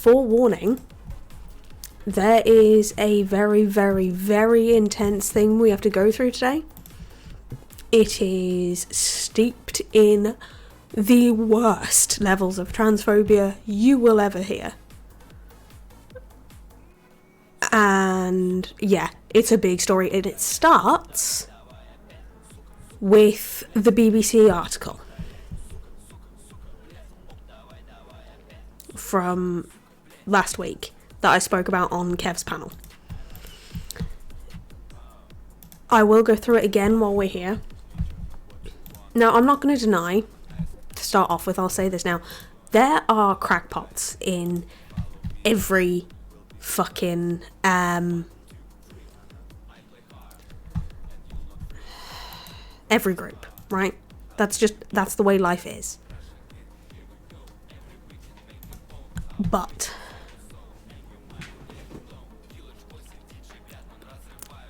forewarning, there is a very, very, very intense thing we have to go through today. It is steeped in the worst levels of transphobia you will ever hear. And yeah, it's a big story, and it starts with the BBC article from last week that I spoke about on Kev's panel. I will go through it again while we're here. Now, I'm not going to deny, to start off with, I'll say this now, there are crackpots in every fucking every group, right? That's the way life is. But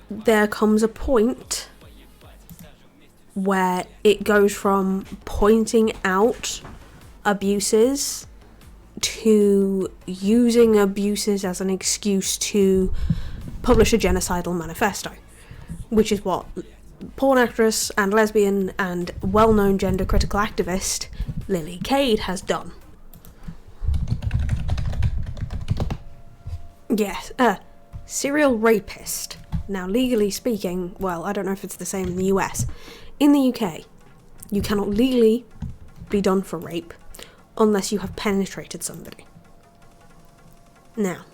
there comes a point where it goes from pointing out abuses to using abuses as an excuse to publish a genocidal manifesto, which is what porn actress and lesbian and well-known gender critical activist Cade has done. Yes, serial rapist. Now, legally speaking, well, I don't know if it's the same in the US. In the UK, you cannot legally be done for rape unless you have penetrated somebody. Now,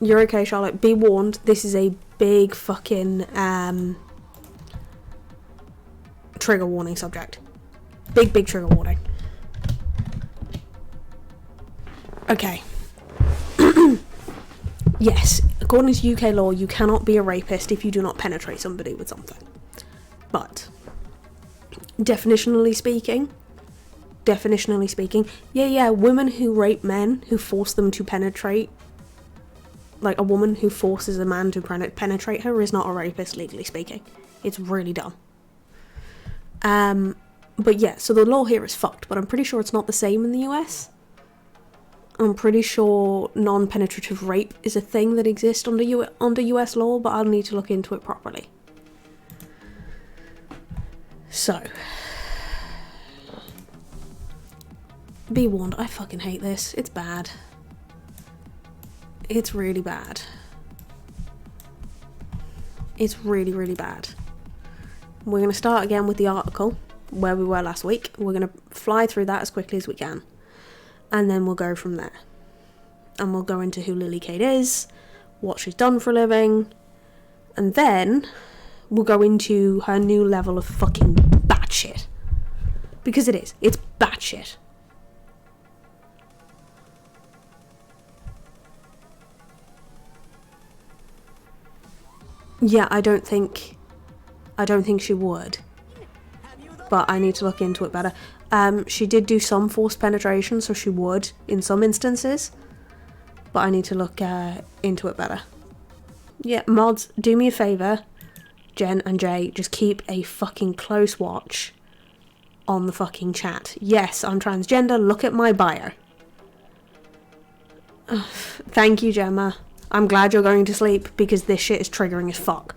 you're okay, Charlotte. Be warned, this is a big fucking trigger warning subject. Big trigger warning. Okay. Yes, according to UK law, you cannot be a rapist if you do not penetrate somebody with something. But, definitionally speaking, yeah, women who rape men, who force them to penetrate, like a woman who forces a man to penetrate her is not a rapist, legally speaking. It's really dumb. But yeah, so the law here is fucked, but I'm pretty sure it's not the same in the US. I'm pretty sure non-penetrative rape is a thing that exists under US law, but I'll need to look into it properly. So, be warned, I fucking hate this. It's bad. It's really bad. It's really, really bad. We're going to start again with the article where we were last week. We're going to fly through that as quickly as we can. And then we'll go from there. And we'll go into who Cade is, what she's done for a living, and then we'll go into her new level of fucking batshit. Because it is. It's batshit. Yeah, I don't think she would. But I need to look into it better. She did do some forced penetration, so she would in some instances. But I need to look into it better. Yeah, mods, do me a favour. Jen and Jay, just keep a fucking close watch on the fucking chat. Yes, I'm transgender, look at my bio. Thank you, Gemma. I'm glad you're going to sleep, because this shit is triggering as fuck.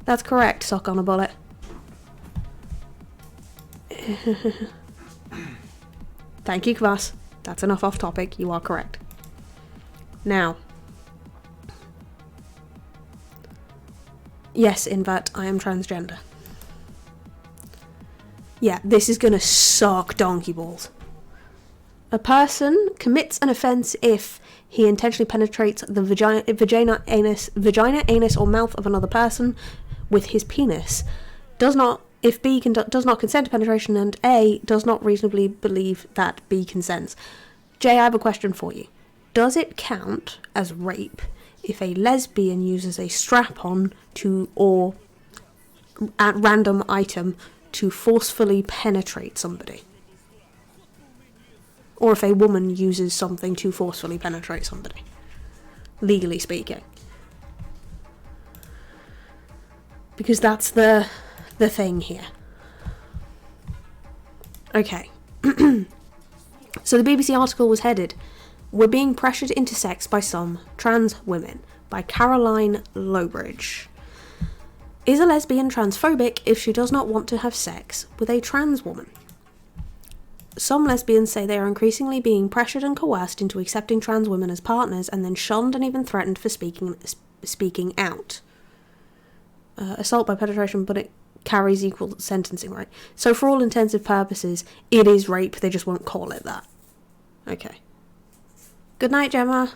That's correct, suck on a bullet. Thank you, Kvass. That's enough off topic, you are correct. Now. Yes, invert, I am transgender. Yeah, this is gonna suck donkey balls. A person commits an offence if he intentionally penetrates the vagina, anus, or mouth of another person with his penis. If B does not consent to penetration, and A does not reasonably believe that B consents. Jay, I have a question for you. Does it count as rape if a lesbian uses a strap-on or a random item to forcefully penetrate somebody? Or if a woman uses something to forcefully penetrate somebody, legally speaking. Because that's the thing here. Okay. So the BBC article was headed, "We're being pressured into sex by some trans women," by Caroline Lowbridge. Is a lesbian transphobic if she does not want to have sex with a trans woman? Some lesbians say they are increasingly being pressured and coerced into accepting trans women as partners and then shunned and even threatened for speaking out. Assault by penetration, but it carries equal sentencing, right? So for all intensive purposes, it is rape, they just won't call it that. Okay. Good night, Gemma.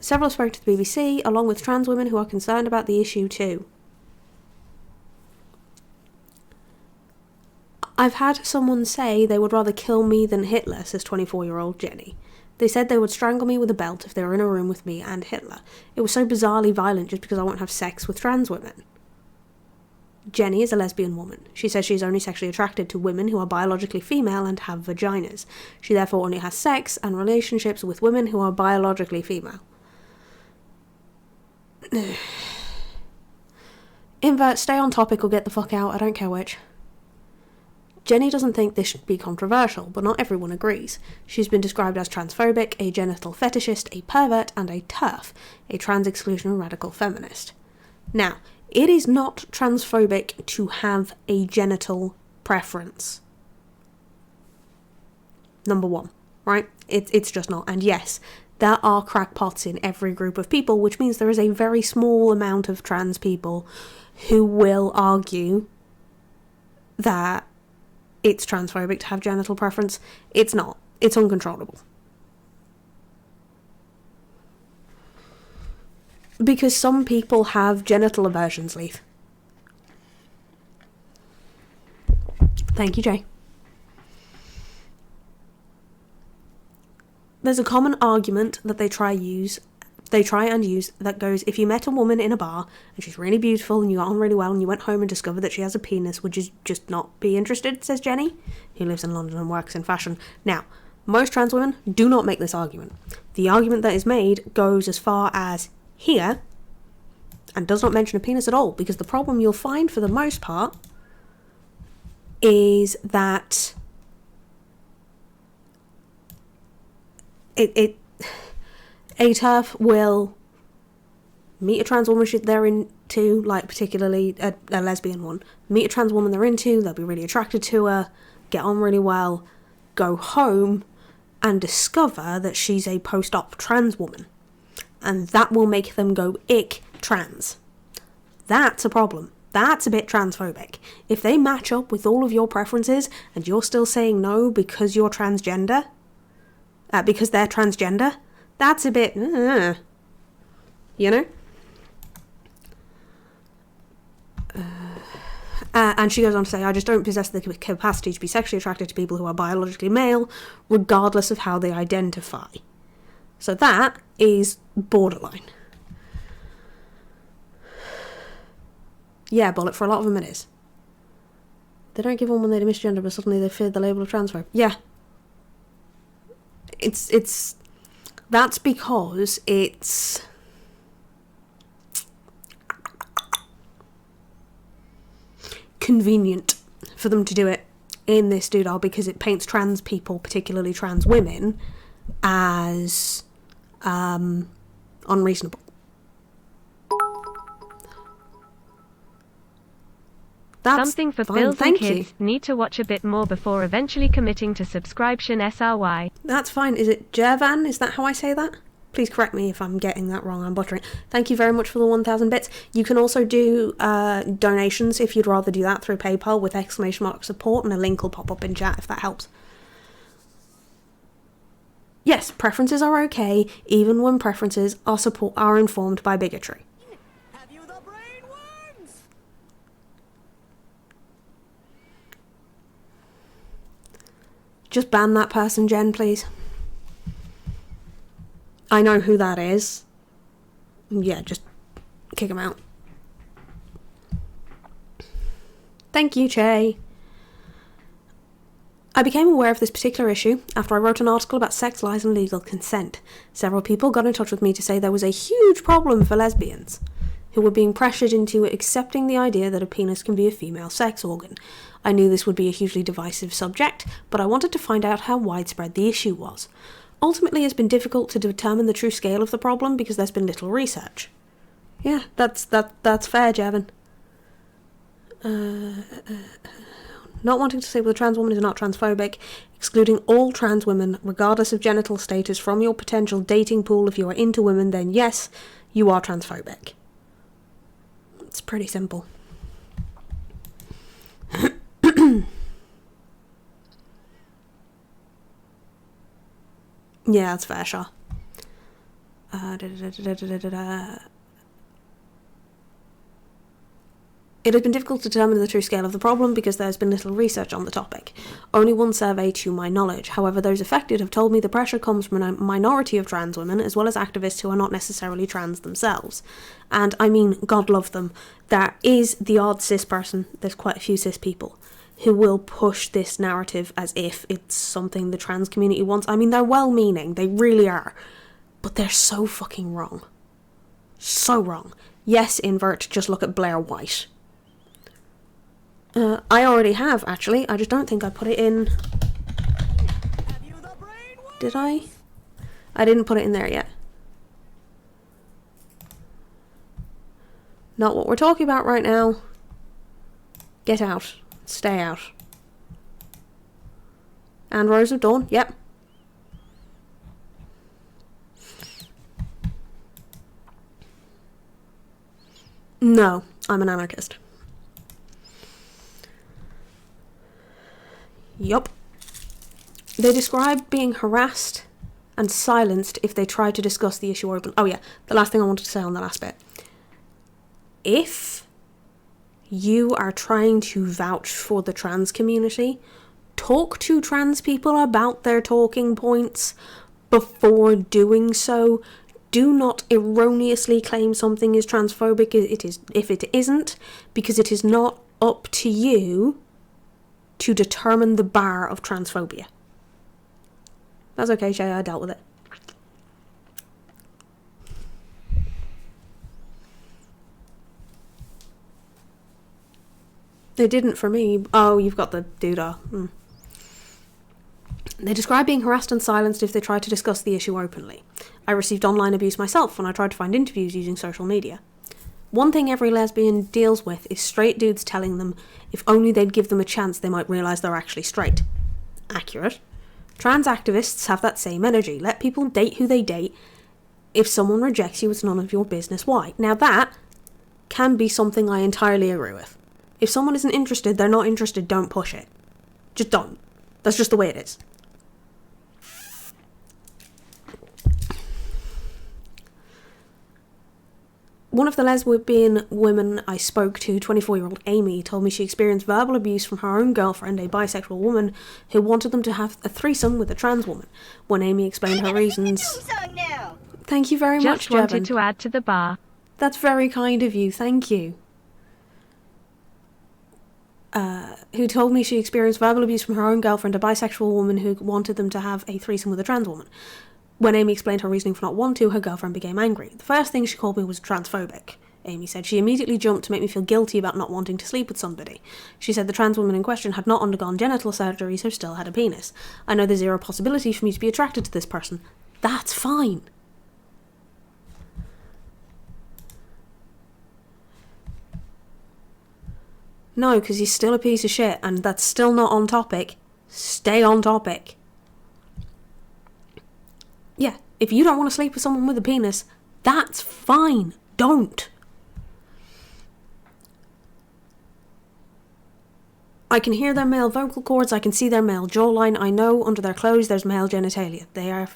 Several spoke to the BBC, along with trans women who are concerned about the issue too. I've had someone say they would rather kill me than Hitler, says 24-year-old Jenny. They said they would strangle me with a belt if they were in a room with me and Hitler. It was so bizarrely violent just because I won't have sex with trans women. Jenny is a lesbian woman. She says she is only sexually attracted to women who are biologically female and have vaginas. She therefore only has sex and relationships with women who are biologically female. Invert, stay on topic or get the fuck out, I don't care which. Jenny doesn't think this should be controversial, but not everyone agrees. She's been described as transphobic, a genital fetishist, a pervert, and a TERF, a trans-exclusion radical feminist. Now, it is not transphobic to have a genital preference. Number one, right? It's just not. And yes, there are crackpots in every group of people, which means there is a very small amount of trans people who will argue that it's transphobic to have genital preference. It's not. It's uncontrollable. Because some people have genital aversions, Leith. Thank you, Jay. There's a common argument that they try and use that goes, if you met a woman in a bar and she's really beautiful and you got on really well and you went home and discovered that she has a penis, would you just not be interested, says Jenny, who lives in London and works in fashion. Now, most trans women do not make this argument. The argument that is made goes as far as here and does not mention a penis at all, because the problem you'll find for the most part is that a TERF will meet a trans woman they're into, like particularly a lesbian one, meet a trans woman they're into, they'll be really attracted to her, get on really well, go home and discover that she's a post-op trans woman. And that will make them go, ick, trans. That's a problem. That's a bit transphobic. If they match up with all of your preferences and you're still saying no because you're transgender, because they're transgender, that's a bit, you know? And she goes on to say, I just don't possess the capacity to be sexually attracted to people who are biologically male, regardless of how they identify. So that is borderline. Yeah, bullet, for a lot of them it is. They don't give one when they're misgender, but suddenly they fear the label of transphobe. Yeah. That's because it's convenient for them to do it in this doodah, because it paints trans people, particularly trans women, as unreasonable. That's something for fine. bills Thank and kids. you. Need to watch a bit more before eventually committing to subscription SRY. That's fine. Is it Jervan? Is that how I say that? Please correct me if I'm getting that wrong. I'm buttering. Thank you very much for the 1,000 bits. You can also do donations if you'd rather do that through PayPal with !support, and a link will pop up in chat if that helps. Yes, preferences are okay, even when preferences are informed by bigotry. Have you the brain worms? Just ban that person, Jen, please. I know who that is. Yeah, just kick him out. Thank you, Che. I became aware of this particular issue after I wrote an article about sex, lies and legal consent. Several people got in touch with me to say there was a huge problem for lesbians who were being pressured into accepting the idea that a penis can be a female sex organ. I knew this would be a hugely divisive subject, but I wanted to find out how widespread the issue was. Ultimately, it's been difficult to determine the true scale of the problem because there's been little research. Yeah, that's fair, Jevon. Not wanting to sleep with a trans woman is not transphobic. Excluding all trans women, regardless of genital status, from your potential dating pool if you are into women, then yes, you are transphobic. It's pretty simple. Yeah, that's fair, Shaw. It has been difficult to determine the true scale of the problem because there has been little research on the topic. Only one survey to my knowledge. However, those affected have told me the pressure comes from a minority of trans women, as well as activists who are not necessarily trans themselves. And I mean, God love them. There is the odd cis person, there's quite a few cis people, who will push this narrative as if it's something the trans community wants. I mean, they're well-meaning, they really are. But they're so fucking wrong. So wrong. Yes, invert, just look at Blair White. I already have, actually. I just don't think I put it in. Did I? I didn't put it in there yet. Not what we're talking about right now. Get out. Stay out. And Rose of Dawn, yep. No, I'm an anarchist. Yup. They describe being harassed and silenced if they try to discuss the issue openly. Oh yeah, the last thing I wanted to say on the last bit. If you are trying to vouch for the trans community, talk to trans people about their talking points before doing so. Do not erroneously claim something is transphobic if it isn't, because it is not up to you to determine the bar of transphobia. That's okay, Shay, I dealt with it. It didn't for me. Oh, you've got the doodah. They describe being harassed and silenced if they try to discuss the issue openly. I received online abuse myself when I tried to find interviews using social media. One thing every lesbian deals with is straight dudes telling them if only they'd give them a chance they might realise they're actually straight. Accurate. Trans activists have that same energy. Let people date who they date. If someone rejects you, it's none of your business why. Now that can be something I entirely agree with. If someone isn't interested, they're not interested, don't push it. Just don't. That's just the way it is. One of the lesbian women I spoke to, 24-year-old Amy, told me she experienced verbal abuse from her own girlfriend, a bisexual woman, who wanted them to have a threesome with a trans woman. When Amy explained her reasons... Thank you very much, Just wanted Jevon. to add to the bar. That's very kind of you, thank you. Who told me she experienced verbal abuse from her own girlfriend, a bisexual woman who wanted them to have a threesome with a trans woman. When Amy explained her reasoning for not wanting to, her girlfriend became angry. The first thing she called me was transphobic. Amy said she immediately jumped to make me feel guilty about not wanting to sleep with somebody. She said the trans woman in question had not undergone genital surgery, so still had a penis. I know there's zero possibility for me to be attracted to this person. That's fine. No, because he's still a piece of shit, and that's still not on topic. Stay on topic. Yeah, if you don't want to sleep with someone with a penis, that's fine. Don't. I can hear their male vocal cords, I can see their male jawline, I know under their clothes there's male genitalia.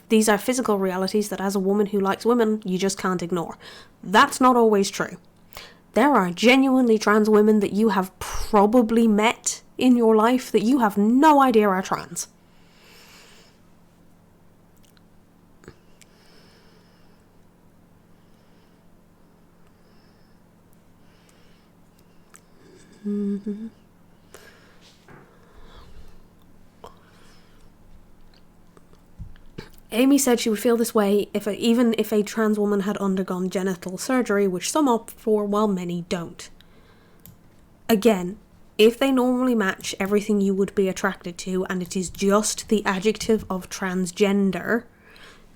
These are physical realities that as a woman who likes women, you just can't ignore. That's not always true. There are genuinely trans women that you have probably met in your life that you have no idea are trans. Mm-hmm. Amy said she would feel this way even if a trans woman had undergone genital surgery, which some opt for while many don't. Again, if they normally match everything you would be attracted to and it is just the adjective of transgender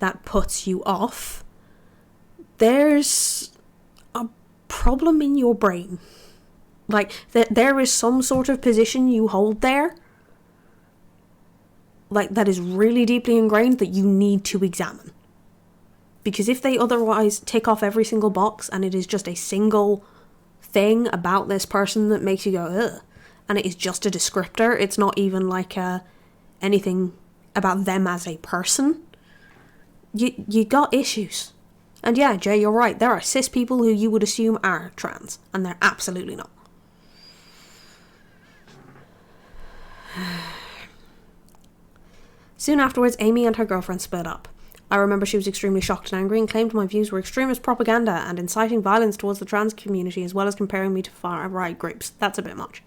that puts you off, there's a problem in your brain. Like, there is some sort of position you hold there, like, that is really deeply ingrained that you need to examine. Because if they otherwise tick off every single box and it is just a single thing about this person that makes you go, ugh, and it is just a descriptor, it's not even like anything about them as a person, you got issues. And yeah, Jay, you're right, there are cis people who you would assume are trans, and they're absolutely not. Soon afterwards, Amy and her girlfriend split up. I remember she was extremely shocked and angry and claimed my views were extremist propaganda and inciting violence towards the trans community, as well as comparing me to far-right groups. That's a bit much.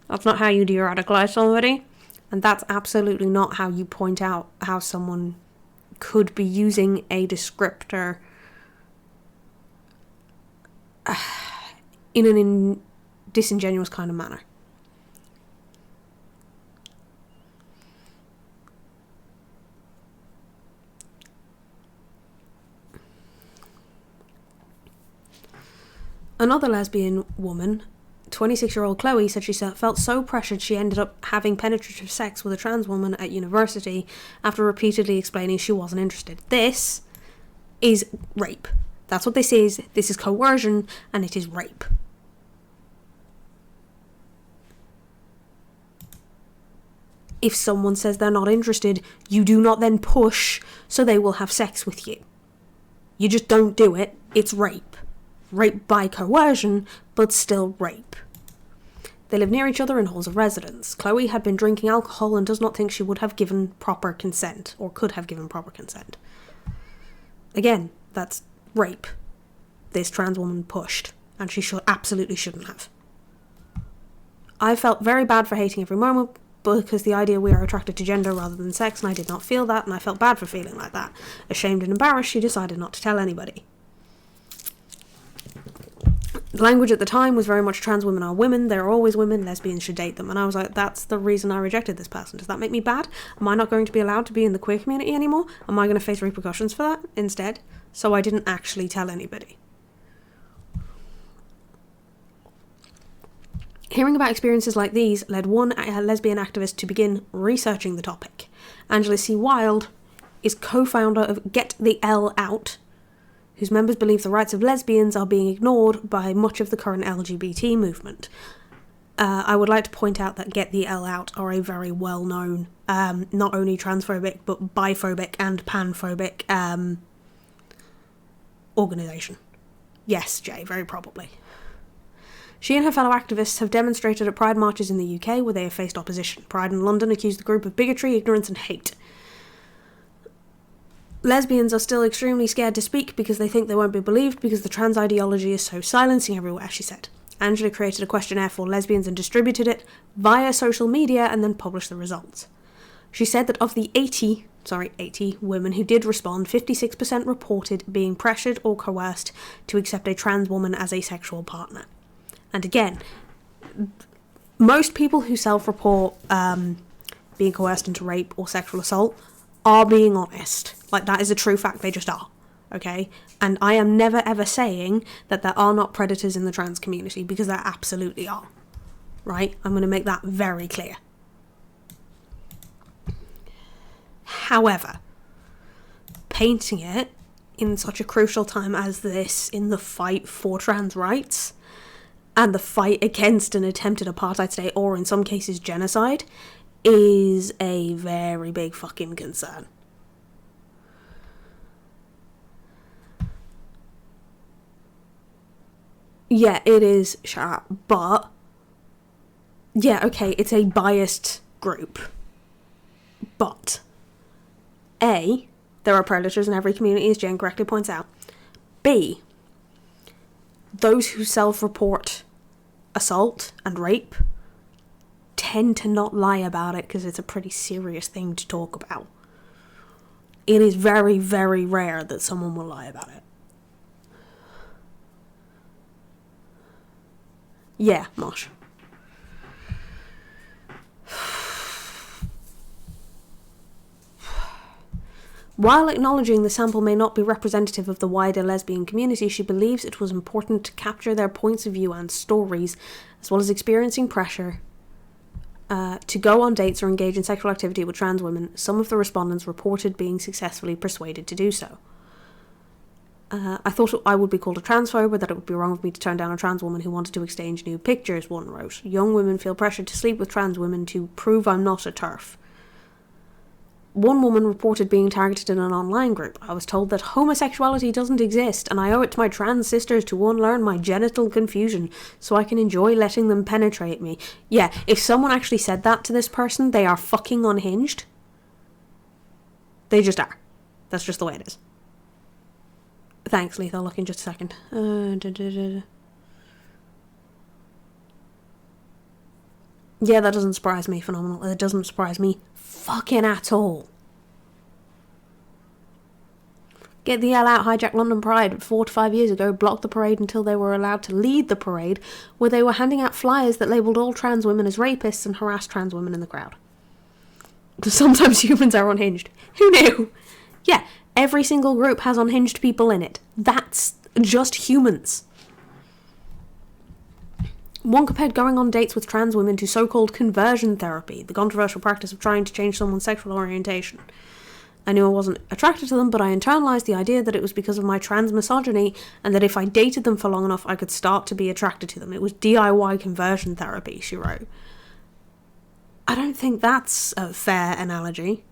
That's not how you de-radicalise somebody, and that's absolutely not how you point out how someone could be using a descriptor in an disingenuous kind of manner. Another lesbian woman, 26-year-old Chloe, said she felt so pressured she ended up having penetrative sex with a trans woman at university after repeatedly explaining she wasn't interested. This is rape. That's what this is. This is coercion, and it is rape. If someone says they're not interested, you do not then push so they will have sex with you. You just don't do it. It's rape. Rape by coercion, but still rape. They live near each other in halls of residence. Chloe had been drinking alcohol and does not think she would have given proper consent, or could have given proper consent. Again, that's rape. This trans woman pushed, and she absolutely shouldn't have. I felt very bad for hating every moment, because the idea we are attracted to gender rather than sex, and I did not feel that, and I felt bad for feeling like that. Ashamed and embarrassed, she decided not to tell anybody. The language at the time was very much trans women are women, they're always women, lesbians should date them. And I was like, that's the reason I rejected this person. Does that make me bad? Am I not going to be allowed to be in the queer community anymore? Am I going to face repercussions for that instead? So I didn't actually tell anybody. Hearing about experiences like these led one lesbian activist to begin researching the topic. Angela C. Wilde is co-founder of Get the L Out, whose members believe the rights of lesbians are being ignored by much of the current LGBT movement. I would like to point out that Get the L Out are a very well-known, not only transphobic, but biphobic and panphobic organisation. Yes, Jay, very probably. She and her fellow activists have demonstrated at Pride marches in the UK where they have faced opposition. Pride in London accused the group of bigotry, ignorance and hate. Lesbians are still extremely scared to speak because they think they won't be believed because the trans ideology is so silencing everywhere, she said. Angela created a questionnaire for lesbians and distributed it via social media and then published the results. She said that of the 80 women who did respond, 56% reported being pressured or coerced to accept a trans woman as a sexual partner. And again, most people who self-report being coerced into rape or sexual assault are being honest. Like, that is a true fact, they just are, okay? And I am never ever saying that there are not predators in the trans community, because there absolutely are, right? I'm going to make that very clear. However, painting it in such a crucial time as this, in the fight for trans rights, and the fight against an attempted apartheid state, or in some cases genocide, is a very big fucking concern. Yeah, it is sharp, but yeah, okay, it's a biased group. But A, there are predators in every community, as Jane correctly points out. B, those who self-report assault and rape tend to not lie about it because it's a pretty serious thing to talk about. it is very, very rare that someone will lie about it. Yeah, Mosh. While acknowledging the sample may not be representative of the wider lesbian community, she believes it was important to capture their points of view and stories, as well as experiencing pressure to go on dates or engage in sexual activity with trans women. Some of the respondents reported being successfully persuaded to do so. I thought I would be called a transphobe, or that it would be wrong of me to turn down a trans woman who wanted to exchange nude pictures, one wrote. Young women feel pressured to sleep with trans women to prove I'm not a TERF. One woman reported being targeted in an online group. I was told that homosexuality doesn't exist, and I owe it to my trans sisters to unlearn my genital confusion so I can enjoy letting them penetrate me. Yeah, if someone actually said that to this person, they are fucking unhinged. They just are. That's just the way it is. Thanks, Letha. I'll look in just a second. Yeah, that doesn't surprise me. Phenomenal. It doesn't surprise me fucking at all. Get the hell out, hijack London Pride 4 to 5 years ago, blocked the parade until they were allowed to lead the parade, where they were handing out flyers that labelled all trans women as rapists and harassed trans women in the crowd. Sometimes humans are unhinged. Who knew? Yeah, every single group has unhinged people in it. That's just humans. One compared going on dates with trans women to so-called conversion therapy, the controversial practice of trying to change someone's sexual orientation. I knew I wasn't attracted to them, but I internalized the idea that it was because of my trans misogyny, and that if I dated them for long enough, I could start to be attracted to them. It was DIY conversion therapy, she wrote. I don't think that's a fair analogy.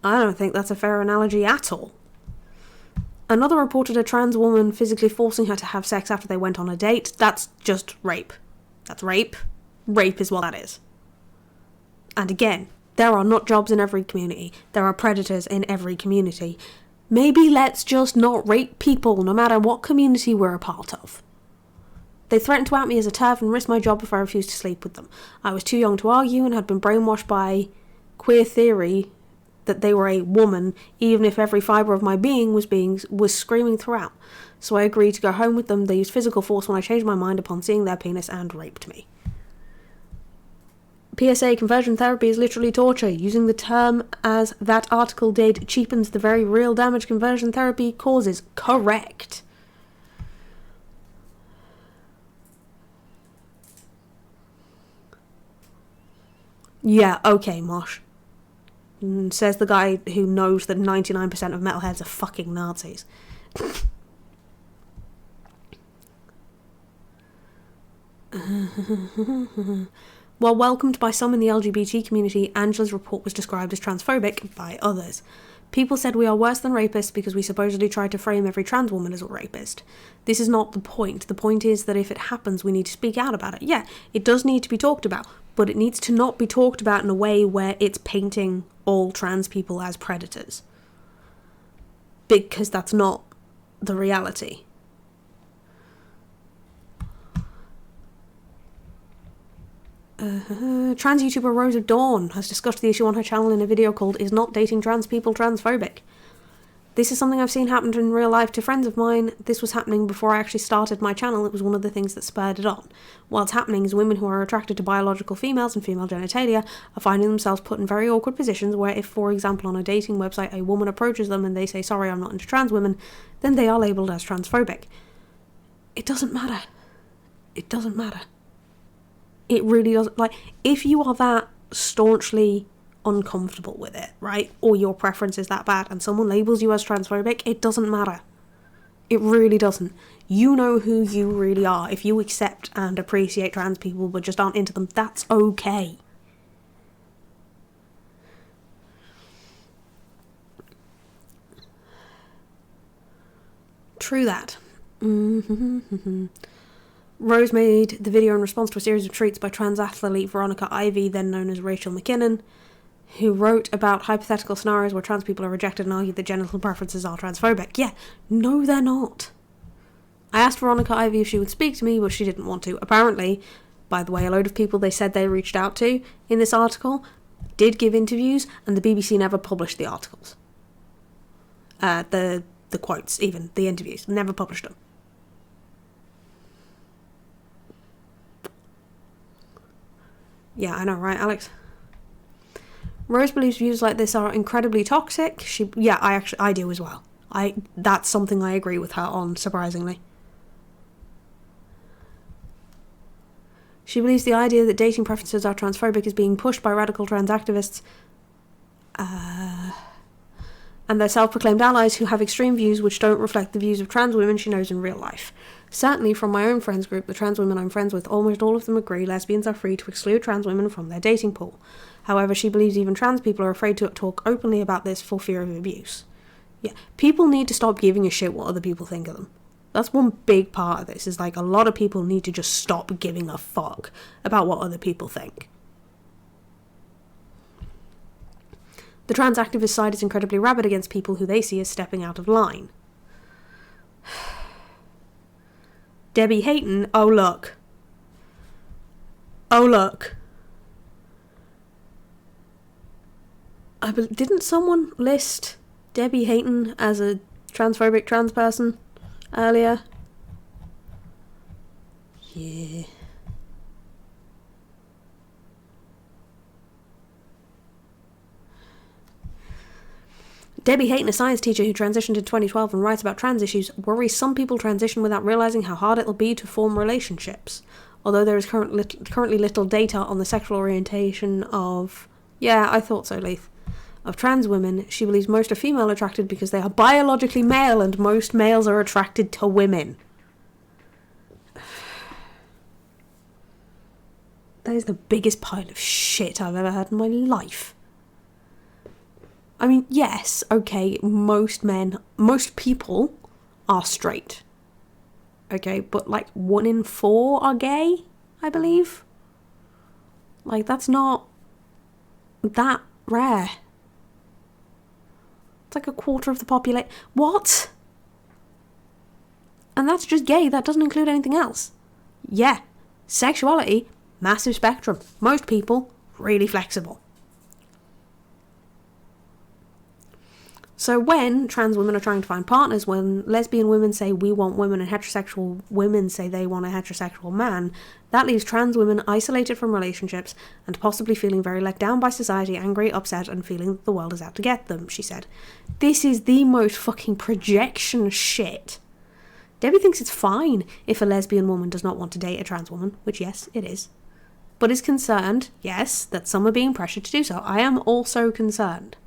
I don't think that's a fair analogy at all. Another reported a trans woman physically forcing her to have sex after they went on a date. That's just rape. That's rape. Rape is what that is. And again, there are not jobs in every community. There are predators in every community. Maybe let's just not rape people, no matter what community we're a part of. They threatened to out me as a TERF and risk my job if I refused to sleep with them. I was too young to argue and had been brainwashed by queer theory that they were a woman, even if every fibre of my being was screaming throughout. So I agreed to go home with them. They used physical force when I changed my mind upon seeing their penis and raped me. PSA, conversion therapy is literally torture. Using the term as that article did cheapens the very real damage conversion therapy causes. Correct. Yeah, okay, Mosh. Says the guy who knows that 99% of metalheads are fucking Nazis. While welcomed by some in the LGBT community, Angela's report was described as transphobic by others. People said we are worse than rapists because we supposedly try to frame every trans woman as a rapist. This is not the point. The point is that if it happens, we need to speak out about it. Yeah, it does need to be talked about, but it needs to not be talked about in a way where it's painting all trans people as predators. Because that's not the reality. Trans YouTuber Rose of Dawn has discussed the issue on her channel in a video called "Is Not Dating Trans People Transphobic?" This is something I've seen happen in real life to friends of mine. This was happening before I actually started my channel. It was one of the things that spurred it on. What's happening is women who are attracted to biological females and female genitalia are finding themselves put in very awkward positions where if, for example, on a dating website, a woman approaches them and they say, "Sorry, I'm not into trans women," then they are labelled as transphobic. It doesn't matter. It doesn't matter. It really doesn't. Like, if you are that staunchly uncomfortable with it, right, or your preference is that bad and someone labels you as transphobic, it doesn't matter. It really doesn't. You know who you really are. If you accept and appreciate trans people but just aren't into them, that's okay. True that. Rose made the video in response to a series of tweets by trans athlete Veronica Ivy, then known as Rachel McKinnon, who wrote about hypothetical scenarios where trans people are rejected and argued that genital preferences are transphobic. Yeah, no they're not. I asked Veronica Ivy if she would speak to me, but she didn't want to. Apparently, by the way. A load of people they said they reached out to in this article did give interviews, and the BBC never published the articles. The quotes, even, the interviews, never published them. Yeah, I know, right, Alex? Rose believes views like this are incredibly toxic. I do as well. That's something I agree with her on, surprisingly. She believes the idea that dating preferences are transphobic is being pushed by radical trans activists and their self-proclaimed allies who have extreme views which don't reflect the views of trans women she knows in real life. Certainly, from my own friends group, the trans women I'm friends with, almost all of them agree lesbians are free to exclude trans women from their dating pool. However, she believes even trans people are afraid to talk openly about this for fear of abuse. Yeah, people need to stop giving a shit what other people think of them. That's one big part of this, is like a lot of people need to just stop giving a fuck about what other people think. The trans activist side is incredibly rabid against people who they see as stepping out of line. Debbie Hayton, oh look. Didn't someone list Debbie Hayton as a transphobic trans person earlier? Yeah. Debbie Hayton, a science teacher who transitioned in 2012 and writes about trans issues, worries some people transition without realising how hard it'll be to form relationships. Although there is currently little data on the sexual orientation of... Yeah, I thought so, Leith. Of trans women, she believes most are female attracted because they are biologically male and most males are attracted to women. That is the biggest pile of shit I've ever heard in my life. I mean, yes, okay, most people are straight. Okay, but like 1 in 4 are gay, I believe. Like, that's not that rare. It's like a quarter of the population. What? And that's just gay, that doesn't include anything else. Yeah, sexuality, massive spectrum. Most people, really flexible. So when trans women are trying to find partners, when lesbian women say we want women and heterosexual women say they want a heterosexual man, that leaves trans women isolated from relationships and possibly feeling very let down by society, angry, upset, and feeling that the world is out to get them, she said. This is the most fucking projection shit. Debbie thinks it's fine if a lesbian woman does not want to date a trans woman, which yes, it is. But is concerned, yes, that some are being pressured to do so. I am also concerned.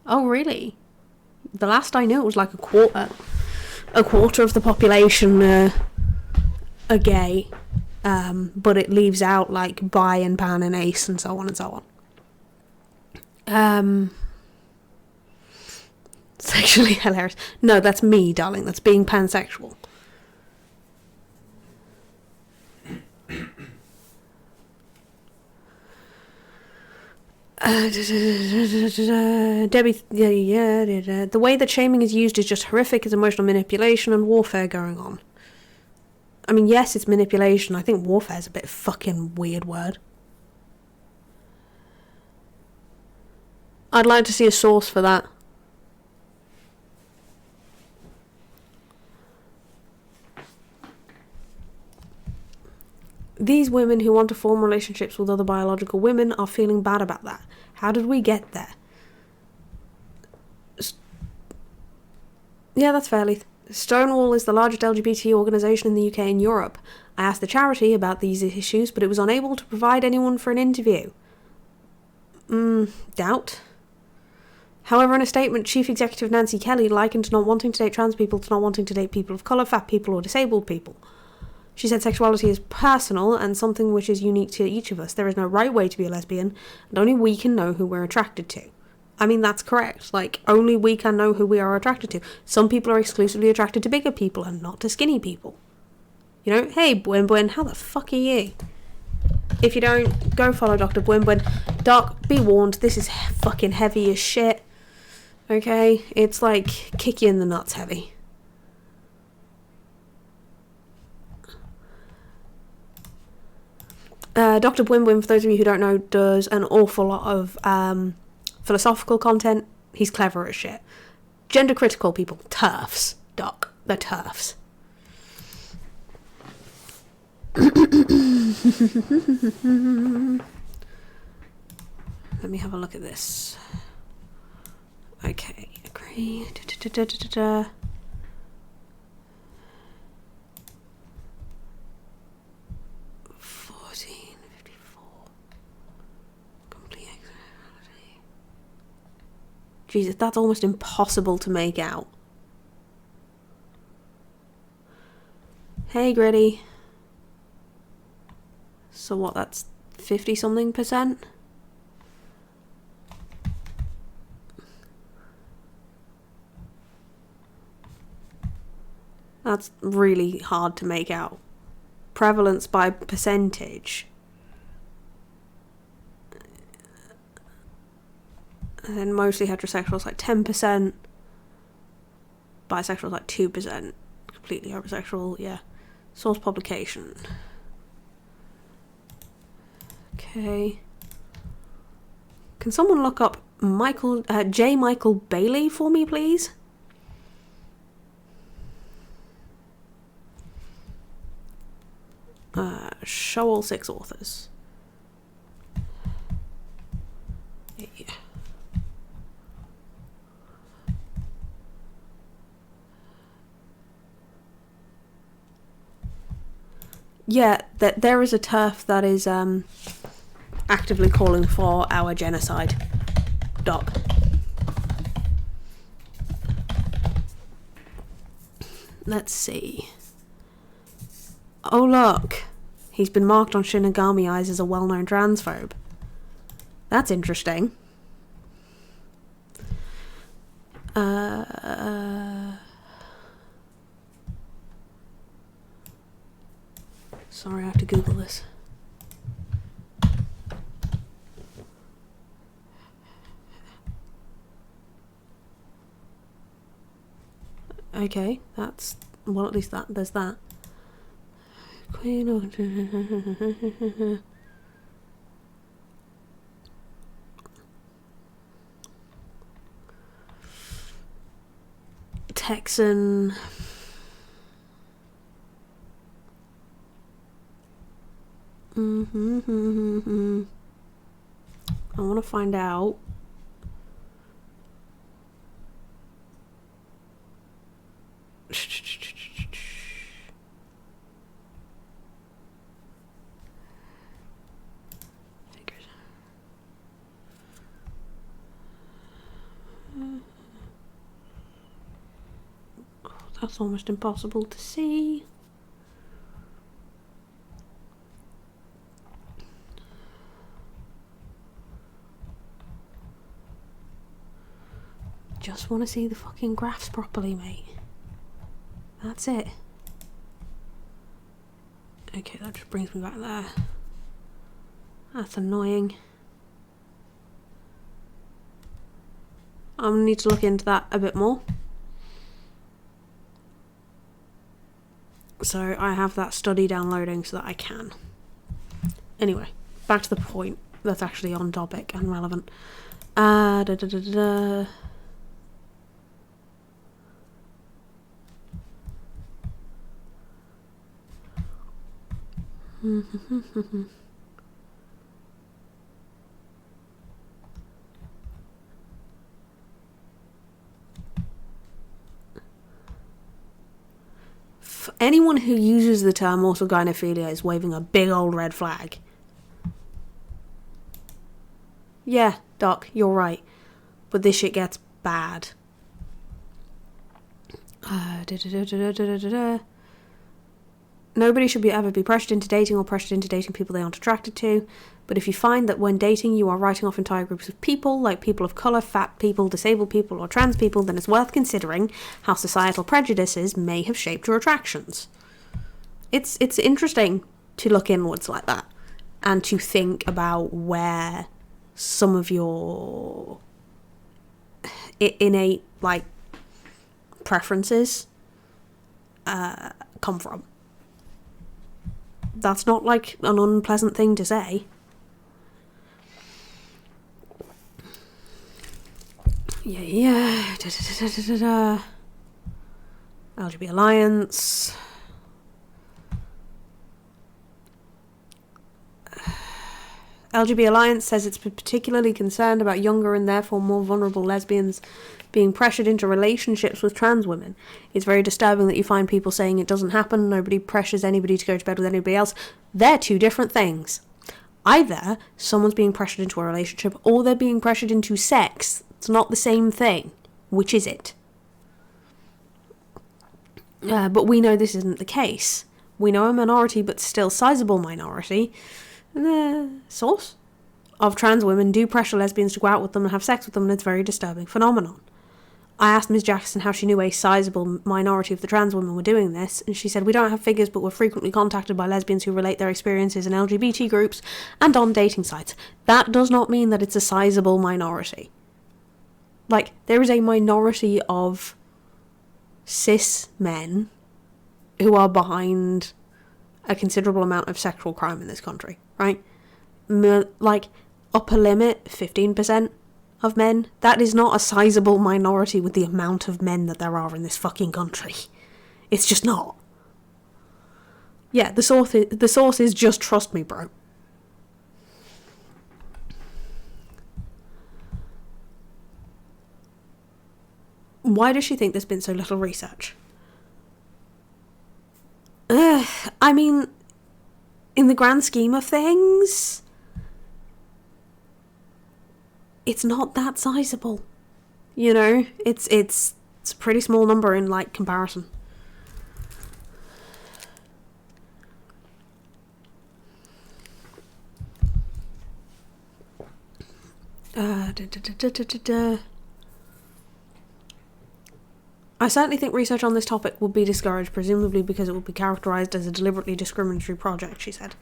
Oh, really? The last I knew it was like a quarter of the population are gay, but it leaves out like bi and pan and ace and so on and so on. Sexually hilarious. No, that's me, darling. That's being pansexual. Debbie, the way that shaming is used is just horrific. It's emotional manipulation and warfare going on. I mean, yes, it's manipulation. I think warfare is a bit fucking weird word. I'd like to see a source for that. These women who want to form relationships with other biological women are feeling bad about that. How did we get there? Yeah, that's fair, Leith. Stonewall is the largest LGBT organisation in the UK and Europe. I asked the charity about these issues, but it was unable to provide anyone for an interview. Doubt. However, in a statement, Chief Executive Nancy Kelly likened not wanting to date trans people to not wanting to date people of colour, fat people or disabled people. She said sexuality is personal and something which is unique to each of us. There is no right way to be a lesbian, and only we can know who we're attracted to. I mean, that's correct. Like, only we can know who we are attracted to. Some people are exclusively attracted to bigger people and not to skinny people. You know, hey, Buen Buen, how the fuck are you? If you don't, go follow Dr. Buen Buen. Doc, be warned, this is fucking heavy as shit. Okay? It's like, kick you in the nuts heavy. Dr. Bwim, for those of you who don't know, does an awful lot of philosophical content. He's clever as shit. Gender critical people. TERFs, Doc. They're TERFs. Let me have a look at this. Okay, agree. 1454. Complete externality. Jesus, that's almost impossible to make out. Hey, Gritty. So what, that's 50-something%? That's really hard to make out. Prevalence by percentage. And then mostly heterosexuals like 10%. Bisexuals like 2%. Completely homosexual, yeah. Source publication. Okay. Can someone look up J. Michael Bailey for me, please? Show all 6 authors. Yeah. Yeah, there is a TERF that is actively calling for our genocide. Doc. Let's see. Oh look, he's been marked on Shinigami Eyes as a well-known transphobe. That's interesting. Sorry, I have to Google this. Okay, that's... well, at least that there's that. Queen of... Texan... I want to find out. Oh, that's almost impossible to see. Just want to see the fucking graphs properly, mate. That's it. Okay, that just brings me back there. That's annoying. I'm gonna need to look into that a bit more. So I have that study downloading so that I can. Anyway, back to the point that's actually on topic and relevant. Anyone who uses the term autogynephilia is waving a big old red flag. Yeah, Doc, you're right. But this shit gets bad. Nobody should ever be pressured into dating or pressured into dating people they aren't attracted to. But if you find that when dating you are writing off entire groups of people, like people of colour, fat people, disabled people, or trans people, then it's worth considering how societal prejudices may have shaped your attractions. It's interesting to look inwards like that and to think about where some of your innate, like, preferences come from. That's not, like, an unpleasant thing to say. Yeah. LGBT Alliance. LGBT Alliance says it's particularly concerned about younger and therefore more vulnerable lesbians being pressured into relationships with trans women. It's very disturbing that you find people saying it doesn't happen, nobody pressures anybody to go to bed with anybody else. They're two different things. Either someone's being pressured into a relationship or they're being pressured into sex. It's not the same thing. Which is it? But we know this isn't the case. We know a minority, but still sizable minority, the source of trans women do pressure lesbians to go out with them and have sex with them, and it's a very disturbing phenomenon. I asked Ms. Jackson how she knew a sizable minority of the trans women were doing this, and she said, we don't have figures, but we're frequently contacted by lesbians who relate their experiences in LGBT groups and on dating sites. That does not mean that it's a sizable minority. Like, there is a minority of cis men who are behind a considerable amount of sexual crime in this country, right? Like, upper limit, 15% of men. That is not a sizable minority with the amount of men that there are in this fucking country. It's just not. Yeah, the source is just trust me, bro. Why does she think there's been so little research? I mean, in the grand scheme of things, it's not that sizable. You know, it's a pretty small number in, like, comparison. I certainly think research on this topic would be discouraged, presumably because it would be characterised as a deliberately discriminatory project, she said.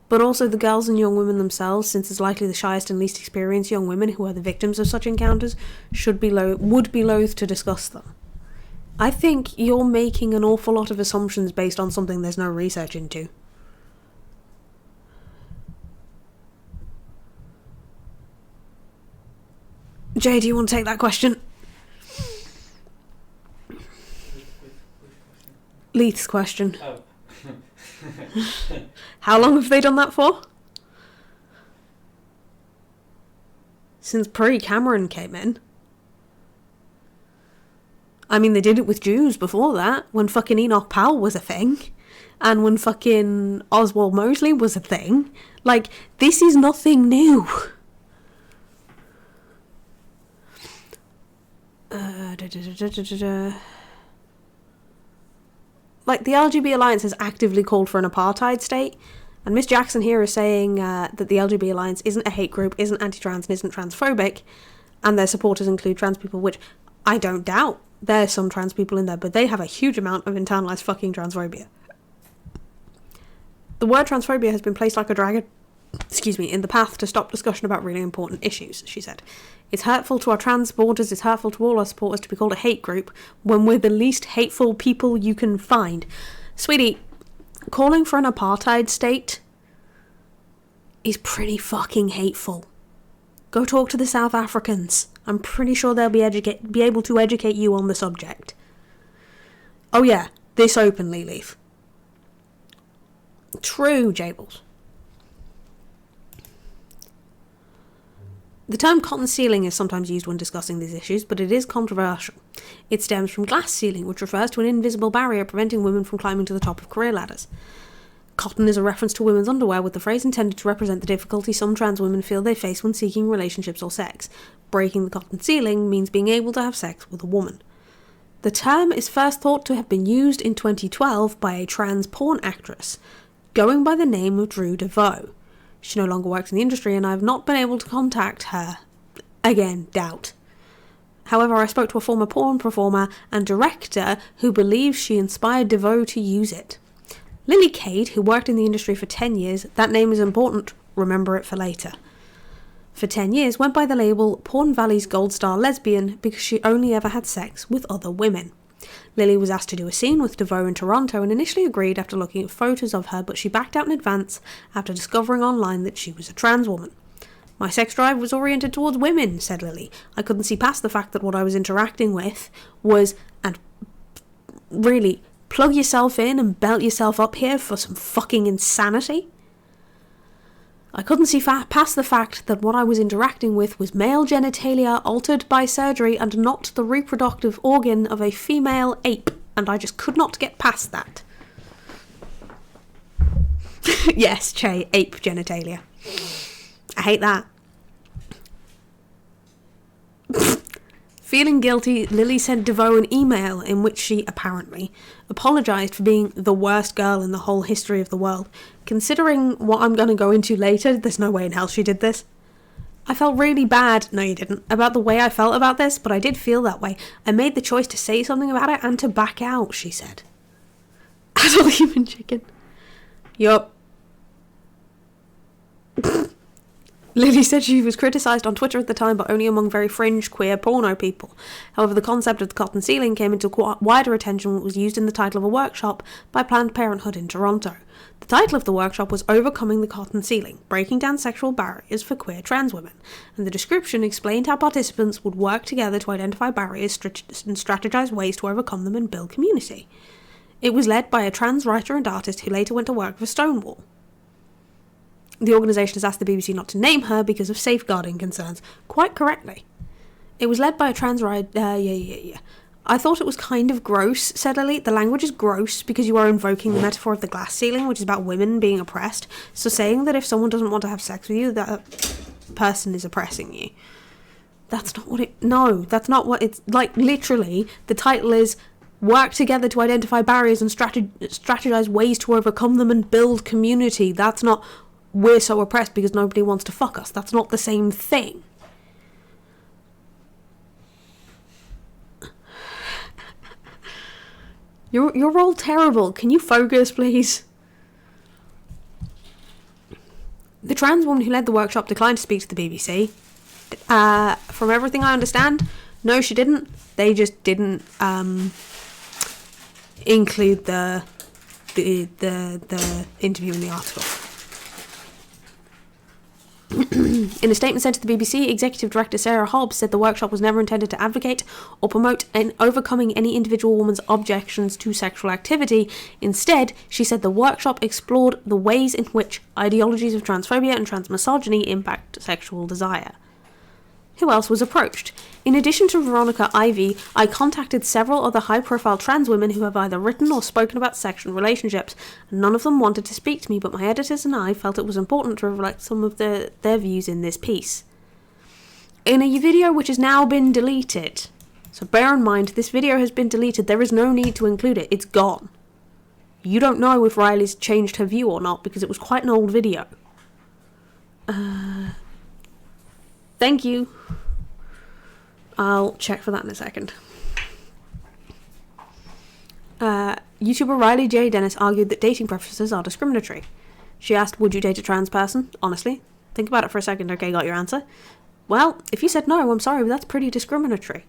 But also the girls and young women themselves, since it's likely the shyest and least experienced young women who are the victims of such encounters, would be loath to discuss them. I think you're making an awful lot of assumptions based on something there's no research into. Jay, do you want to take that question? Leith's question. Oh. How long have they done that for? Since pre-Cameron came in. I mean, they did it with Jews before that, when fucking Enoch Powell was a thing, and when fucking Oswald Mosley was a thing. Like, this is nothing new. Like, the LGBT Alliance has actively called for an apartheid state, and Miss Jackson here is saying that the LGBT Alliance isn't a hate group, isn't anti-trans, and isn't transphobic, and their supporters include trans people, which I don't doubt there's some trans people in there, but they have a huge amount of internalized fucking transphobia. The word transphobia has been placed like a dragon, in the path to stop discussion about really important issues, she said. It's hurtful to our trans supporters, it's hurtful to all our supporters to be called a hate group when we're the least hateful people you can find. Sweetie, calling for an apartheid state is pretty fucking hateful. Go talk to the South Africans. I'm pretty sure they'll be able to educate you on the subject. Oh yeah, this openly, Leaf. True, Jables. The term cotton ceiling is sometimes used when discussing these issues, but it is controversial. It stems from glass ceiling, which refers to an invisible barrier preventing women from climbing to the top of career ladders. Cotton is a reference to women's underwear, with the phrase intended to represent the difficulty some trans women feel they face when seeking relationships or sex. Breaking the cotton ceiling means being able to have sex with a woman. The term is first thought to have been used in 2012 by a trans porn actress, going by the name of Drew DeVoe. She no longer works in the industry, and I have not been able to contact her. Again, doubt. However, I spoke to a former porn performer and director who believes she inspired DeVoe to use it. Lily Cade, who worked in the industry for 10 years, that name is important, remember it for later, for 10 years went by the label Porn Valley's Gold Star Lesbian because she only ever had sex with other women. Lily was asked to do a scene with DeVoe in Toronto and initially agreed after looking at photos of her, but she backed out in advance after discovering online that she was a trans woman. My sex drive was oriented towards women, said Lily. I couldn't see past the fact that what I was interacting with was, and really, plug yourself in and belt yourself up here for some fucking insanity. I couldn't see past the fact that what I was interacting with was male genitalia altered by surgery and not the reproductive organ of a female ape, and I just could not get past that. Yes, Che, ape genitalia. I hate that. Feeling guilty, Lily sent DeVoe an email in which she, apparently, apologised for being the worst girl in the whole history of the world. Considering what I'm going to go into later, there's no way in hell she did this. I felt really bad, no you didn't, about the way I felt about this, but I did feel that way. I made the choice to say something about it and to back out, she said. Adult human chicken. Yup. Lily said she was criticised on Twitter at the time, but only among very fringe queer porno people. However, the concept of the cotton ceiling came into wider attention when it was used in the title of a workshop by Planned Parenthood in Toronto. The title of the workshop was Overcoming the Cotton Ceiling, Breaking Down Sexual Barriers for Queer Trans Women, and the description explained how participants would work together to identify barriers and strategise ways to overcome them and build community. It was led by a trans writer and artist who later went to work for Stonewall. The organisation has asked the BBC not to name her because of safeguarding concerns. Quite correctly. It was led by a trans writer. I thought it was kind of gross, said Lily. The language is gross because you are invoking the metaphor of the glass ceiling, which is about women being oppressed. So saying that if someone doesn't want to have sex with you, that person is oppressing you. That's not what it... No, that's not what it's... Like, literally, the title is Work Together to Identify Barriers and Strategise Ways to Overcome Them and Build Community. That's not... We're so oppressed because nobody wants to fuck us. That's not the same thing. You're all terrible. Can you focus, please? The trans woman who led the workshop declined to speak to the BBC. From everything I understand, no, she didn't. They just didn't include the interview in the article. In a statement sent to the BBC, Executive Director Sarah Hobbs said the workshop was never intended to advocate or promote overcoming any individual woman's objections to sexual activity. Instead, she said the workshop explored the ways in which ideologies of transphobia and transmisogyny impact sexual desire. Who else was approached? In addition to Veronica Ivy, I contacted several other high-profile trans women who have either written or spoken about sexual relationships, and none of them wanted to speak to me, but my editors and I felt it was important to reflect some of their views in this piece. In a video which has now been deleted, so bear in mind, this video has been deleted, there is no need to include it, it's gone. You don't know if Riley's changed her view or not, because it was quite an old video. Thank you. I'll check for that in a second. YouTuber Riley J. Dennis argued that dating preferences are discriminatory. She asked, would you date a trans person? Honestly. Think about it for a second, okay, got your answer? Well, if you said no, I'm sorry, but that's pretty discriminatory.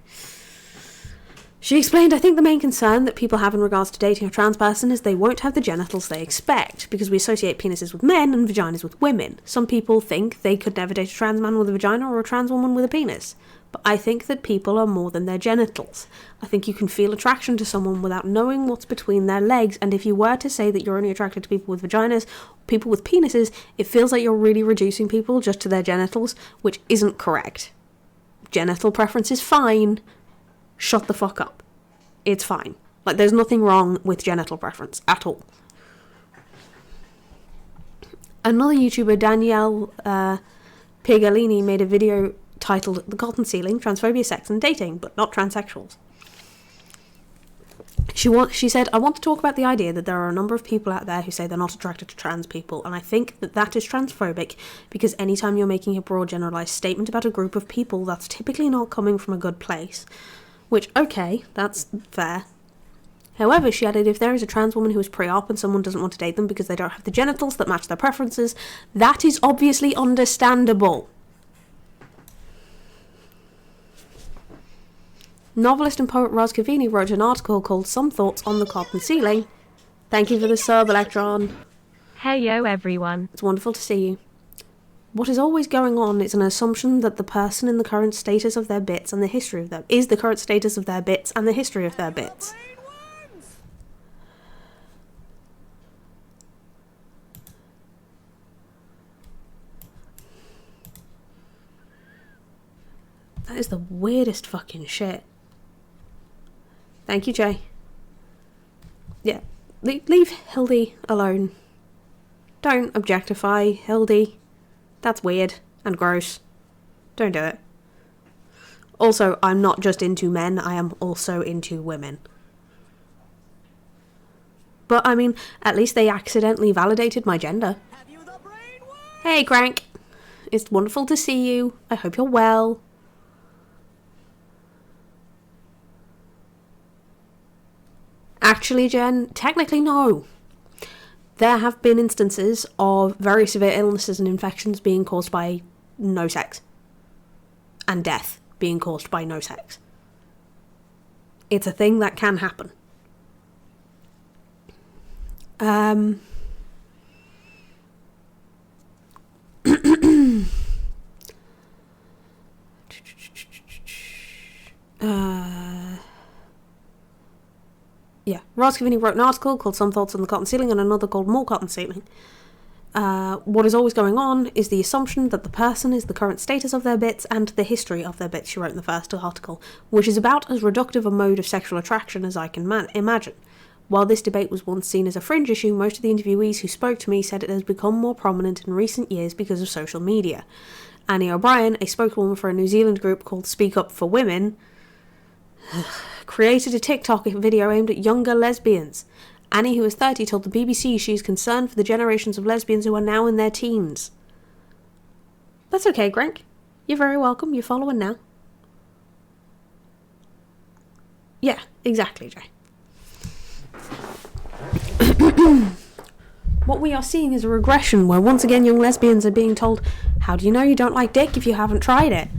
She explained, I think the main concern that people have in regards to dating a trans person is they won't have the genitals they expect, because we associate penises with men and vaginas with women. Some people think they could never date a trans man with a vagina or a trans woman with a penis. But I think that people are more than their genitals. I think you can feel attraction to someone without knowing what's between their legs, and if you were to say that you're only attracted to people with vaginas, people with penises, it feels like you're really reducing people just to their genitals, which isn't correct. Genital preference is fine. Shut the fuck up. It's fine. Like, there's nothing wrong with genital preference at all. Another YouTuber, Danielle Pigalini, made a video titled The Cotton Ceiling, Transphobia, Sex and Dating, but not Transsexuals. She said, I want to talk about the idea that there are a number of people out there who say they're not attracted to trans people, and I think that that is transphobic because anytime you're making a broad generalised statement about a group of people, that's typically not coming from a good place. Which, okay, that's fair. However, she added, if there is a trans woman who is pre-op and someone doesn't want to date them because they don't have the genitals that match their preferences, that is obviously understandable. Novelist and poet Ros Cavini wrote an article called Some Thoughts on the Cotton Ceiling. Thank you for the sub, Electron. Hey yo everyone. It's wonderful to see you. What is always going on is an assumption that the person in the current status of their bits and the history of them is the current status of their bits and the history of their bits. That is the weirdest fucking shit. Thank you, Jay. Yeah, leave Hildy alone. Don't objectify Hildy. That's weird and gross. Don't do it. Also, I'm not just into men, I am also into women. But, I mean, at least they accidentally validated my gender. Have you the brain worms? Hey, Crank. It's wonderful to see you. I hope you're well. Actually, Jen, technically no. There have been instances of very severe illnesses and infections being caused by no sex. And death being caused by no sex. It's a thing that can happen. Yeah, Ros Cavini wrote an article called Some Thoughts on the Cotton Ceiling and another called More Cotton Ceiling. What is always going on is the assumption that the person is the current status of their bits and the history of their bits, she wrote in the first article, which is about as reductive a mode of sexual attraction as I can imagine. While this debate was once seen as a fringe issue, most of the interviewees who spoke to me said it has become more prominent in recent years because of social media. Annie O'Brien, a spokeswoman for a New Zealand group called Speak Up for Women, created a TikTok video aimed at younger lesbians. Annie, who is 30, told the BBC she is concerned for the generations of lesbians who are now in their teens. That's okay, Grank. You're very welcome. You're following now. Yeah, exactly, Jay. What we are seeing is a regression where once again young lesbians are being told, how do you know you don't like dick if you haven't tried it?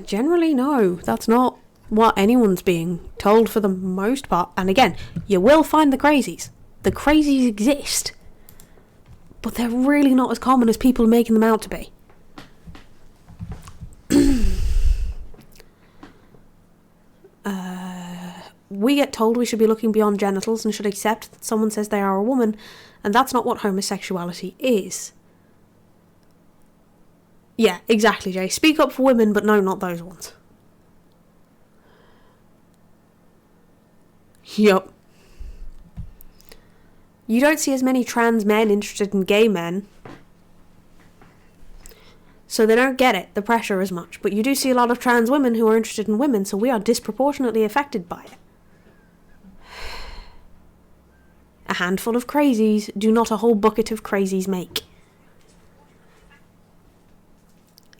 Generally, no. That's not what anyone's being told for the most part. And again, you will find the crazies. The crazies exist. But they're really not as common as people are making them out to be. We get told we should be looking beyond genitals and should accept that someone says they are a woman, and that's not what homosexuality is. Yeah, exactly, Jay. Speak up for women, but no, not those ones. Yup. You don't see as many trans men interested in gay men, so they don't get it, the pressure as much. But you do see a lot of trans women who are interested in women, so we are disproportionately affected by it. A handful of crazies do not a whole bucket of crazies make.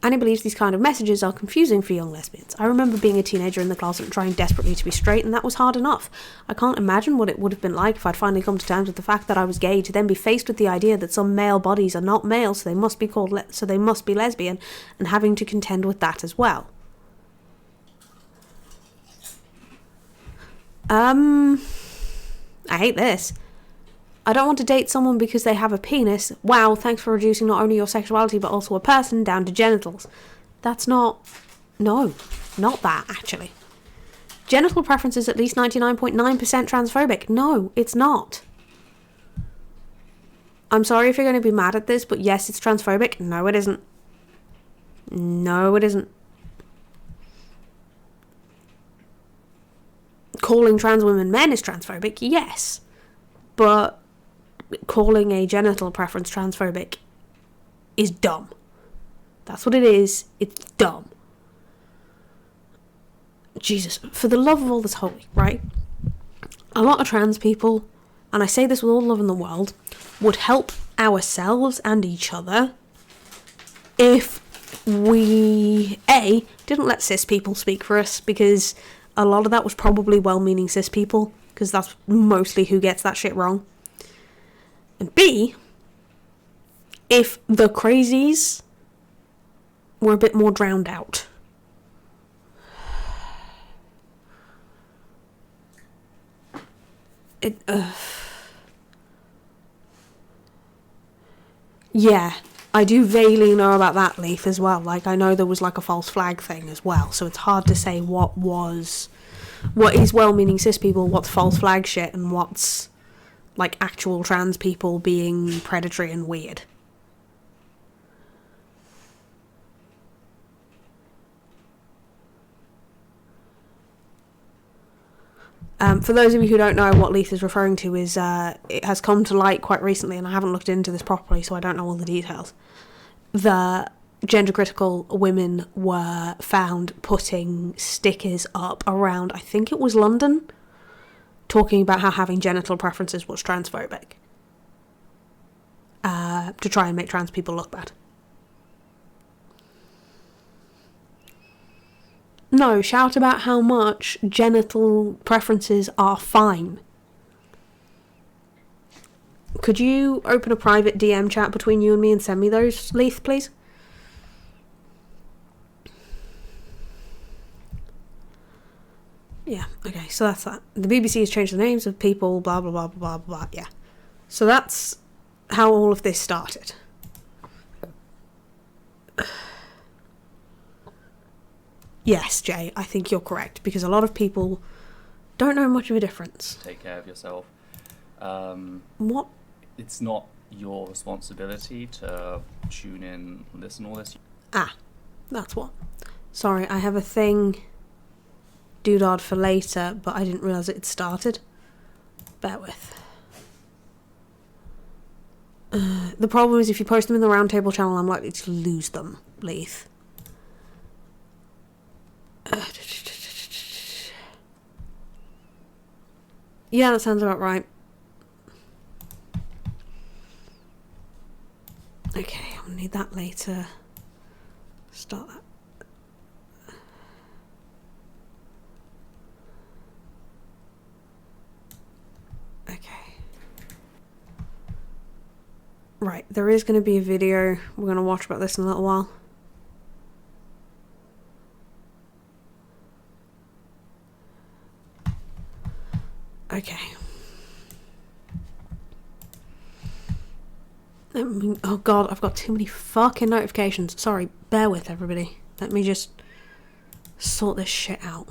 Annie believes these kind of messages are confusing for young lesbians. I remember being a teenager in the closet and trying desperately to be straight, and that was hard enough. I can't imagine what it would have been like if I'd finally come to terms with the fact that I was gay, to then be faced with the idea that some male bodies are not male, so they must be called so they must be lesbian, and having to contend with that as well. I hate this. I don't want to date someone because they have a penis. Wow, thanks for reducing not only your sexuality but also a person down to genitals. That's not... No, not that, actually. Genital preference is at least 99.9% transphobic. No, it's not. I'm sorry if you're going to be mad at this, but yes, it's transphobic. No, it isn't. No, it isn't. Calling trans women men is transphobic, yes. But calling a genital preference transphobic is dumb. That's what it is. It's dumb. Jesus, for the love of all that's holy, right? A lot of trans people, and I say this with all the love in the world, would help ourselves and each other if we, A, didn't let cis people speak for us, because a lot of that was probably well-meaning cis people, because that's mostly who gets that shit wrong. And B, if the crazies were a bit more drowned out. Yeah, I do vaguely know about that, Leaf, as well. Like, I know there was, like, a false flag thing as well, so it's hard to say what is well-meaning cis people, what's false flag shit, and what's, like, actual trans people being predatory and weird. For those of you who don't know, what Leith is referring to is, it has come to light quite recently, and I haven't looked into this properly, so I don't know all the details. The gender-critical women were found putting stickers up around, I think it was London, talking about how having genital preferences was transphobic. To try and make trans people look bad. No, shout about how much genital preferences are fine. Could you open a private DM chat between you and me and send me those, Leith, please? Yeah, okay, so that's that. The BBC has changed the names of people, blah, blah, blah, blah, blah, blah, yeah. So that's how all of this started. Yes, Jay, I think you're correct, because a lot of people don't know much of a difference. Take care of yourself. What? It's not your responsibility to tune in, listen, all this. Ah, that's what. Sorry, I have a thing doodad for later, but I didn't realise it had started. Bear with. The problem is if you post them in the roundtable channel, I'm likely to lose them, Leith. Yeah, that sounds about right. Okay, I'll need that later. Start that. Okay. Right, there is going to be a video we're going to watch about this in a little while. Okay. Oh god, I've got too many fucking notifications. Sorry, bear with everybody. Let me just sort this shit out.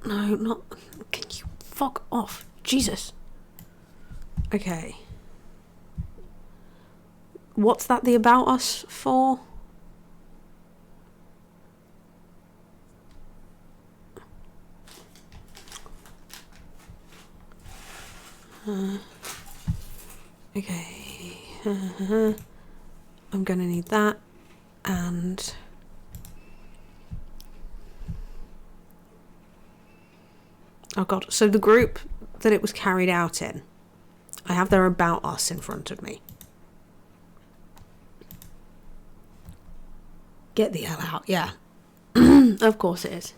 No, not... Can you fuck off? Jesus. Okay. What's that the about us for? Okay. I'm gonna need that. And... oh god, so the group that it was carried out in, I have their about us in front of me. Get the hell out, yeah. Of course it is.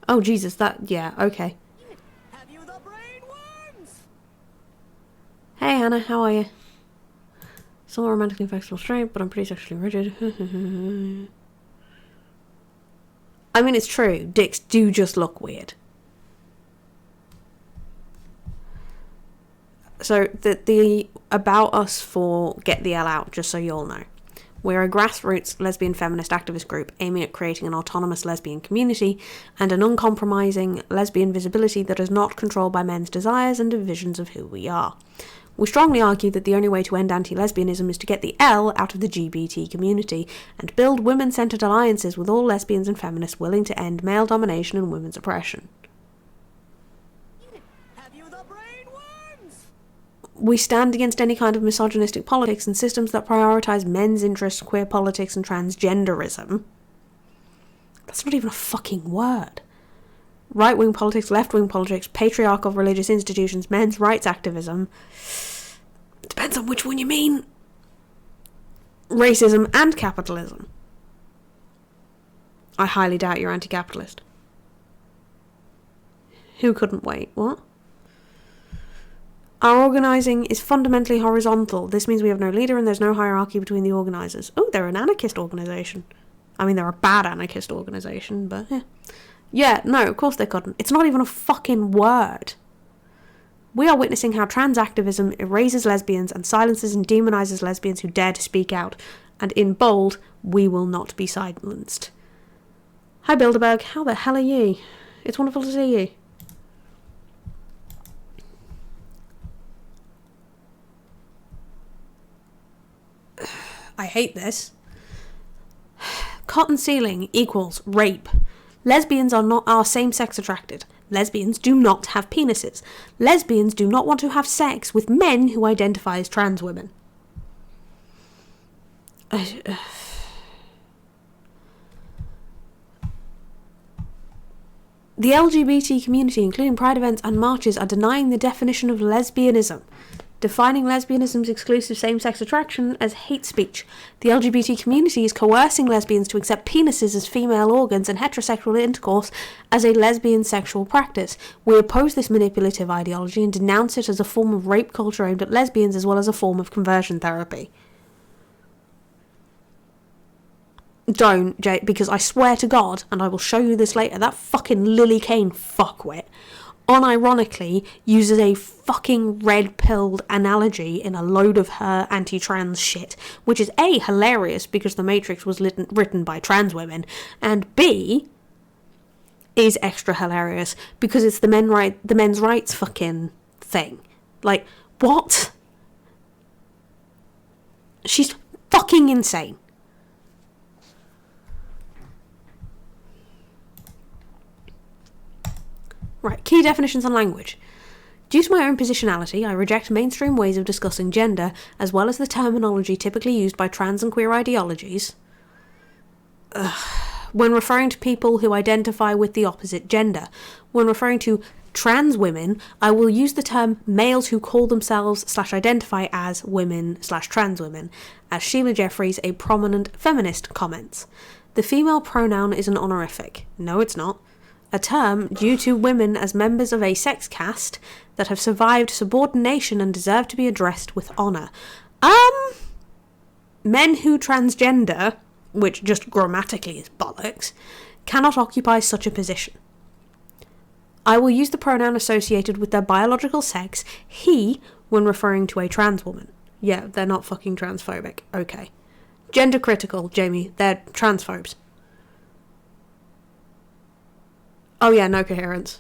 Oh Jesus, that, yeah, okay. Have you the brain worms? Hey Hannah, how are you? Somewhat romantically inflexible straight, but I'm pretty sexually rigid. I mean, it's true, dicks do just look weird. So, the about us for Get the L Out, just so you all know. We're a grassroots lesbian feminist activist group aiming at creating an autonomous lesbian community and an uncompromising lesbian visibility that is not controlled by men's desires and visions of who we are. We strongly argue that the only way to end anti-lesbianism is to get the L out of the LGBT community and build women-centred alliances with all lesbians and feminists willing to end male domination and women's oppression. Have you the brain worms? We stand against any kind of misogynistic politics and systems that prioritise men's interests, queer politics and transgenderism. That's not even a fucking word. Right-wing politics, left-wing politics, patriarchal religious institutions, men's rights activism. Depends on which one you mean. Racism and capitalism. I highly doubt you're anti-capitalist. Who couldn't wait? What? Our organising is fundamentally horizontal. This means we have no leader and there's no hierarchy between the organisers. Oh, they're an anarchist organisation. I mean, they're a bad anarchist organisation, but yeah. Yeah, no, of course they couldn't. It's not even a fucking word. We are witnessing how trans activism erases lesbians and silences and demonises lesbians who dare to speak out. And in bold, we will not be silenced. Hi Bilderberg, how the hell are you? It's wonderful to see you. I hate this. Cotton ceiling equals rape. Lesbians are same-sex attracted. Lesbians do not have penises. Lesbians do not want to have sex with men who identify as trans women. The LGBT community, including pride events and marches, are denying the definition of lesbianism, defining lesbianism's exclusive same-sex attraction as hate speech. The LGBT community is coercing lesbians to accept penises as female organs and heterosexual intercourse as a lesbian sexual practice. We oppose this manipulative ideology and denounce it as a form of rape culture aimed at lesbians as well as a form of conversion therapy. Don't, Jay, because I swear to God, and I will show you this later, that fucking Lily Kane fuckwit unironically uses a fucking red-pilled analogy in a load of her anti-trans shit, which is A, hilarious because The Matrix was written by trans women, and B, is extra hilarious because it's the men's rights fucking thing. Like, what? She's fucking insane. Right, key definitions on language. Due to my own positionality, I reject mainstream ways of discussing gender, as well as the terminology typically used by trans and queer ideologies. When referring to people who identify with the opposite gender. When referring to trans women, I will use the term males who call themselves / identify as women / trans women, as Sheila Jeffries, a prominent feminist, comments. The female pronoun is an honorific. No, it's not. A term due to women as members of a sex caste that have survived subordination and deserve to be addressed with honour. Men who transgender, which just grammatically is bollocks, cannot occupy such a position. I will use the pronoun associated with their biological sex, he, when referring to a trans woman. Yeah, they're not fucking transphobic. Okay. Gender critical, Jamie. They're transphobes. Oh yeah, no coherence.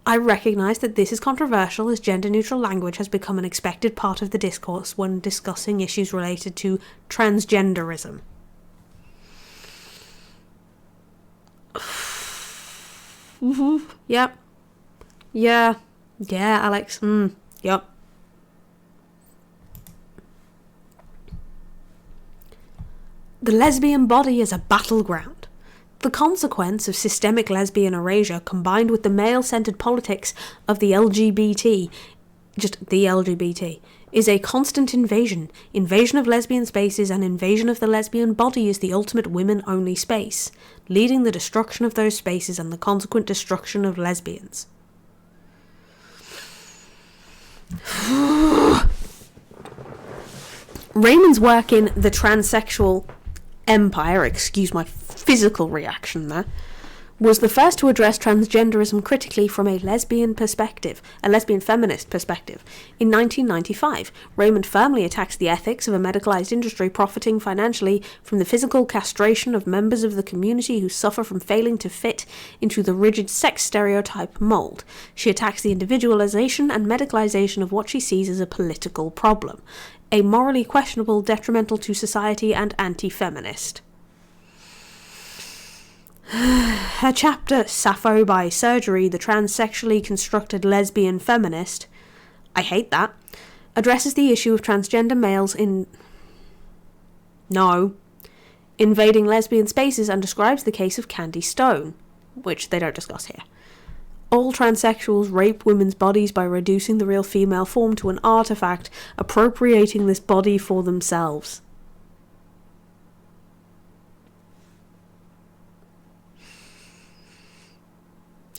I recognise that this is controversial as gender-neutral language has become an expected part of the discourse when discussing issues related to transgenderism. Yep. Yeah, Alex. Yep. The lesbian body is a battleground. The consequence of systemic lesbian erasure combined with the male-centred politics of the LGBT, just the LGBT, is a constant invasion. Invasion of lesbian spaces and invasion of the lesbian body is the ultimate women-only space, leading the destruction of those spaces and the consequent destruction of lesbians. Raymond's work in The Transsexual Empire, excuse my physical reaction there, was the first to address transgenderism critically from a lesbian feminist perspective. In 1995, Raymond firmly attacks the ethics of a medicalized industry profiting financially from the physical castration of members of the community who suffer from failing to fit into the rigid sex stereotype mold. She attacks the individualization and medicalization of what she sees as a political problem, a morally questionable, detrimental to society, and anti-feminist. Her chapter, Sappho by Surgery, the Transsexually Constructed Lesbian Feminist, I hate that, addresses the issue of transgender males invading lesbian spaces and describes the case of Candy Stone, which they don't discuss here. All transsexuals rape women's bodies by reducing the real female form to an artifact, appropriating this body for themselves.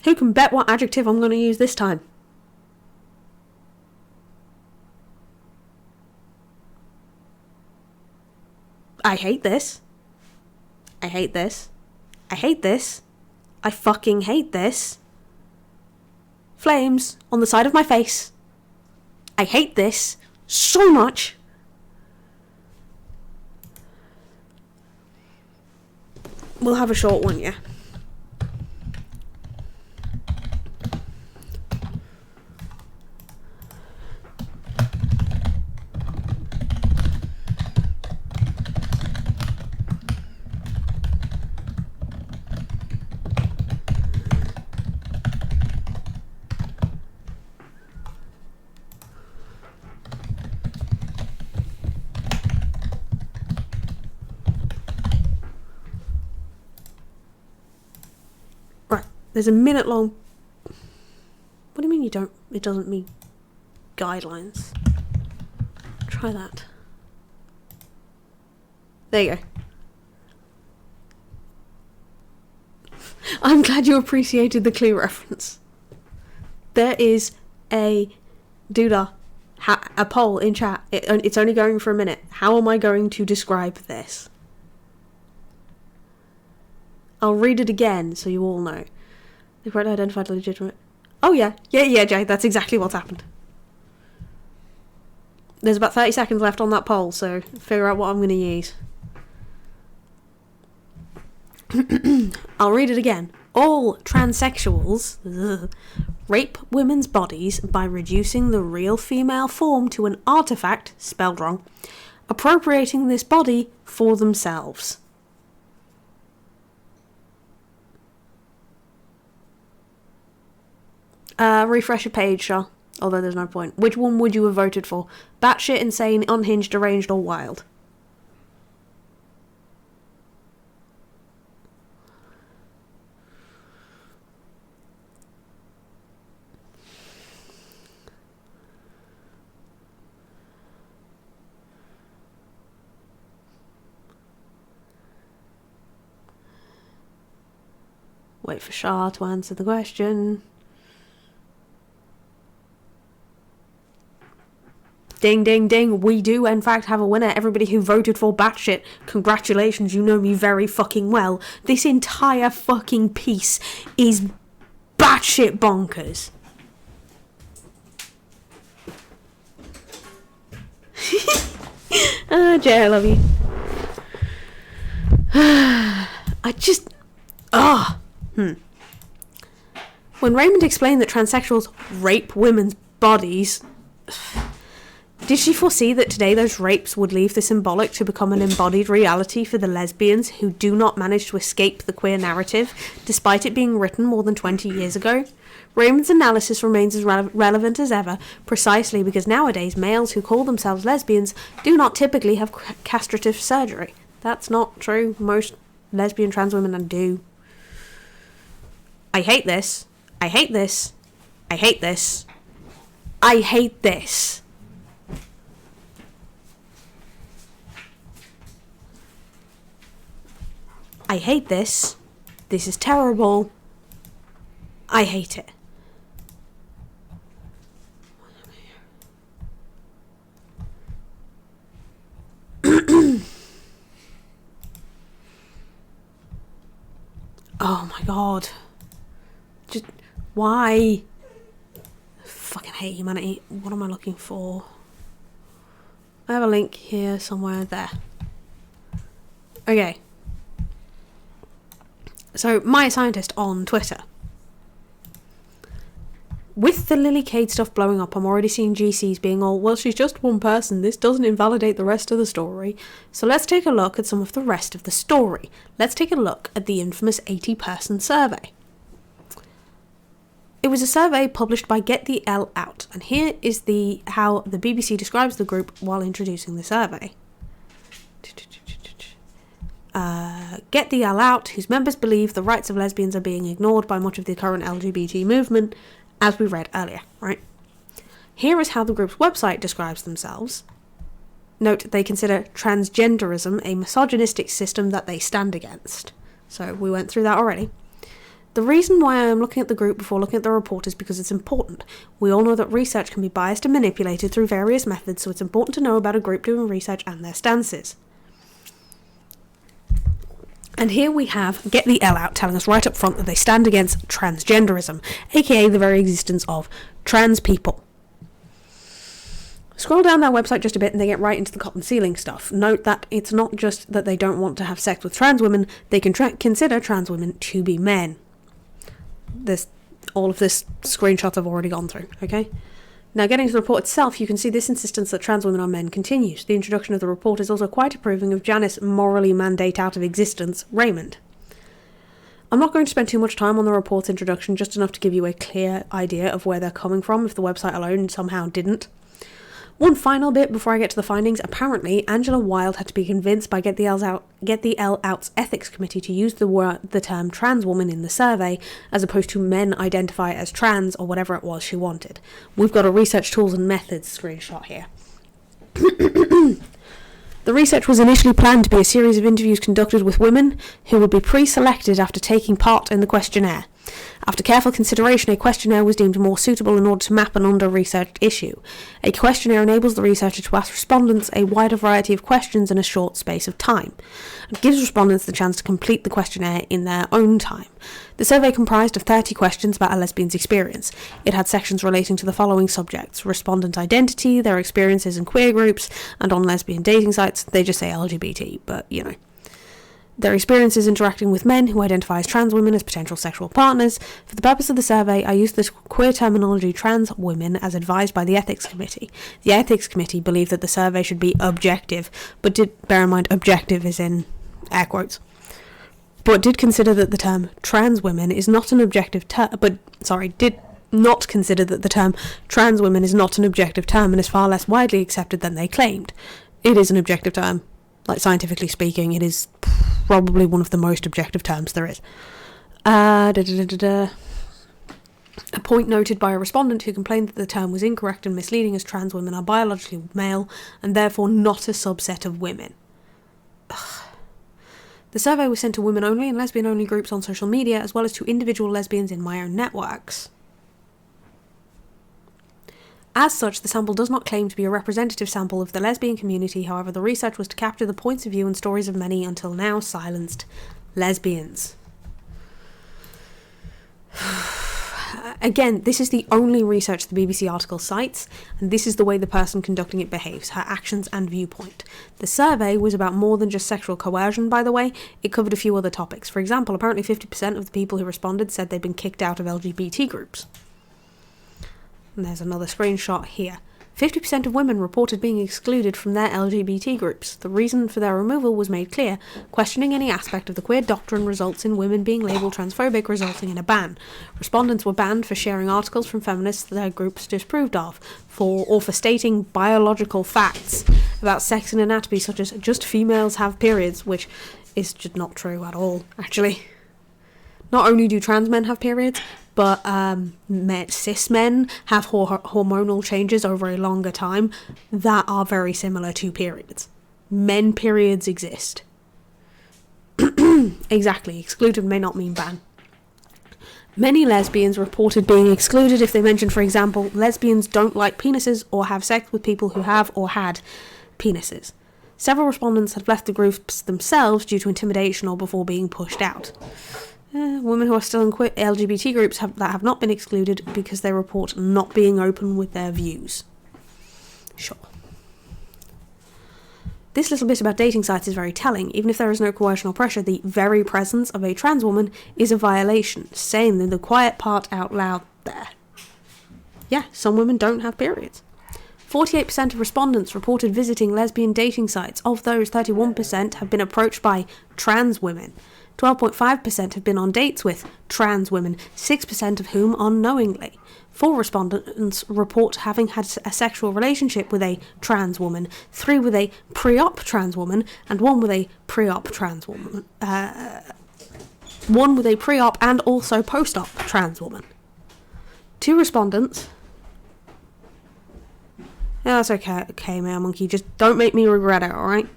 Who can bet what adjective I'm going to use this time? I hate this. I hate this. I hate this. I fucking hate this. Flames on the side of my face. I hate this so much. We'll have a short one, yeah. There's a minute long... What do you mean you don't... It doesn't mean guidelines? Try that. There you go. I'm glad you appreciated the clue reference. There is a doodah, a poll in chat. It's only going for a minute. How am I going to describe this? I'll read it again so you all know. The correct identified legitimate... Oh yeah, Jay, that's exactly what's happened. There's about 30 seconds left on that poll, so figure out what I'm going to use. I'll read it again. All transsexuals rape women's bodies by reducing the real female form to an artifact, spelled wrong, appropriating this body for themselves. Refresh your page, Shah. Although there's no point. Which one would you have voted for? Batshit, insane, unhinged, deranged, or wild? Wait for Shah to answer the question. Ding, ding, ding. We do, in fact, have a winner. Everybody who voted for batshit, congratulations, you know me very fucking well. This entire fucking piece is batshit bonkers. Jay, I love you. I just... When Raymond explained that transsexuals rape women's bodies... Did she foresee that today those rapes would leave the symbolic to become an embodied reality for the lesbians who do not manage to escape the queer narrative, despite it being written more than 20 years ago? Raymond's analysis remains as relevant as ever, precisely because nowadays males who call themselves lesbians do not typically have castrative surgery. That's not true. Most lesbian trans women do. I hate this. I hate this. I hate this. I hate this. I hate this. This is terrible. I hate it. Oh my god. Just why? Fucking hate humanity. What am I looking for? I have a link here somewhere there. Okay. So, my scientist on Twitter. With the Lily Cade stuff blowing up, I'm already seeing GCs being all, well, she's just one person, this doesn't invalidate the rest of the story. So let's take a look at some of the rest of the story. Let's take a look at the infamous 80-person survey. It was a survey published by Get the L Out, and here is how the BBC describes the group while introducing the survey. Get the L Out, whose members believe the rights of lesbians are being ignored by much of the current LGBT movement, as we read earlier, right? Here is how the group's website describes themselves. Note, they consider transgenderism a misogynistic system that they stand against. So we went through that already. The reason why I am looking at the group before looking at the report is because it's important. We all know that research can be biased and manipulated through various methods, so it's important to know about a group doing research and their stances. And here we have Get the L Out telling us right up front that they stand against transgenderism, aka the very existence of trans people. Scroll down their website just a bit and they get right into the cotton ceiling stuff. Note that it's not just that they don't want to have sex with trans women, they can consider trans women to be men. All of this screenshots I've already gone through, okay? Now, getting to the report itself, you can see this insistence that trans women are men continues. The introduction of the report is also quite approving of Janice' morally mandate out of existence, Raymond. I'm not going to spend too much time on the report's introduction, just enough to give you a clear idea of where they're coming from if the website alone somehow didn't. One final bit before I get to the findings. Apparently, Angela Wilde had to be convinced by Get the L Out's ethics committee to use the term trans woman in the survey, as opposed to men identify as trans or whatever it was she wanted. We've got a research tools and methods screenshot here. The research was initially planned to be a series of interviews conducted with women who would be pre-selected after taking part in the questionnaire. After careful consideration, a questionnaire was deemed more suitable in order to map an under-researched issue. A questionnaire enables the researcher to ask respondents a wider variety of questions in a short space of time, and gives respondents the chance to complete the questionnaire in their own time. The survey comprised of 30 questions about a lesbian's experience. It had sections relating to the following subjects: respondent identity, their experiences in queer groups, and on lesbian dating sites. They just say LGBT, but you know. Their experiences interacting with men who identify as trans women as potential sexual partners. For the purpose of the survey, I used this queer terminology trans women as advised by the ethics committee. The ethics committee believed that the survey should be objective, but did bear in mind objective is in air quotes. But did consider that the term trans women is not an objective term, did not consider that the term trans women is not an objective term and is far less widely accepted than they claimed. It is an objective term. Like, scientifically speaking, it is probably one of the most objective terms there is. A point noted by a respondent who complained that the term was incorrect and misleading, as trans women are biologically male and therefore not a subset of women. Ugh. The survey was sent to women-only and lesbian-only groups on social media, as well as to individual lesbians in my own networks. As such, the sample does not claim to be a representative sample of the lesbian community. However, the research was to capture the points of view and stories of many until now silenced lesbians. Again, this is the only research the BBC article cites, and this is the way the person conducting it behaves, her actions and viewpoint. The survey was about more than just sexual coercion, by the way. It covered a few other topics. For example, apparently 50% of the people who responded said they'd been kicked out of LGBT groups. And there's another screenshot here. 50% of women reported being excluded from their LGBT groups. The reason for their removal was made clear. Questioning any aspect of the queer doctrine results in women being labelled transphobic, resulting in a ban. Respondents were banned for sharing articles from feminists their groups disapproved of, for stating biological facts about sex and anatomy, such as just females have periods, which is just not true at all, actually. Not only do trans men have periods, but cis men have hormonal changes over a longer time that are very similar to periods. Men periods exist. Exactly, excluded may not mean ban. Many lesbians reported being excluded if they mentioned, for example, lesbians don't like penises or have sex with people who have or had penises. Several respondents had left the groups themselves due to intimidation or before being pushed out. Women who are still in LGBT groups that have not been excluded because they report not being open with their views. Sure. This little bit about dating sites is very telling. Even if there is no coercion or pressure, the very presence of a trans woman is a violation, saying the quiet part out loud there. Yeah, some women don't have periods. 48% of respondents reported visiting lesbian dating sites. Of those, 31% have been approached by trans women. 12.5% have been on dates with trans women, 6% of whom unknowingly. 4 respondents report having had a sexual relationship with a trans woman, 3 with a pre-op trans woman, and 1 with a pre-op trans woman. 1 with a pre-op and also post-op trans woman. 2 respondents... Yeah, that's okay, Mayor Monkey, just don't make me regret it, alright?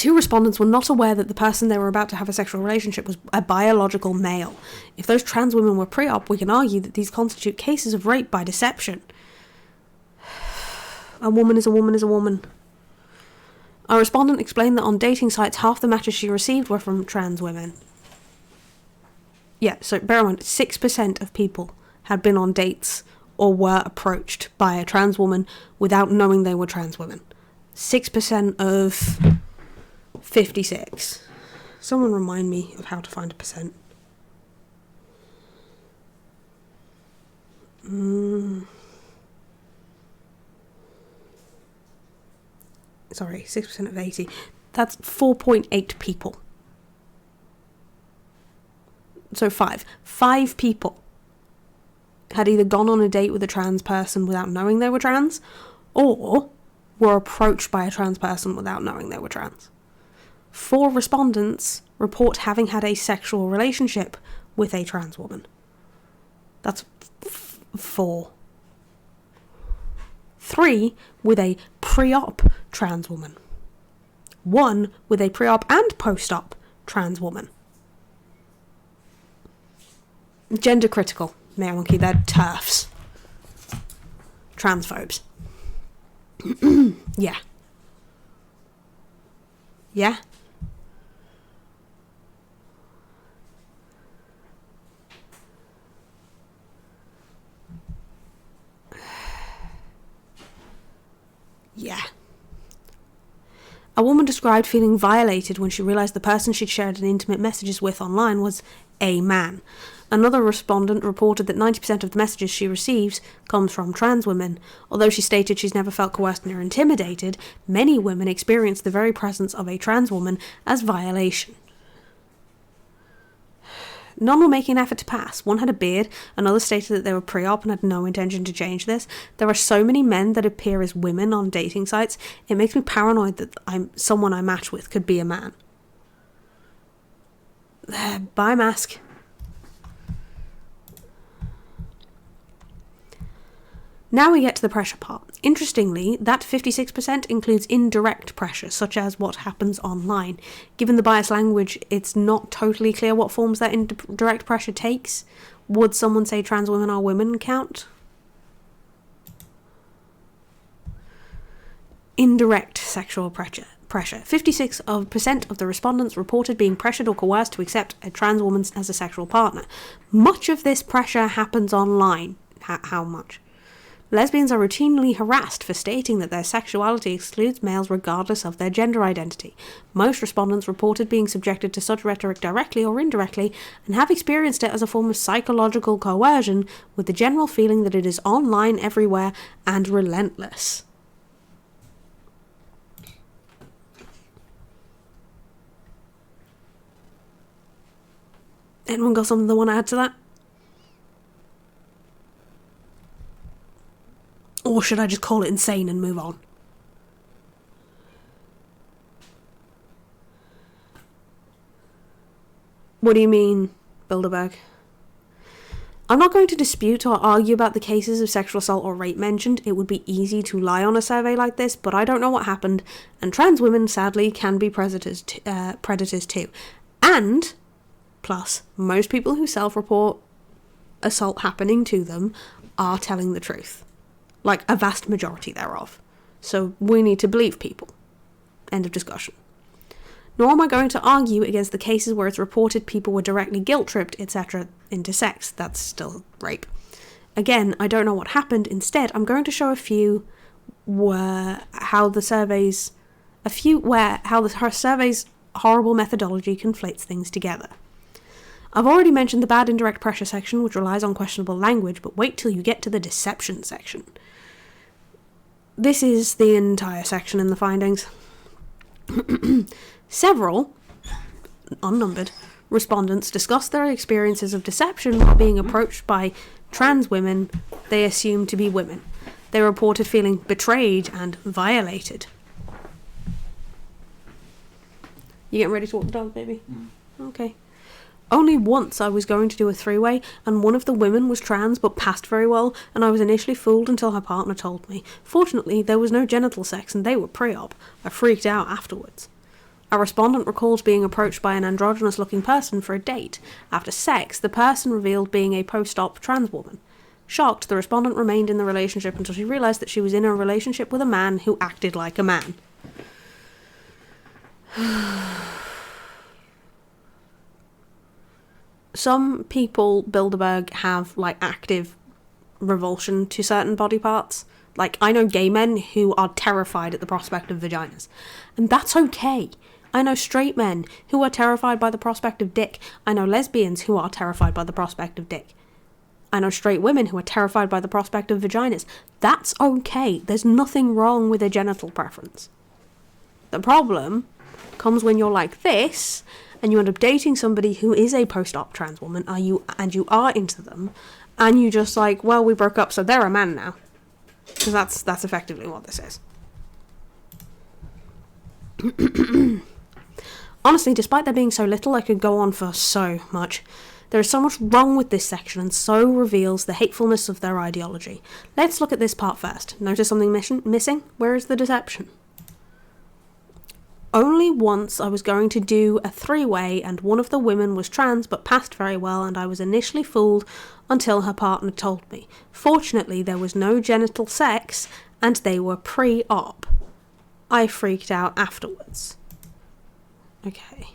2 respondents were not aware that the person they were about to have a sexual relationship was a biological male. If those trans women were pre-op, we can argue that these constitute cases of rape by deception. A woman is a woman is a woman. Our respondent explained that on dating sites, half the matches she received were from trans women. Yeah, so bear in mind, 6% of people had been on dates or were approached by a trans woman without knowing they were trans women. 6% of 56. Someone remind me of how to find a percent. Sorry, 6% of 80. That's 4.8 people. So 5. 5 people had either gone on a date with a trans person without knowing they were trans, or were approached by a trans person without knowing they were trans. 4 respondents report having had a sexual relationship with a trans woman. That's 4. 3 with a pre-op trans woman. 1 with a pre-op and post-op trans woman. Gender critical. Mayor Monkey, they're TERFs. Transphobes. Yeah. Yeah? Yeah. A woman described feeling violated when she realised the person she'd shared an intimate messages with online was a man. Another respondent reported that 90% of the messages she receives comes from trans women. Although she stated she's never felt coerced or intimidated, many women experience the very presence of a trans woman as violation. None were making an effort to pass. One had a beard, another stated that they were pre-op and had no intention to change this. There are so many men that appear as women on dating sites, it makes me paranoid that someone I match with could be a man. Bye, mask. Now we get to the pressure part. Interestingly, that 56% includes indirect pressure, such as what happens online. Given the biased language, it's not totally clear what forms that indirect pressure takes. Would someone say trans women are women count? Indirect sexual pressure. 56% of the respondents reported being pressured or coerced to accept a trans woman as a sexual partner. Much of this pressure happens online. How much? Lesbians are routinely harassed for stating that their sexuality excludes males regardless of their gender identity. Most respondents reported being subjected to such rhetoric directly or indirectly and have experienced it as a form of psychological coercion, with the general feeling that it is online everywhere and relentless. Anyone got something they want to add to that? Or should I just call it insane and move on? What do you mean, Bilderberg? I'm not going to dispute or argue about the cases of sexual assault or rape mentioned. It would be easy to lie on a survey like this, but I don't know what happened, and trans women, sadly, can be predators too. And, plus, most people who self-report assault happening to them are telling the truth. Like, a vast majority thereof. So we need to believe people. End of discussion. Nor am I going to argue against the cases where it's reported people were directly guilt-tripped, etc., into sex. That's still rape. Again, I don't know what happened. Instead, I'm going to show a few how the survey's horrible methodology conflates things together. I've already mentioned the bad indirect pressure section, which relies on questionable language, but wait till you get to the deception section. This is the entire section in the findings. Several, unnumbered, respondents discussed their experiences of deception while being approached by trans women they assumed to be women. They reported feeling betrayed and violated. You getting ready to walk the dog, baby? Okay. Only once I was going to do a 3-way, and one of the women was trans but passed very well, and I was initially fooled until her partner told me. Fortunately, there was no genital sex and they were pre-op. I freaked out afterwards. A respondent recalls being approached by an androgynous-looking person for a date. After sex, the person revealed being a post-op trans woman. Shocked, the respondent remained in the relationship until she realised that she was in a relationship with a man who acted like a man. Some people, Bilderberg, have, like, active revulsion to certain body parts. Like, I know gay men who are terrified at the prospect of vaginas. And that's okay. I know straight men who are terrified by the prospect of dick. I know lesbians who are terrified by the prospect of dick. I know straight women who are terrified by the prospect of vaginas. That's okay. There's nothing wrong with a genital preference. The problem comes when you're like this, and you end up dating somebody who is a post-op trans woman, you are into them, and you just like, well, we broke up, so they're a man now. Because that's effectively what this is. Honestly, despite there being so little, I could go on for so much. There is so much wrong with this section, and so reveals the hatefulness of their ideology. Let's look at this part first. Notice something missing? Where is the deception? Only once I was going to do a three-way, and one of the women was trans but passed very well, and I was initially fooled until her partner told me. Fortunately, there was no genital sex, and they were pre-op. I freaked out afterwards. Okay.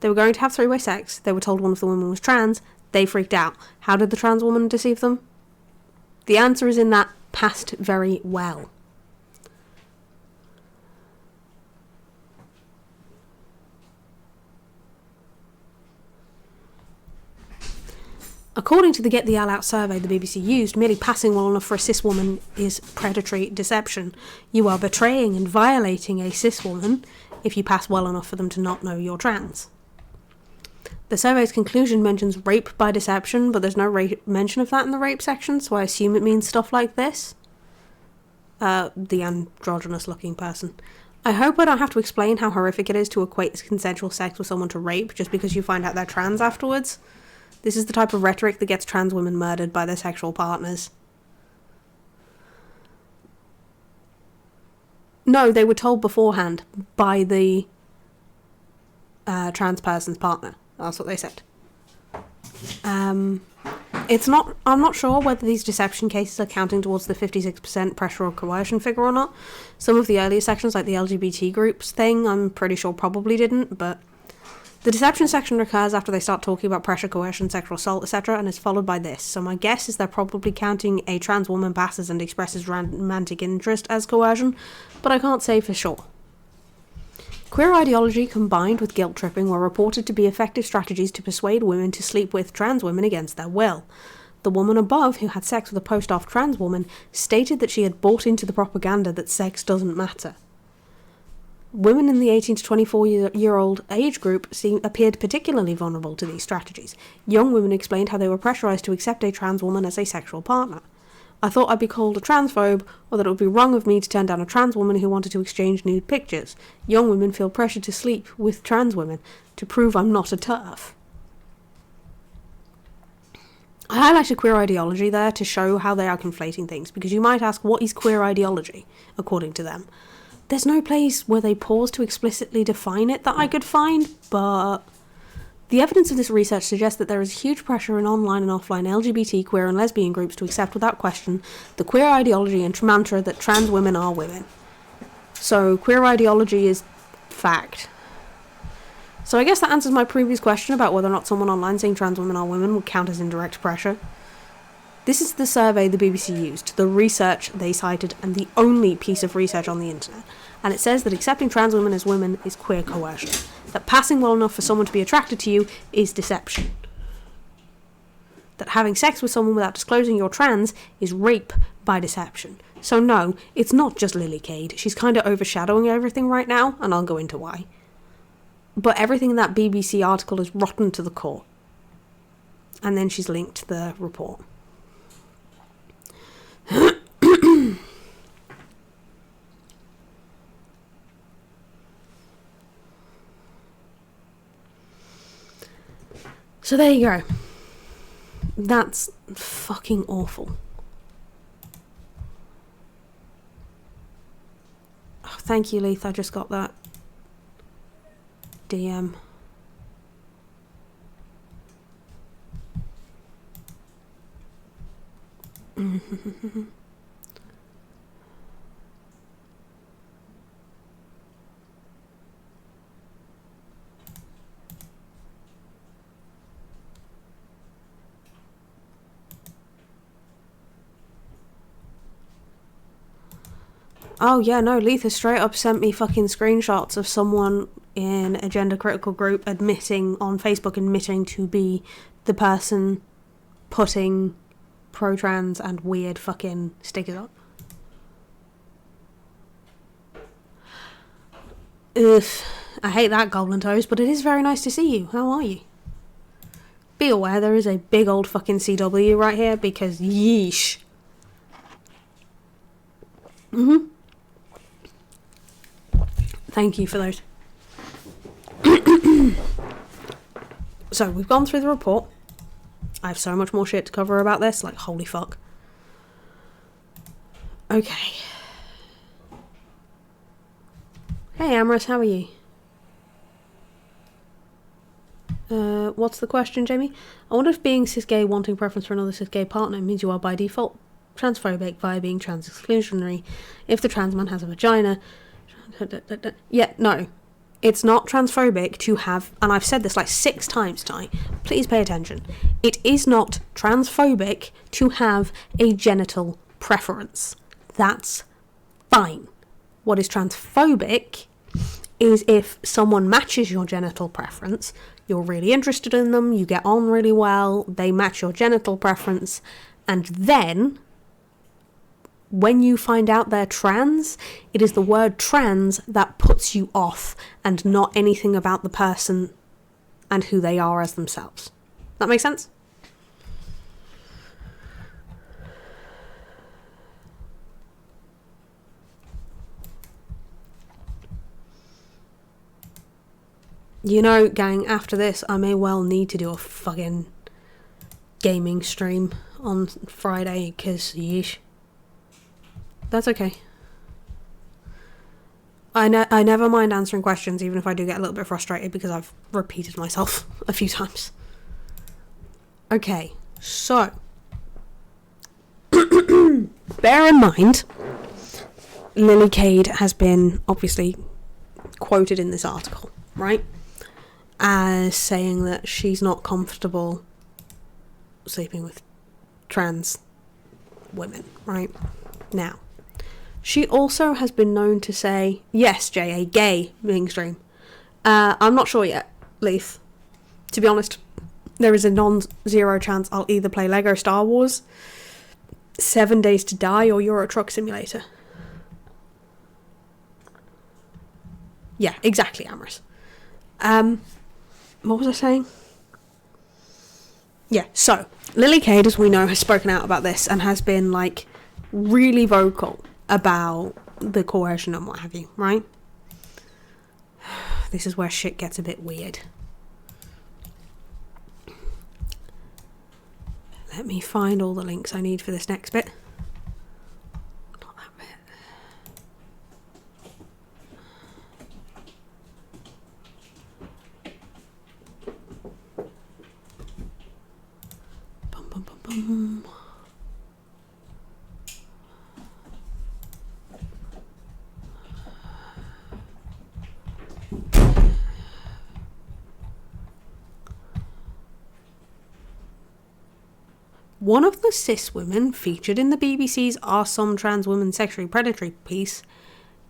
They were going to have three-way sex. They were told one of the women was trans. They freaked out. How did the trans woman deceive them? The answer is in that passed very well. According to the Get the L Out survey the BBC used, merely passing well enough for a cis woman is predatory deception. You are betraying and violating a cis woman if you pass well enough for them to not know you're trans. The survey's conclusion mentions rape by deception, but there's no mention of that in the rape section, so I assume it means stuff like this. The androgynous-looking person. I hope I don't have to explain how horrific it is to equate consensual sex with someone to rape just because you find out they're trans afterwards. This is the type of rhetoric that gets trans women murdered by their sexual partners. No, they were told beforehand by the trans person's partner. That's what they said. I'm not sure whether these deception cases are counting towards the 56% pressure or coercion figure or not. Some of the earlier sections, like the LGBT groups thing, I'm pretty sure probably didn't, but the deception section occurs after they start talking about pressure, coercion, sexual assault, etc., and is followed by this. So my guess is they're probably counting a trans woman passes and expresses romantic interest as coercion, but I can't say for sure. Queer ideology combined with guilt tripping were reported to be effective strategies to persuade women to sleep with trans women against their will. The woman above, who had sex with a post-op trans woman, stated that she had bought into the propaganda that sex doesn't matter. Women in the 18 to 24-year-old age group appeared particularly vulnerable to these strategies. Young women explained how they were pressurised to accept a trans woman as a sexual partner. I thought I'd be called a transphobe, or that it would be wrong of me to turn down a trans woman who wanted to exchange nude pictures. Young women feel pressured to sleep with trans women to prove I'm not a TERF. I highlighted queer ideology there to show how they are conflating things, because you might ask, what is queer ideology, according to them? There's no place where they pause to explicitly define it that I could find, but the evidence of this research suggests that there is huge pressure in online and offline LGBT, queer and lesbian groups to accept without question the queer ideology and mantra that trans women are women. So queer ideology is fact. So I guess that answers my previous question about whether or not someone online saying trans women are women would count as indirect pressure. This is the survey the BBC used, the research they cited, and the only piece of research on the internet. And it says that accepting trans women as women is queer coercion. That passing well enough for someone to be attracted to you is deception. That having sex with someone without disclosing you're trans is rape by deception. So no, it's not just Lily Cade. She's kind of overshadowing everything right now, and I'll go into why. But everything in that BBC article is rotten to the core. And then she's linked the report. So there you go. That's fucking awful. Oh, thank you, Leith. I just got that. DM. Oh yeah, no, Letha straight up sent me fucking screenshots of someone in a gender critical group admitting on Facebook, admitting to be the person putting pro-trans and weird fucking stickers up. Ugh, I hate that, Goblin Toes, but it is very nice to see you. How are you? Be aware there is a big old fucking CW right here because yeesh. Thank you for those. So, we've gone through the report. I have so much more shit to cover about this, like, holy fuck. Okay. Hey, Amorous, how are you? What's the question, Jamie? I wonder if being cis-gay wanting preference for another cis-gay partner means you are by default transphobic via being trans-exclusionary if the trans man has a vagina. Yeah, no. It's not transphobic to have, and I've said this like 6 times tonight, please pay attention. It is not transphobic to have a genital preference. That's fine. What is transphobic is if someone matches your genital preference, you're really interested in them, you get on really well, they match your genital preference, and then when you find out they're trans, it is the word trans that puts you off and not anything about the person and who they are as themselves. That make sense? You know, gang, after this, I may well need to do a fucking gaming stream on Friday, because yeesh. That's okay. I never mind answering questions, even if I do get a little bit frustrated, because I've repeated myself a few times. Okay, so. Bear in mind, Lily Cade has been, obviously, quoted in this article, right? As saying that she's not comfortable sleeping with trans women, right? Now, she also has been known to say, yes, J.A., gay mainstream. I'm not sure yet, Leith. To be honest, there is a non-zero chance I'll either play Lego Star Wars, 7 Days to Die, or Euro Truck Simulator. Yeah, exactly, Amorous. What was I saying? Yeah, so, Lily Cade, as we know, has spoken out about this and has been, like, really vocal about the coercion and what have you, right? This is where shit gets a bit weird. Let me find all the links I need for this next bit. Not that bit. Bum, bum, bum, bum. One of the cis women featured in the BBC's Are Some Trans Women Sexually Predatory piece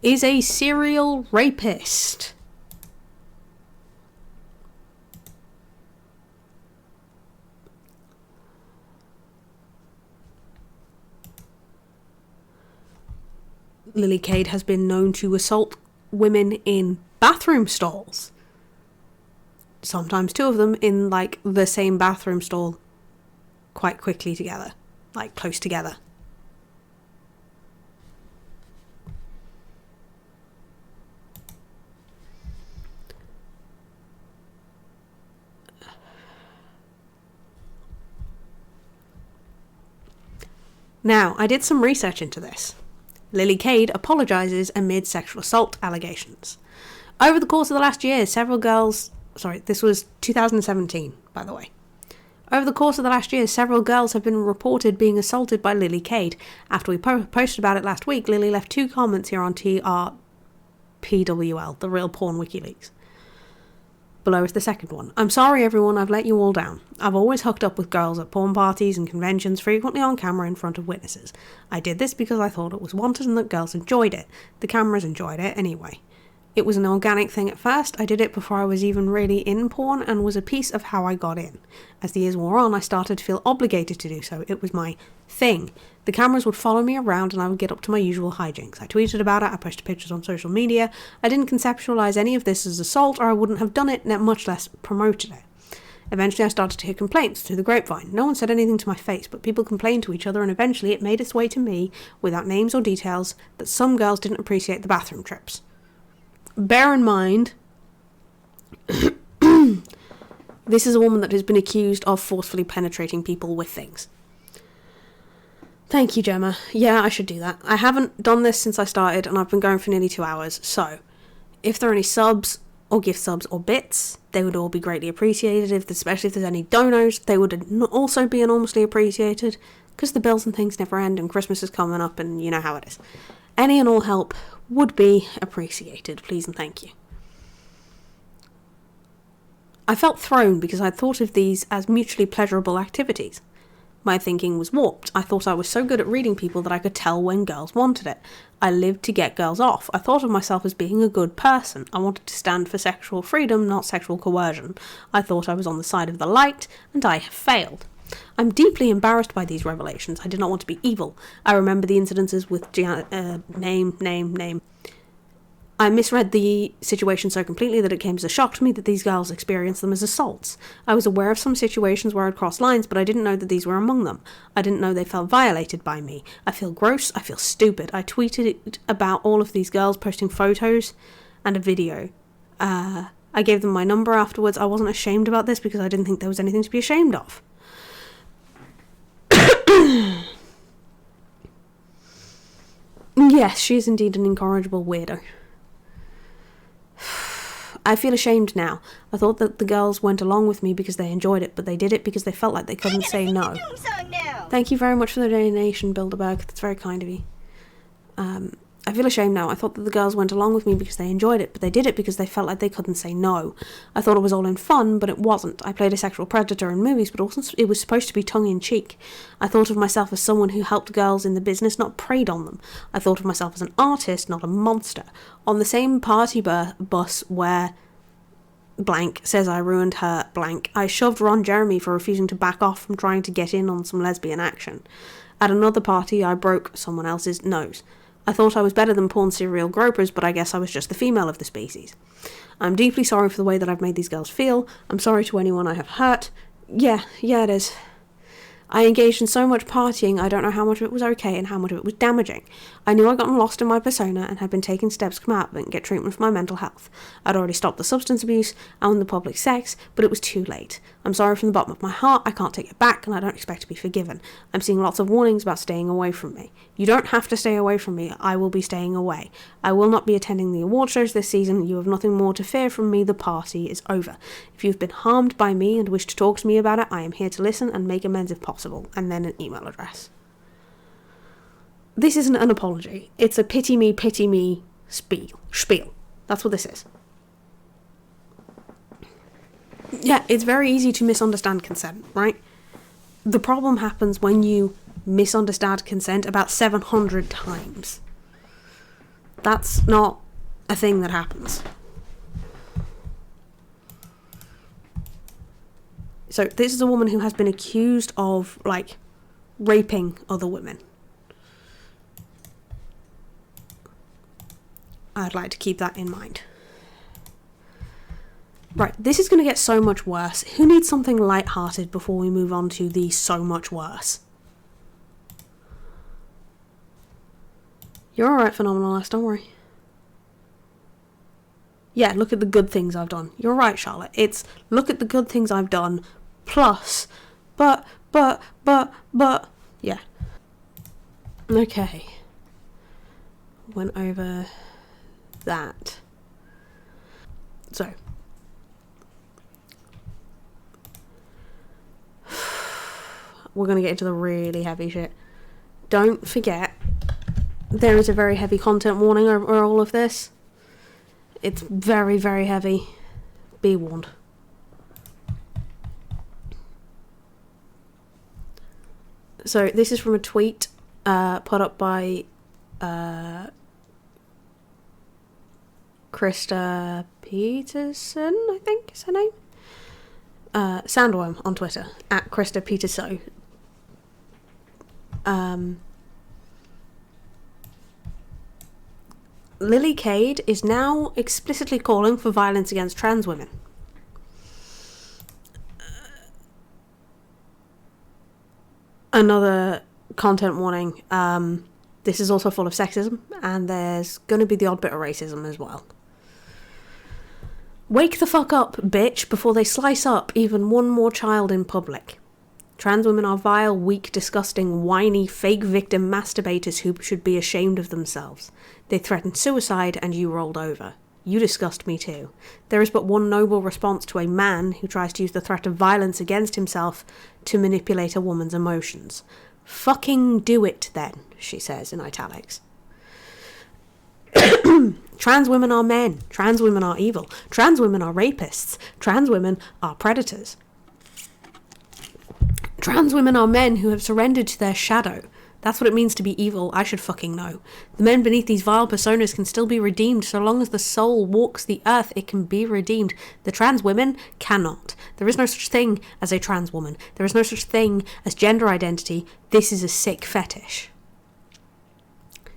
is a serial rapist. Lily Cade has been known to assault women in bathroom stalls. Sometimes 2 of them in, like, the same bathroom stall quite quickly together, like close together. Now, I did some research into this. Lily Cade apologises amid sexual assault allegations. Over the course of the last year, several girls... Sorry, this was 2017, by the way. Over the course of the last year, several girls have been reported being assaulted by Lily Cade. After we posted about it last week, Lily left 2 comments here on TRPWL, the real porn WikiLeaks. Below is the second one. I'm sorry everyone, I've let you all down. I've always hooked up with girls at porn parties and conventions, frequently on camera in front of witnesses. I did this because I thought it was wanted and that girls enjoyed it. The cameras enjoyed it anyway. It was an organic thing at first. I did it before I was even really in porn and was a piece of how I got in. As the years wore on, I started to feel obligated to do so. It was my thing. The cameras would follow me around and I would get up to my usual hijinks. I tweeted about it, I posted pictures on social media. I didn't conceptualise any of this as assault, or I wouldn't have done it, much less promoted it. Eventually I started to hear complaints through the grapevine. No one said anything to my face, but people complained to each other, and eventually it made its way to me, without names or details, that some girls didn't appreciate the bathroom trips. Bear in mind, this is a woman that has been accused of forcefully penetrating people with things. Thank you, Gemma. Yeah, I should do that. I haven't done this since I started, and I've been going for nearly 2 hours, so if there are any subs, or gift subs, or bits, they would all be greatly appreciated, especially if there's any donos, they would also be enormously appreciated, because the bills and things never end, and Christmas is coming up, and you know how it is. Any and all help would be appreciated, please and thank you. I felt thrown because I thought of these as mutually pleasurable activities. My thinking was warped. I thought I was so good at reading people that I could tell when girls wanted it. I lived to get girls off. I thought of myself as being a good person. I wanted to stand for sexual freedom, not sexual coercion. I thought I was on the side of the light, and I have failed. I'm deeply embarrassed by these revelations. I did not want to be evil. I remember the incidences with name. I misread the situation so completely that it came as a shock to me that these girls experienced them as assaults. I was aware of some situations where I'd crossed lines, but I didn't know that these were among them. I didn't know they felt violated by me. I feel gross. I feel stupid. I tweeted about all of these girls posting photos and a video. I gave them my number afterwards. I wasn't ashamed about this because I didn't think there was anything to be ashamed of. Yes, she is indeed an incorrigible weirdo. I feel ashamed now. I thought that the girls went along with me because they enjoyed it, but they did it because they felt like they couldn't say no. Thank you very much for the donation, Bilderberg. That's very kind of you. I feel ashamed now. I thought that the girls went along with me because they enjoyed it, but they did it because they felt like they couldn't say no. I thought it was all in fun, but it wasn't. I played a sexual predator in movies, but also it was supposed to be tongue-in-cheek. I thought of myself as someone who helped girls in the business, not preyed on them. I thought of myself as an artist, not a monster. On the same party bus where blank says I ruined her blank, I shoved Ron Jeremy for refusing to back off from trying to get in on some lesbian action. At another party, I broke someone else's nose. I thought I was better than porn serial gropers, but I guess I was just the female of the species. I'm deeply sorry for the way that I've made these girls feel. I'm sorry to anyone I have hurt. Yeah, it is. I engaged in so much partying, I don't know how much of it was okay and how much of it was damaging. I knew I'd gotten lost in my persona and had been taking steps to come out of it and get treatment for my mental health. I'd already stopped the substance abuse and the public sex, but it was too late. I'm sorry from the bottom of my heart, I can't take it back, and I don't expect to be forgiven. I'm seeing lots of warnings about staying away from me. You don't have to stay away from me, I will be staying away. I will not be attending the award shows this season, you have nothing more to fear from me, the party is over. If you've been harmed by me and wish to talk to me about it, I am here to listen and make amends if possible, and then an email address. This isn't an apology, it's a pity me spiel. That's what this is. Yeah, it's very easy to misunderstand consent, right? The problem happens when you misunderstand consent about 700 times. That's not a thing that happens. So this is a woman who has been accused of, raping other women. I'd like to keep that in mind. Right, this is going to get so much worse. Who needs something light-hearted before we move on to the so much worse? You're alright, Phenomenalist, don't worry. Yeah, look at the good things I've done. You're right, Charlotte. It's, look at the good things I've done, plus, but, yeah. Okay. Went over that. So, we're going to get into the really heavy shit. Don't forget, there is a very heavy content warning over all of this. It's very, very heavy. Be warned. So this is from a tweet put up by Krista Peterson, I think is her name. Sandworm on Twitter, at Krista Peterson. Lily Cade is now explicitly calling for violence against trans women. Another content warning. This is also full of sexism, and there's going to be the odd bit of racism as well. Wake the fuck up, bitch, before they slice up even one more child in public. Trans women are vile, weak, disgusting, whiny, fake victim masturbators who should be ashamed of themselves. They threatened suicide and you rolled over. You disgust me too. There is but one noble response to a man who tries to use the threat of violence against himself to manipulate a woman's emotions. Fucking do it then, she says in italics. Trans women are men. Trans women are evil. Trans women are rapists. Trans women are predators. Trans women are men who have surrendered to their shadow. That's what it means to be evil. I should fucking know. The men beneath these vile personas can still be redeemed. So long as the soul walks the earth, it can be redeemed. The trans women cannot. There is no such thing as a trans woman. There is no such thing as gender identity. This is a sick fetish.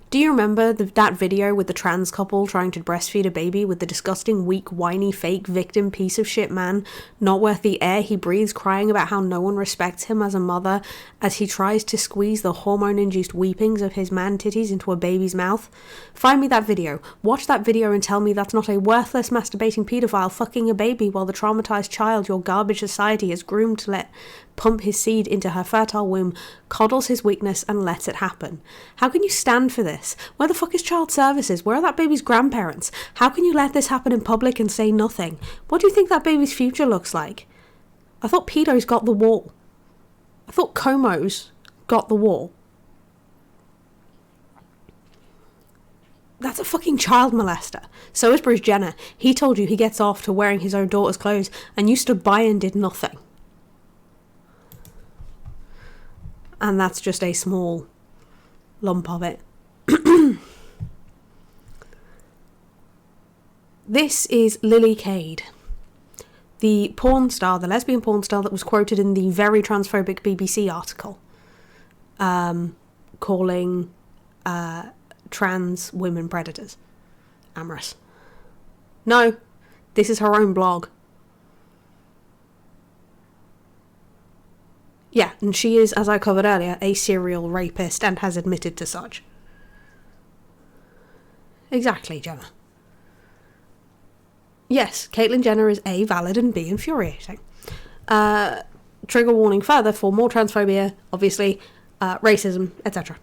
Do you remember that video with the trans couple trying to breastfeed a baby with the disgusting, weak, whiny, fake victim piece of shit man, not worth the air he breathes, crying about how no one respects him as a mother as he tries to squeeze the hormone-induced weepings of his man titties into a baby's mouth? Find me that video. Watch that video and tell me that's not a worthless, masturbating paedophile fucking a baby while the traumatized child your garbage society has groomed to let pump his seed into her fertile womb, coddles his weakness and lets it happen. How can you stand for this? Where the fuck is child services? Where are that baby's grandparents? How can you let this happen in public and say nothing? What do you think that baby's future looks like? I thought pedos got the wall. I thought comos got the wall. That's a fucking child molester. So is Bruce Jenner. He told you he gets off to wearing his own daughter's clothes and you stood by and did nothing. And that's just a small lump of it. This is Lily Cade, the porn star, the lesbian porn star that was quoted in the very transphobic BBC article, calling trans women predators. Amorous. No, this is her own blog. Yeah, and she is, as I covered earlier, a serial rapist and has admitted to such. Exactly, Gemma. Yes, Caitlyn Jenner is A, valid, and B, infuriating. Trigger warning further for more transphobia, obviously, racism, etc.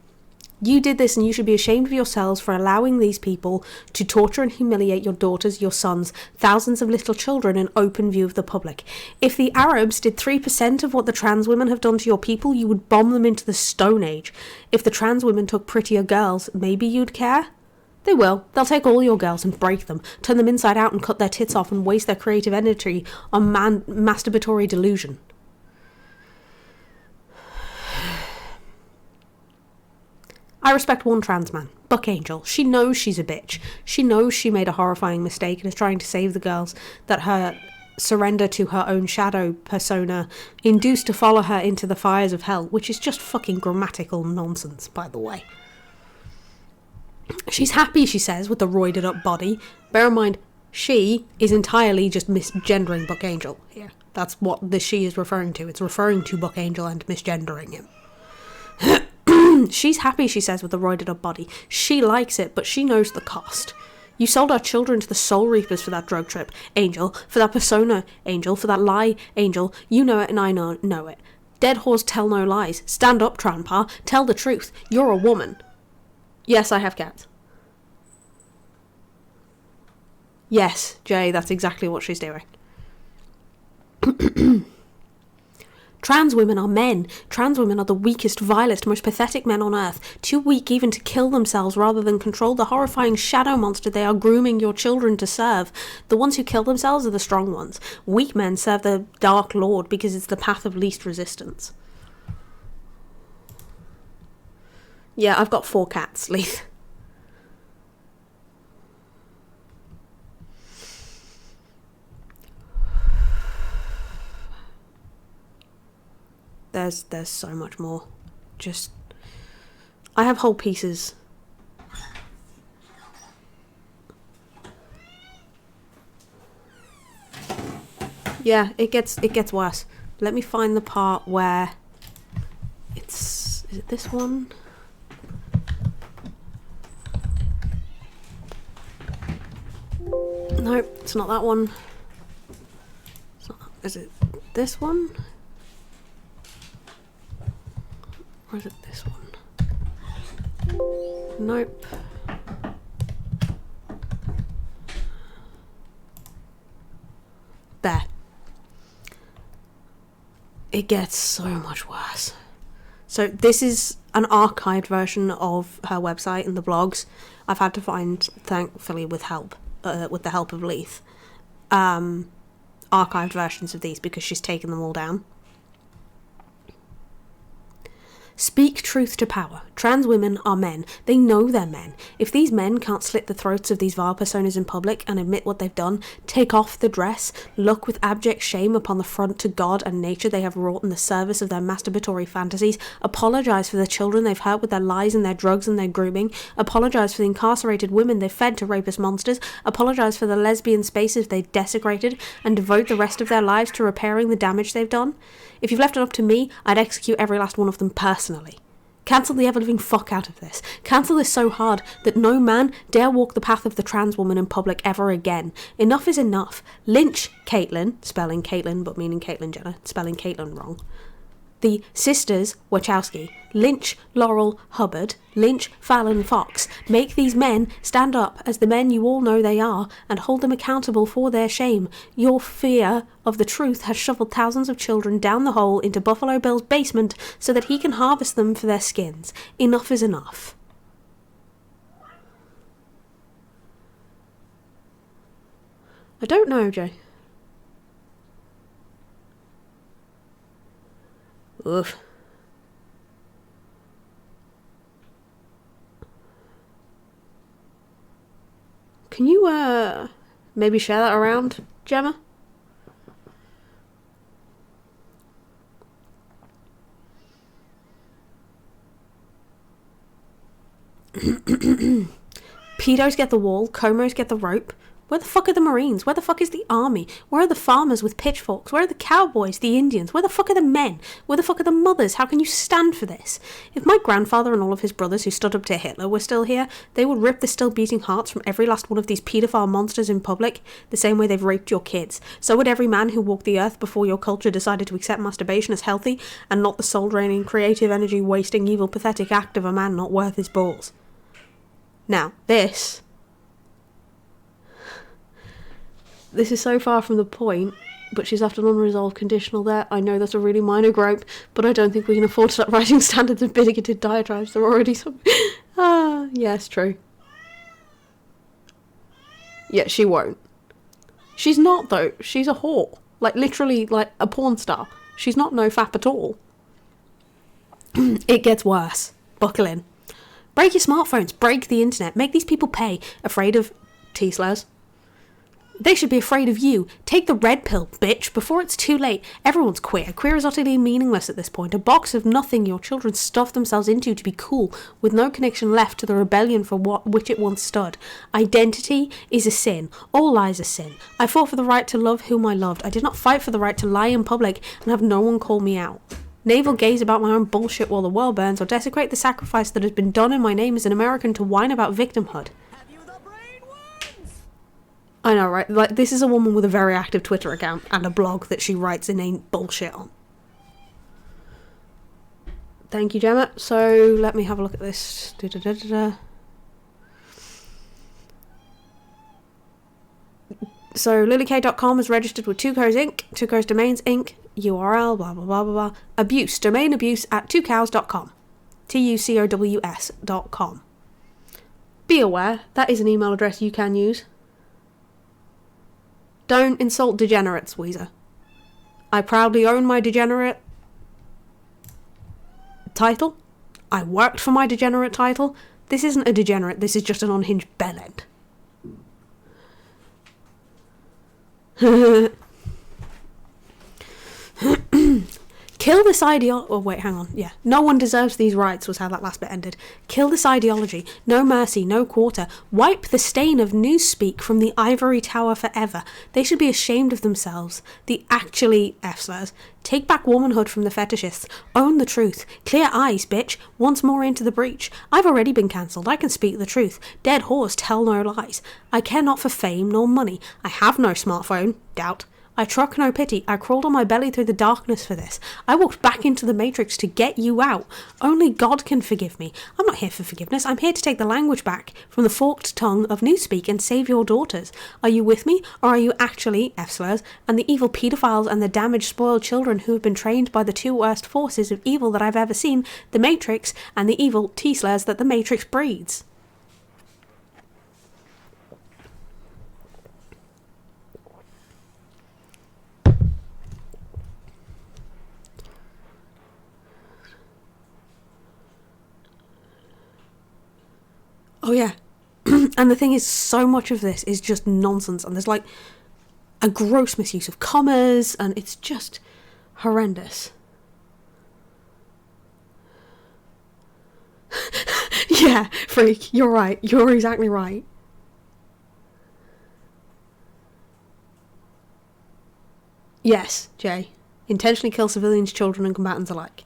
You did this and you should be ashamed of yourselves for allowing these people to torture and humiliate your daughters, your sons, thousands of little children in open view of the public. If the Arabs did 3% of what the trans women have done to your people, you would bomb them into the Stone Age. If the trans women took prettier girls, maybe you'd care? They will. They'll take all your girls and break them, turn them inside out and cut their tits off and waste their creative energy on masturbatory delusion. I respect one trans man, Buck Angel. She knows she's a bitch. She knows she made a horrifying mistake and is trying to save the girls that her surrender to her own shadow persona induced to follow her into the fires of hell, which is just fucking grammatical nonsense, by the way. She's happy, she says, with the roided up body. Bear in mind, she is entirely just misgendering Buck Angel here. That's what the she is referring to. It's referring to Buck Angel and misgendering him. She's happy, she says, with the roided up body. She likes it, but she knows the cost. You sold our children to the soul reapers for that drug trip, Angel. For that persona, Angel. For that lie, Angel. You know it and I know it. Dead whores tell no lies. Stand up, Tranpa. Tell the truth. You're a woman. Yes, I have cats. Yes, Jay, that's exactly what she's doing. Trans women are men. Trans women are the weakest, vilest, most pathetic men on earth, too weak even to kill themselves rather than control the horrifying shadow monster they are grooming your children to serve. The ones who kill themselves are the strong ones. Weak men serve the Dark Lord because it's the path of least resistance. Yeah, I've got 4 cats, Leith. There's so much more. Just, I have whole pieces. Yeah, it gets worse. Let me find the part where is it this one? Nope, it's not that one. Is it this one? Or is it this one? Nope. There. It gets so much worse. So this is an archived version of her website and the blogs. I've had to find, thankfully with help, with the help of Leith, archived versions of these because she's taken them all down. Speak truth to power. Trans women are men. They know they're men. If these men can't slit the throats of these vile personas in public and admit what they've done, take off the dress, look with abject shame upon the front to God and nature they have wrought in the service of their masturbatory fantasies, apologise for the children they've hurt with their lies and their drugs and their grooming, apologise for the incarcerated women they've fed to rapist monsters, apologise for the lesbian spaces they've desecrated, and devote the rest of their lives to repairing the damage they've done. If you've left it up to me, I'd execute every last one of them personally. Cancel the ever-living fuck out of this. Cancel this so hard that no man dare walk the path of the trans woman in public ever again. Enough is enough. Lynch Caitlyn, spelling Caitlyn but meaning Caitlyn Jenner, spelling Caitlyn wrong. The sisters Wachowski, lynch Laurel Hubbard, lynch Fallon Fox. Make these men stand up as the men you all know they are and hold them accountable for their shame. Your fear of the truth has shoveled thousands of children down the hole into Buffalo Bill's basement so that he can harvest them for their skins. Enough is enough. I don't know, Jay. Oof. Can you, maybe share that around, Gemma? Pedos get the wall, comos get the rope. Where the fuck are the Marines? Where the fuck is the army? Where are the farmers with pitchforks? Where are the cowboys, the Indians? Where the fuck are the men? Where the fuck are the mothers? How can you stand for this? If my grandfather and all of his brothers who stood up to Hitler were still here, they would rip the still beating hearts from every last one of these paedophile monsters in public, the same way they've raped your kids. So would every man who walked the earth before your culture decided to accept masturbation as healthy, and not the soul-draining, creative energy-wasting, evil, pathetic act of a man not worth his balls. Now, this is so far from the point, but she's left an unresolved conditional there. I know that's a really minor gripe, but I don't think we can afford to stop writing standards and bigoted diatribes. There are already some... yes, true. Yeah, she won't. She's not, though. She's a whore. Like, literally, like, a porn star. She's not no fap at all. It gets worse. Buckle in. Break your smartphones. Break the internet. Make these people pay. Afraid of T-slurs? They should be afraid of you. Take the red pill, bitch, before it's too late. Everyone's queer. Queer is utterly meaningless at this point. A box of nothing your children stuff themselves into to be cool, with no connection left to the rebellion for which it once stood. Identity is a sin. All lies are sin. I fought for the right to love whom I loved. I did not fight for the right to lie in public and have no one call me out. Navel gaze about my own bullshit while the world burns, or desecrate the sacrifice that has been done in my name as an American to whine about victimhood. I know, right? Like, this is a woman with a very active Twitter account and a blog that she writes inane bullshit on. Thank you, Gemma. So, let me have a look at this. So lilycade.com is registered with Two Crows Inc., Two Crows Domains Inc., URL, blah, blah, blah, blah, blah. Abuse, domain abuse at twocows.com. TUCOWS.com. Be aware, that is an email address you can use. Don't insult degenerates, Weezer. I proudly own my degenerate title. I worked for my degenerate title. This isn't a degenerate, this is just an unhinged bellend. Kill this ideology. Oh, wait, hang on. Yeah. No one deserves these rights was how that last bit ended. Kill this ideology. No mercy, no quarter. Wipe the stain of newspeak from the ivory tower forever. They should be ashamed of themselves. The actually F-slurs. Take back womanhood from the fetishists. Own the truth. Clear eyes, bitch. Once more into the breach. I've already been cancelled. I can speak the truth. Dead horse, tell no lies. I care not for fame nor money. I have no smartphone. Doubt. I truck no pity. I crawled on my belly through the darkness for this. I walked back into the Matrix to get you out. Only God can forgive me. I'm not here for forgiveness. I'm here to take the language back from the forked tongue of newspeak and save your daughters. Are you with me, or are you actually F-slurs and the evil paedophiles and the damaged, spoiled children who have been trained by the two worst forces of evil that I've ever seen, the Matrix and the evil T-slurs that the Matrix breeds? Oh yeah. And the thing is, so much of this is just nonsense, and there's like a gross misuse of commas, and it's just horrendous. Yeah, freak, you're right. You're exactly right. Yes, Jay. Intentionally kill civilians, children, and combatants alike.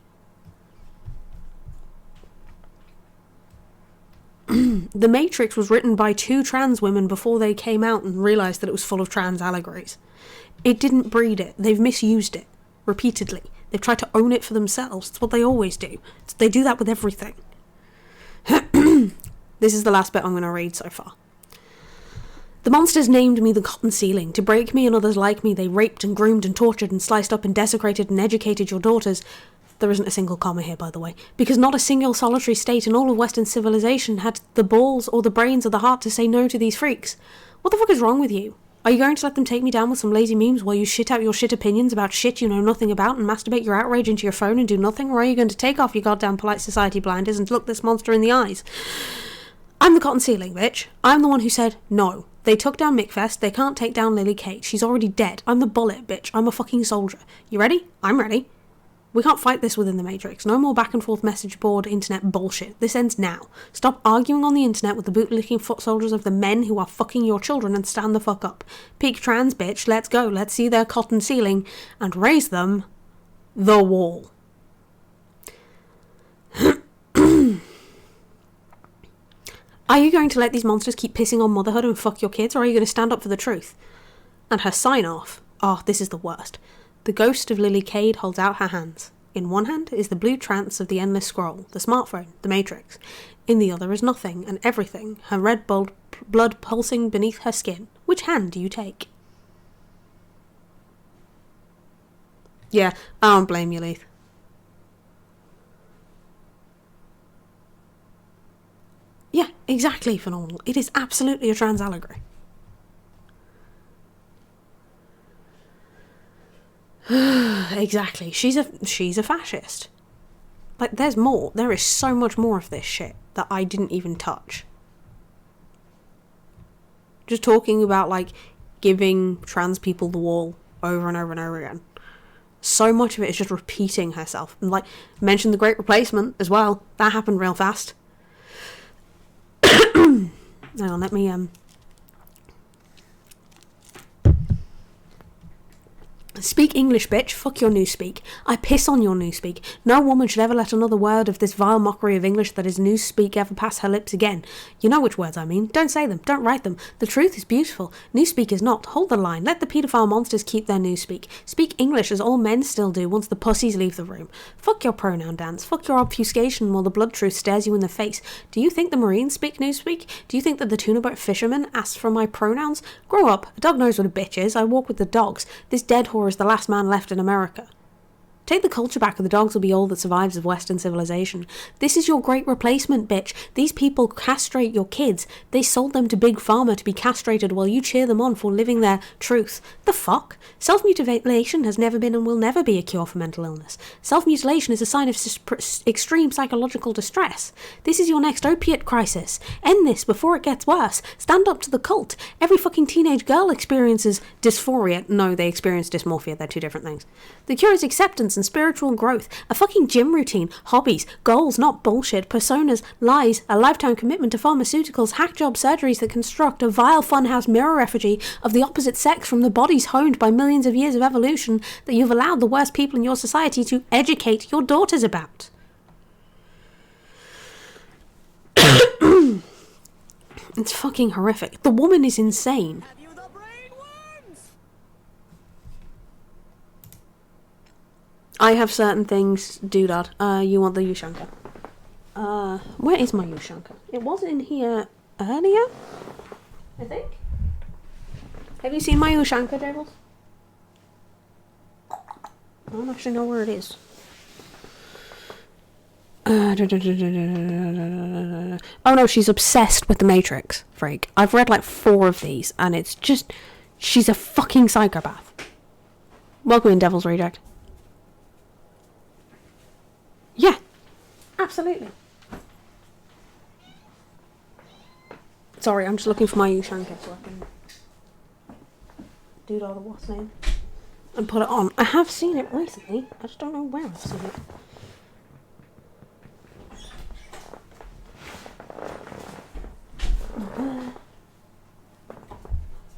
The Matrix was written by two trans women before they came out and realised that it was full of trans allegories. It didn't breed it. They've misused it repeatedly. They've tried to own it for themselves. It's what they always do. They do that with everything. This is the last bit I'm going to read so far. The monsters named me the cotton ceiling. To break me and others like me, they raped and groomed and tortured and sliced up and desecrated and educated your daughters. There isn't a single comma here, by the way, because not a single solitary state in all of Western civilization had the balls or the brains or the heart to say no to these freaks. What the fuck is wrong with you? Are you going to let them take me down with some lazy memes while you shit out your shit opinions about shit you know nothing about and masturbate your outrage into your phone and do nothing? Or are you going to take off your goddamn polite society blinders and look this monster in the eyes? I'm the cotton ceiling, bitch. I'm the one who said no. They took down McFest. They can't take down Lily Cade. She's already dead. I'm the bullet, bitch. I'm a fucking soldier. You ready? I'm ready. We can't fight this within the Matrix. No more back and forth message board internet bullshit. This ends now. Stop arguing on the internet with the bootlicking foot soldiers of the men who are fucking your children and stand the fuck up. Peak trans bitch, let's go. Let's see their cotton ceiling and raise them the wall. Are you going to let these monsters keep pissing on motherhood and fuck your kids, or are you going to stand up for the truth? And her sign-off. Oh, this is the worst. The ghost of Lily Cade holds out her hands. In one hand is the blue trance of the endless scroll, the smartphone, the Matrix. In the other is nothing and everything, her red blood pulsing beneath her skin. Which hand do you take? Yeah, I don't blame you, Leith. Yeah, exactly, phenomenal. It is absolutely a trans allegory. Exactly. She's a fascist. Like, there's more. There is so much more of this shit that I didn't even touch. Just talking about, like, giving trans people the wall over and over and over again. So much of it is just repeating herself. And, like, mention the Great Replacement as well. That happened real fast. Hang on, let me, Speak English, bitch. Fuck your newspeak. I piss on your newspeak. No woman should ever let another word of this vile mockery of English that is newspeak ever pass her lips again. You know which words I mean. Don't say them. Don't write them. The truth is beautiful. Newspeak is not. Hold the line. Let the paedophile monsters keep their newspeak. Speak English as all men still do once the pussies leave the room. Fuck your pronoun dance. Fuck your obfuscation while the blood truth stares you in the face. Do you think the Marines speak newspeak? Do you think that the tuna boat fisherman asks for my pronouns? Grow up. A dog knows what a bitch is. I walk with the dogs. This dead whore is the last man left in America. Take the culture back and the dogs will be all that survives of Western civilization. This is your great replacement, bitch. These people castrate your kids. They sold them to Big Pharma to be castrated while you cheer them on for living their truth. The fuck? Self-mutilation has never been and will never be a cure for mental illness. Self-mutilation is a sign of extreme psychological distress. This is your next opiate crisis. End this before it gets worse. Stand up to the cult. Every fucking teenage girl experiences dysphoria. No, they experience dysmorphia. They're two different things. The cure is acceptance and spiritual growth, a fucking gym routine, hobbies, goals, not bullshit, personas, lies, a lifetime commitment to pharmaceuticals, hack job surgeries that construct a vile funhouse mirror effigy of the opposite sex from the bodies honed by millions of years of evolution that you've allowed the worst people in your society to educate your daughters about. It's fucking horrific. The woman is insane. Have you the brain worms? I have certain things, doodad. You want the Ushanka. Where is my Ushanka? It wasn't in here earlier, I think. Have you seen my Ushanka, Devils? I don't actually know where it is. Oh no, she's obsessed with the Matrix, freak. I've read like 4 of these, and it's just... She's a fucking psychopath. Welcome in, Devil's Reject. Yeah, absolutely. Sorry, I'm just looking for my Ushanka so I can do all the what's name and put it on. I have seen it recently. I just don't know where I've seen it. Where?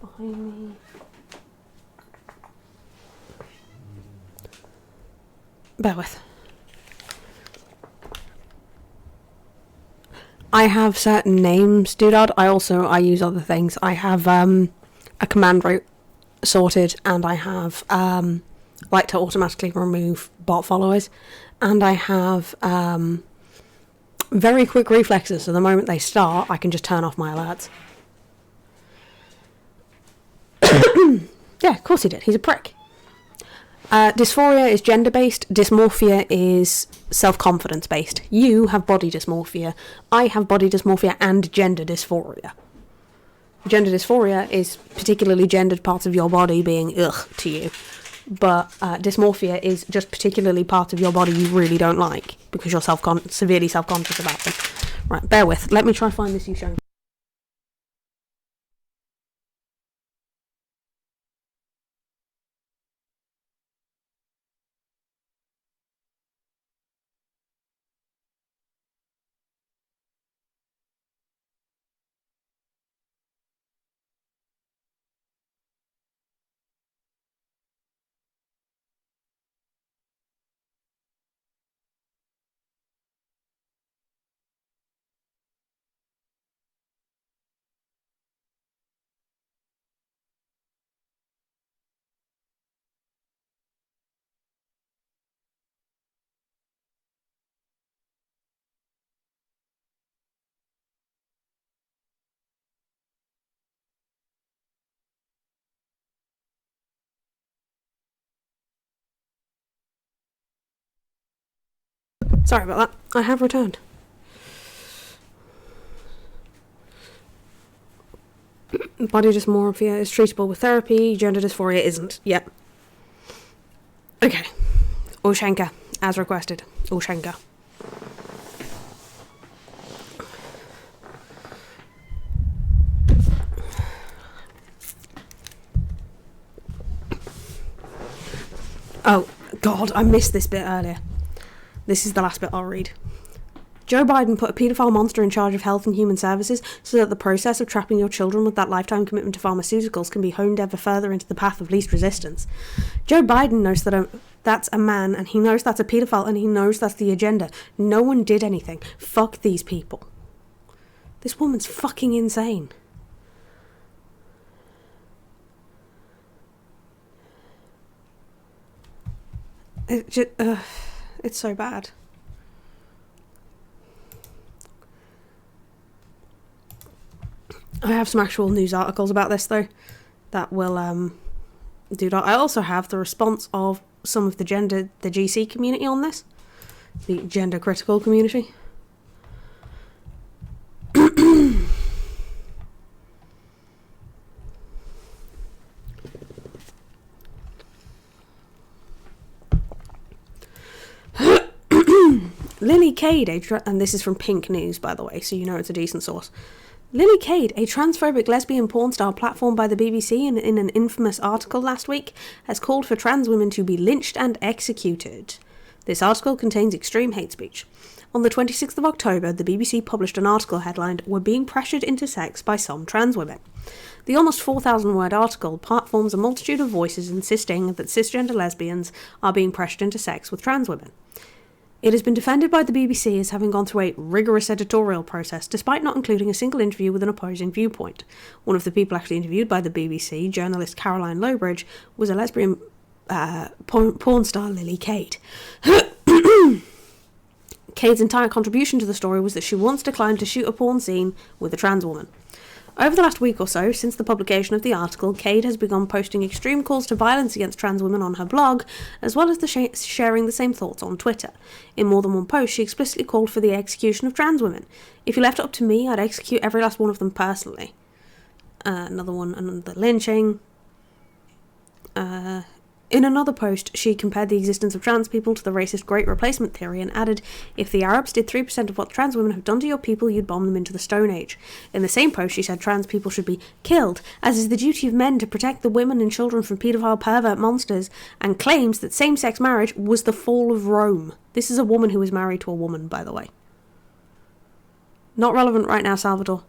Behind me. Bear with. I have certain names, doodad. I use other things. I have a command route sorted, and I have like to automatically remove bot followers, and I have very quick reflexes, so the moment they start I can just turn off my alerts. Yeah, of course he did. He's a prick. Dysphoria is gender-based. Dysmorphia is self-confidence-based. You have body dysmorphia. I have body dysmorphia and gender dysphoria. Gender dysphoria is particularly gendered parts of your body being ugh to you. But dysmorphia is just particularly parts of your body you really don't like because you're severely self-conscious about them. Right, bear with. Let me try to find this you shown. Sorry about that. I have returned. Body dysmorphia is treatable with therapy. Gender dysphoria isn't. Yep. Okay. Ushanka, as requested. Ushanka. Oh, God, I missed this bit earlier. This is the last bit I'll read. Joe Biden put a paedophile monster in charge of health and human services so that the process of trapping your children with that lifetime commitment to pharmaceuticals can be honed ever further into the path of least resistance. Joe Biden knows that that's a man, and he knows that's a paedophile, and he knows that's the agenda. No one did anything. Fuck these people. This woman's fucking insane. It's so bad. I have some actual news articles about this, though, that will do that. I also have the response of some of the GC community on this, the gender critical community. Lily Cade, and this is from Pink News, by the way, so you know it's a decent source. Lily Cade, a transphobic lesbian porn star platformed by the BBC in an infamous article last week, has called for trans women to be lynched and executed. This article contains extreme hate speech. On the 26th of October, the BBC published an article headlined, "We're being pressured into sex by some trans women." The almost 4,000-word article forms a multitude of voices insisting that cisgender lesbians are being pressured into sex with trans women. It has been defended by the BBC as having gone through a rigorous editorial process, despite not including a single interview with an opposing viewpoint. One of the people actually interviewed by the BBC, journalist Caroline Lowbridge, was a lesbian porn star Lily Cade. Cade's entire contribution to the story was that she once declined to shoot a porn scene with a trans woman. Over the last week or so, since the publication of the article, Cade has begun posting extreme calls to violence against trans women on her blog, as well as sharing the same thoughts on Twitter. In more than one post, she explicitly called for the execution of trans women. "If you left it up to me, I'd execute every last one of them personally." Another lynching. In another post, she compared the existence of trans people to the racist Great Replacement theory and added, "If the Arabs did 3% of what trans women have done to your people, you'd bomb them into the Stone Age." In the same post, she said trans people should be killed, as is the duty of men to protect the women and children from paedophile pervert monsters, and claims that same-sex marriage was the fall of Rome. This is a woman who was married to a woman, by the way. Not relevant right now, Salvador.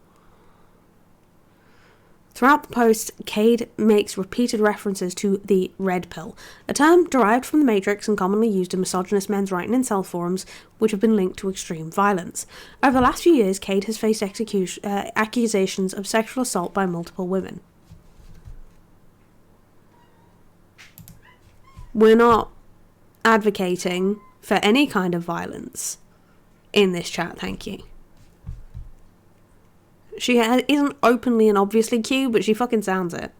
Throughout the post, Cade makes repeated references to the red pill, a term derived from the Matrix and commonly used in misogynist men's right and incel forums, which have been linked to extreme violence. Over the last few years, Cade has faced accusations of sexual assault by multiple women. We're not advocating for any kind of violence in this chat, thank you. She isn't openly and obviously cute, but she fucking sounds it.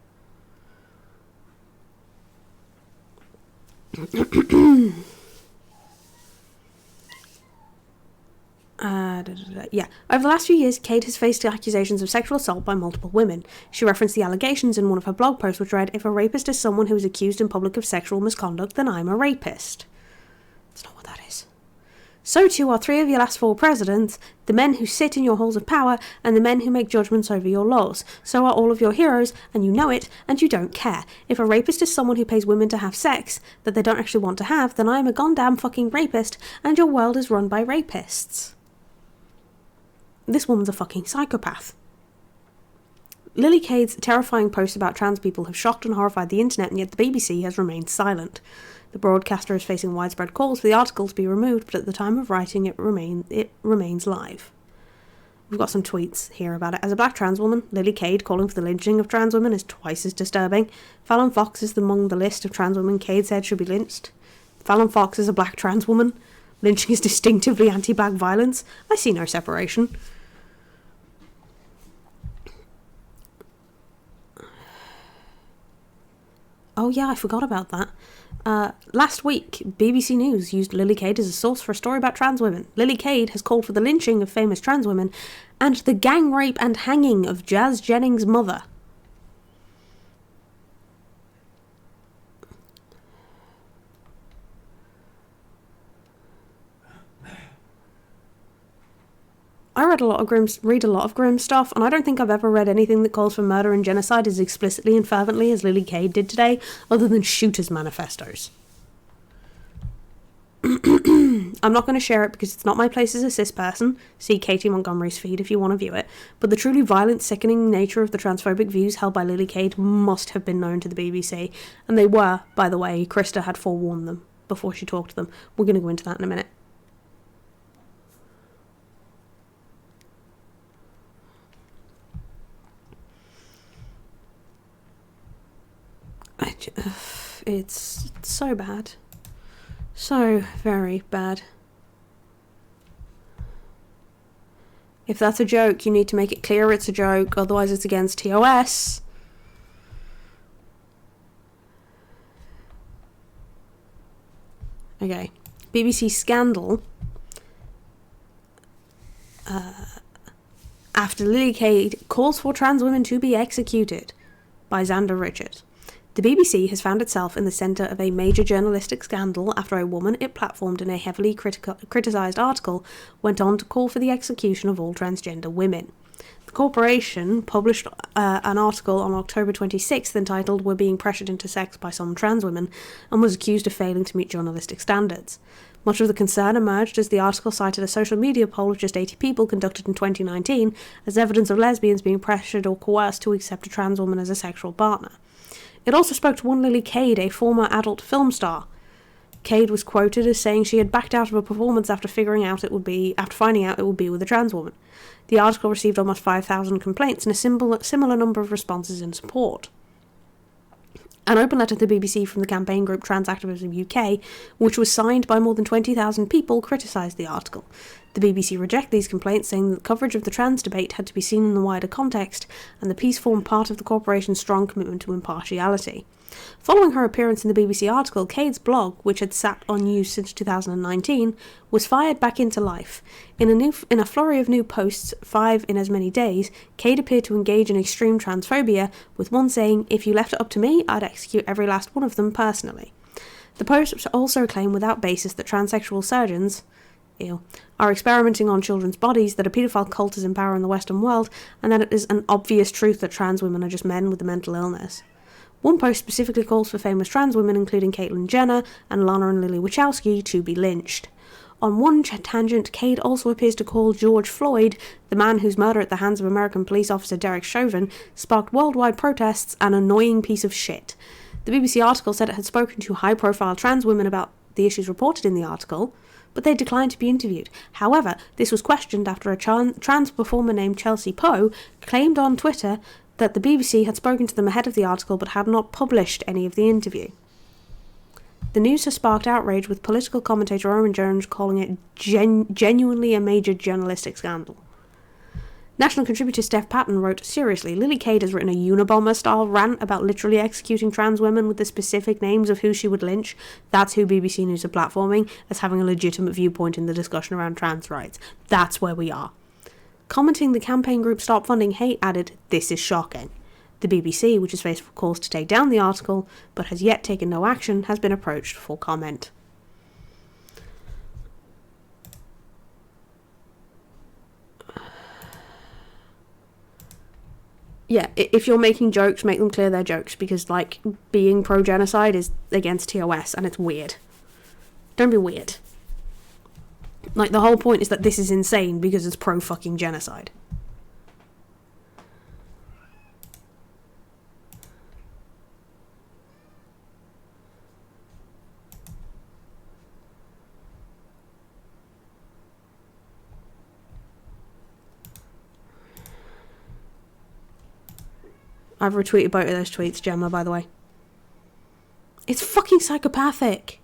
Yeah. Over the last few years, Cade has faced accusations of sexual assault by multiple women. She referenced the allegations in one of her blog posts, which read, "If a rapist is someone who is accused in public of sexual misconduct, then I'm a rapist." That's not what that is. "So too are 3 of your last 4 presidents, the men who sit in your halls of power, and the men who make judgments over your laws. So are all of your heroes, and you know it, and you don't care. If a rapist is someone who pays women to have sex that they don't actually want to have, then I'm a goddamn fucking rapist, and your world is run by rapists." This woman's a fucking psychopath. Lily Cade's terrifying posts about trans people have shocked and horrified the internet, and yet the BBC has remained silent. The broadcaster is facing widespread calls for the article to be removed, but at the time of writing it remains live. We've got some tweets here about it. As a black trans woman, Lily Cade calling for the lynching of trans women is twice as disturbing. Fallon Fox is among the list of trans women Cade said should be lynched. Fallon Fox is a black trans woman. Lynching is distinctively anti-black violence. I see no separation. Oh yeah, I forgot about that. Last week, BBC News used Lily Cade as a source for a story about trans women. Lily Cade has called for the lynching of famous trans women and the gang rape and hanging of Jazz Jennings' mother. I read a lot of grim stuff, and I don't think I've ever read anything that calls for murder and genocide as explicitly and fervently as Lily Cade did today, other than shooters' manifestos. I'm not going to share it because it's not my place as a cis person. See Katie Montgomery's feed if you want to view it. But the truly violent, sickening nature of the transphobic views held by Lily Cade must have been known to the BBC. And they were, by the way. Krista had forewarned them before she talked to them. We're going to go into that in a minute. It's so bad. So very bad. If that's a joke, you need to make it clear it's a joke, otherwise it's against TOS. Okay. BBC scandal. After Lily Cade calls for trans women to be executed, by Xander Richard. The BBC has found itself in the centre of a major journalistic scandal after a woman it platformed in a heavily criticised article went on to call for the execution of all transgender women. The corporation published an article on October 26th entitled "We're being pressured into sex by some trans women" and was accused of failing to meet journalistic standards. Much of the concern emerged as the article cited a social media poll of just 80 people conducted in 2019 as evidence of lesbians being pressured or coerced to accept a trans woman as a sexual partner. It also spoke to one Lily Cade, a former adult film star. Cade was quoted as saying she had backed out of a performance after finding out it would be with a trans woman. The article received almost 5,000 complaints and a similar number of responses in support. An open letter to the BBC from the campaign group Trans Activism UK, which was signed by more than 20,000 people, criticised the article. The BBC rejected these complaints, saying that coverage of the trans debate had to be seen in the wider context, and the piece formed part of the corporation's strong commitment to impartiality. Following her appearance in the BBC article, Cade's blog, which had sat unused since 2019, was fired back into life. In a flurry of new posts, 5 in as many days, Cade appeared to engage in extreme transphobia, with one saying, "If you left it up to me, I'd execute every last one of them personally." The posts also claim without basis that transsexual surgeons are experimenting on children's bodies, that a paedophile cult is in power in the Western world, and that it is an obvious truth that trans women are just men with a mental illness. One post specifically calls for famous trans women, including Caitlyn Jenner and Lana and Lily Wachowski, to be lynched. On one tangent, Cade also appears to call George Floyd, the man whose murder at the hands of American police officer Derek Chauvin sparked worldwide protests, an annoying piece of shit. The BBC article said it had spoken to high-profile trans women about the issues reported in the article, but they declined to be interviewed. However, this was questioned after a trans performer named Chelsea Poe claimed on Twitter that the BBC had spoken to them ahead of the article but had not published any of the interview. The news has sparked outrage, with political commentator Owen Jones calling it genuinely a major journalistic scandal. National contributor Steph Patton wrote, "Seriously, Lily Cade has written a Unabomber-style rant about literally executing trans women with the specific names of who she would lynch. That's who BBC News are platforming as having a legitimate viewpoint in the discussion around trans rights. That's where we are." Commenting, the campaign group Stop Funding Hate added, "This is shocking." The BBC, which has faced calls to take down the article but has yet taken no action, has been approached for comment. Yeah, if you're making jokes, make them clear they're jokes, because, like, being pro-genocide is against TOS, and it's weird. Don't be weird. Like, the whole point is that this is insane because it's pro-fucking genocide. I've retweeted both of those tweets, Gemma, by the way. It's fucking psychopathic.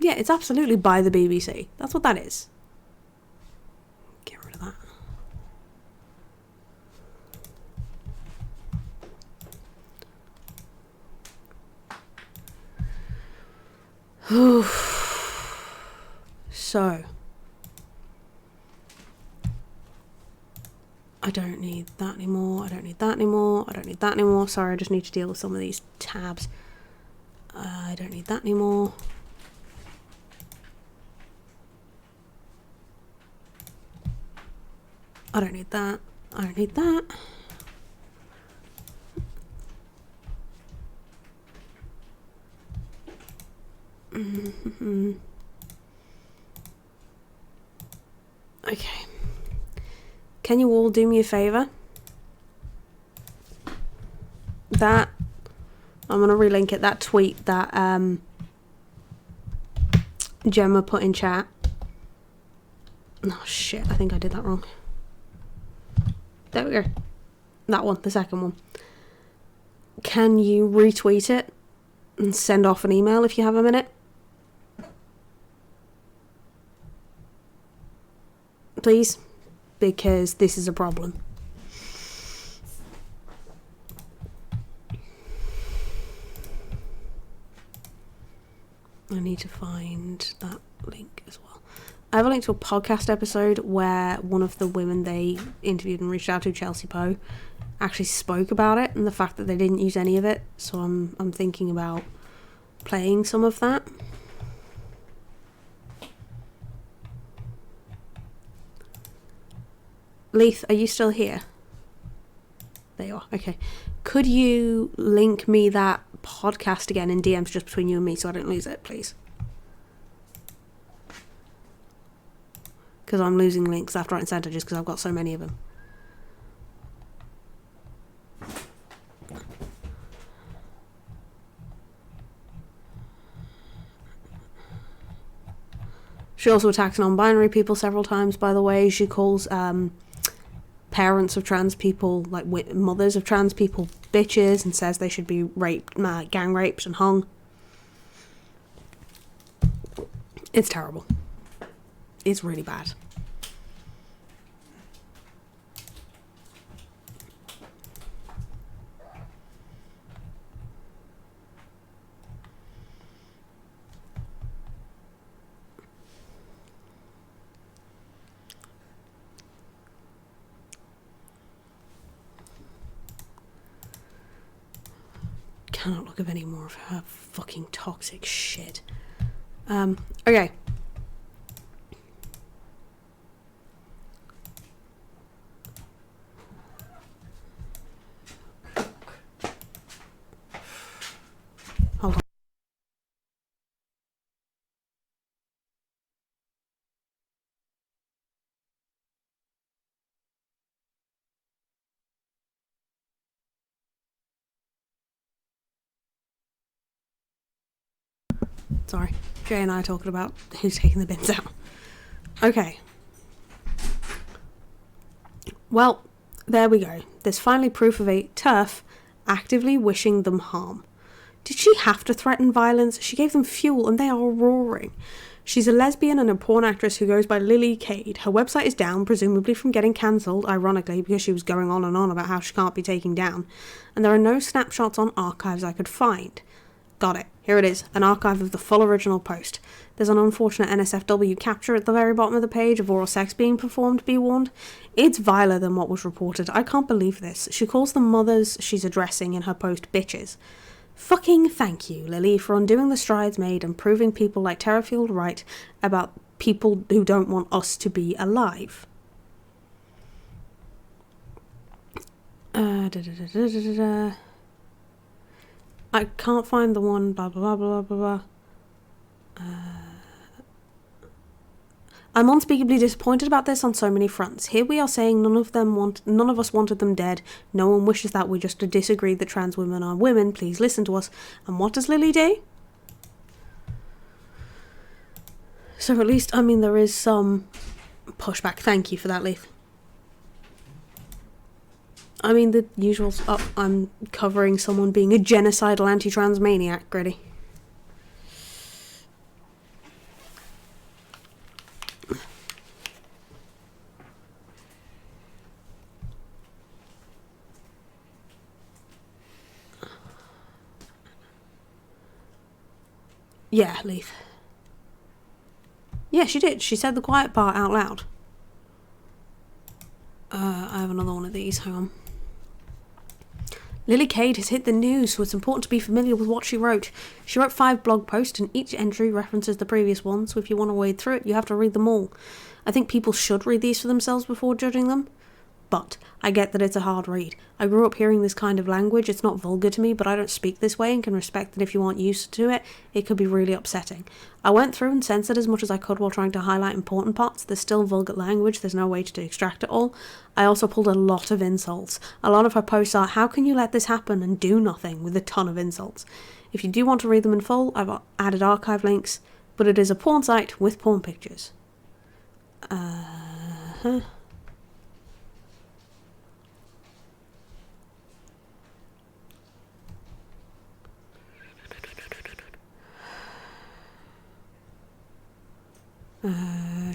Yeah, it's absolutely by the BBC. That's what that is. Get rid of that. So. I don't need that anymore. I don't need that anymore. I don't need that anymore. Sorry, I just need to deal with some of these tabs. I don't need that anymore. I don't need that. I don't need that. Okay. Can you all do me a favour? That, I'm going to relink it, that tweet that Gemma put in chat. Oh shit, I think I did that wrong. There we go. That one, the second one. Can you retweet it and send off an email if you have a minute? Please? Because this is a problem. I need to find that link as well. I have a link to a podcast episode where one of the women they interviewed and reached out to, Chelsea Poe, actually spoke about it and the fact that they didn't use any of it. So I'm thinking about playing some of that. Leith, are you still here? There you are. Okay. Could you link me that podcast again in DMs just between you and me so I don't lose it, please? Because I'm losing links left, right and centre just because I've got so many of them. She also attacks non-binary people several times, by the way. She calls parents of trans people, like mothers of trans people, bitches, and says they should be raped, gang raped and hung. It's terrible. It's really bad. Cannot look at any more of her fucking toxic shit. Okay. Hold on. Sorry. Jay and I are talking about who's taking the bins out. Okay. Well, there we go. There's finally proof of a TERF actively wishing them harm. Did she have to threaten violence? She gave them fuel and they are roaring. She's a lesbian and a porn actress who goes by Lily Cade. Her website is down, presumably from getting cancelled, ironically, because she was going on and on about how she can't be taken down. And there are no snapshots on archives I could find. Got it. Here it is, an archive of the full original post. There's an unfortunate NSFW capture at the very bottom of the page of oral sex being performed, be warned. It's viler than what was reported. I can't believe this. She calls the mothers she's addressing in her post bitches. Fucking thank you, Lily, for undoing the strides made and proving people like Terrafield right about people who don't want us to be alive. I can't find the one, blah, blah, blah, blah, blah, blah. I'm unspeakably disappointed about this on so many fronts. Here we are saying none of us wanted them dead. No one wishes that. We just disagree that trans women are women. Please listen to us. And what does Lily do? So at least, I mean, there is some pushback. Thank you for that, Leith. I mean, the usual... Oh, I'm covering someone being a genocidal anti-trans maniac, Gritty. Yeah, Leith. Yeah, she did. She said the quiet part out loud. I have another one of these. Hang on. Lily Cade has hit the news, so it's important to be familiar with what she wrote. She wrote 5 blog posts, and each entry references the previous one, so if you want to wade through it, you have to read them all. I think people should read these for themselves before judging them. But I get that it's a hard read. I grew up hearing this kind of language. It's not vulgar to me, but I don't speak this way and can respect that if you aren't used to it, it could be really upsetting. I went through and censored as much as I could while trying to highlight important parts. There's still vulgar language. There's no way to extract it all. I also pulled a lot of insults. A lot of her posts are, how can you let this happen and do nothing, with a ton of insults. If you do want to read them in full, I've added archive links, but it is a porn site with porn pictures.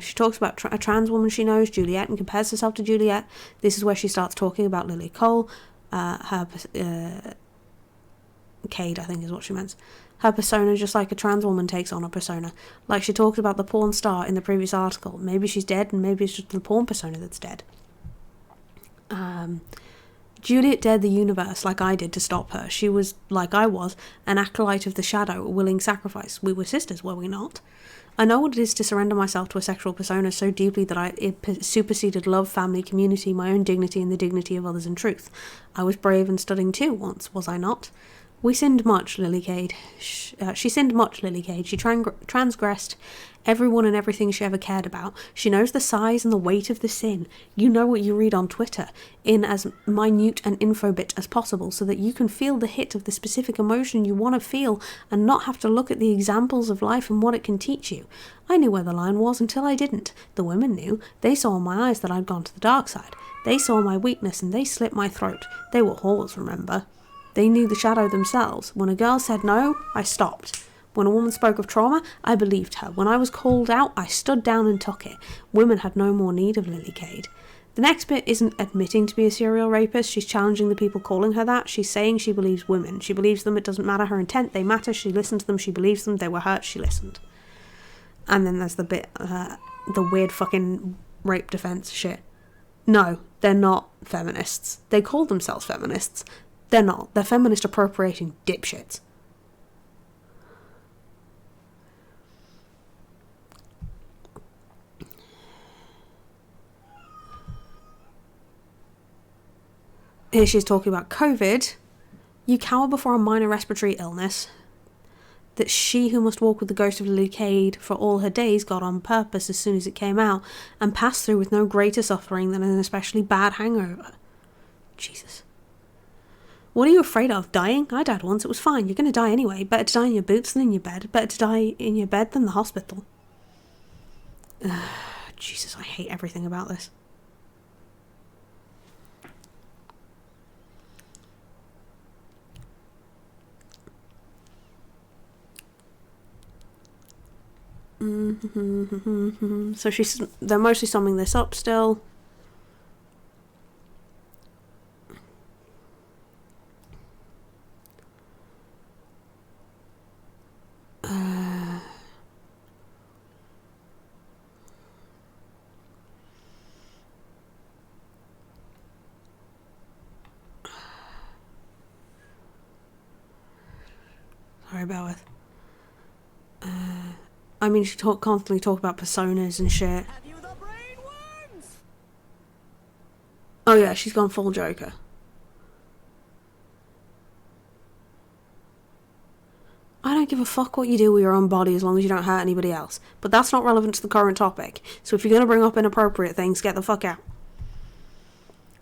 She talks about a trans woman she knows, Juliet, and compares herself to Juliet. This is where she starts talking about Lily Cole. Cade, I think is what she meant. Her persona, just like a trans woman takes on a persona. Like she talked about the porn star in the previous article. Maybe she's dead, and maybe it's just the porn persona that's dead. Juliet dared the universe like I did to stop her. She was, like I was, an acolyte of the shadow, a willing sacrifice. We were sisters, were we not? I know what it is to surrender myself to a sexual persona so deeply that it superseded love, family, community, my own dignity, and the dignity of others in truth. I was brave and studying too once, was I not? We sinned much, Lily Cade. She sinned much, Lily Cade. She transgressed everyone and everything she ever cared about. She knows the size and the weight of the sin. You know what you read on Twitter, in as minute an info bit as possible, so that you can feel the hit of the specific emotion you want to feel and not have to look at the examples of life and what it can teach you. I knew where the line was until I didn't. The women knew. They saw in my eyes that I'd gone to the dark side. They saw my weakness and they slit my throat. They were whores, remember? They knew the shadow themselves. When a girl said no, I stopped. When a woman spoke of trauma, I believed her. When I was called out, I stood down and took it. Women had no more need of Lily Cade. The next bit isn't admitting to be a serial rapist. She's challenging the people calling her that. She's saying she believes women. She believes them. It doesn't matter her intent. They matter. She listened to them. She believes them. They were hurt. She listened. And then there's the bit, the weird fucking rape defense shit. No, they're not feminists. They call themselves feminists. They're not. They're feminist appropriating dipshits. Here she's talking about COVID. You cower before a minor respiratory illness that she who must walk with the ghost of Lily Cade for all her days got on purpose as soon as it came out and passed through with no greater suffering than an especially bad hangover. Jesus. What are you afraid of? Dying? I died once. It was fine. You're going to die anyway. Better to die in your boots than in your bed. Better to die in your bed than the hospital. Jesus, I hate everything about this. So they're mostly summing this up still. Sorry about it. I mean, she constantly talk about personas and shit. Have you the brain worms? Oh yeah, she's gone full Joker. I don't give a fuck what you do with your own body as long as you don't hurt anybody else. But that's not relevant to the current topic. So if you're going to bring up inappropriate things, get the fuck out.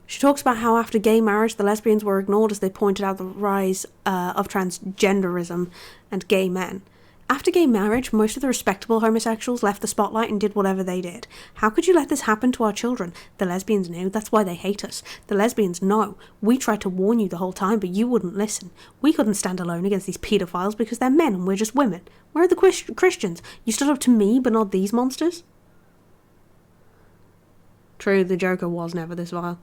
She talks about how after gay marriage, the lesbians were ignored as they pointed out the rise of transgenderism and gay men. After gay marriage, most of the respectable homosexuals left the spotlight and did whatever they did. How could you let this happen to our children? The lesbians knew. That's why they hate us. The lesbians know. We tried to warn you the whole time, but you wouldn't listen. We couldn't stand alone against these paedophiles because they're men and we're just women. Where are the Christians? You stood up to me, but not these monsters? True, the Joker was never this vile.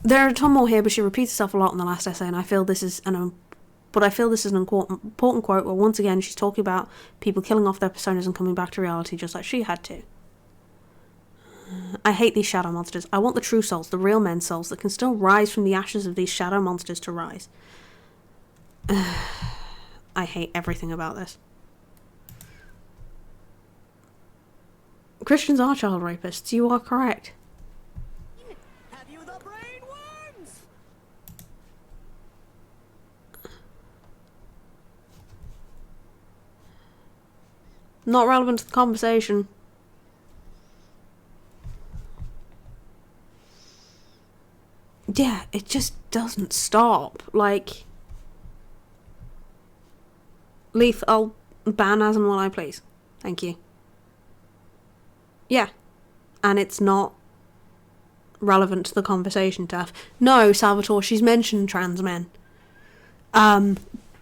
There are a ton more here, but she repeats herself a lot in the last essay, and I feel this is an important quote where once again she's talking about people killing off their personas and coming back to reality just like she had to. I hate these shadow monsters. I want the true souls, the real men's souls that can still rise from the ashes of these shadow monsters to rise. I hate everything about this. Christians are child rapists. You are correct. Have you the brain worms? Not relevant to the conversation. Yeah, it just doesn't stop. Like, Leaf, I'll ban as and when I please. Thank you. Yeah. And it's not relevant to the conversation, Taff. No, Salvatore, she's mentioned trans men.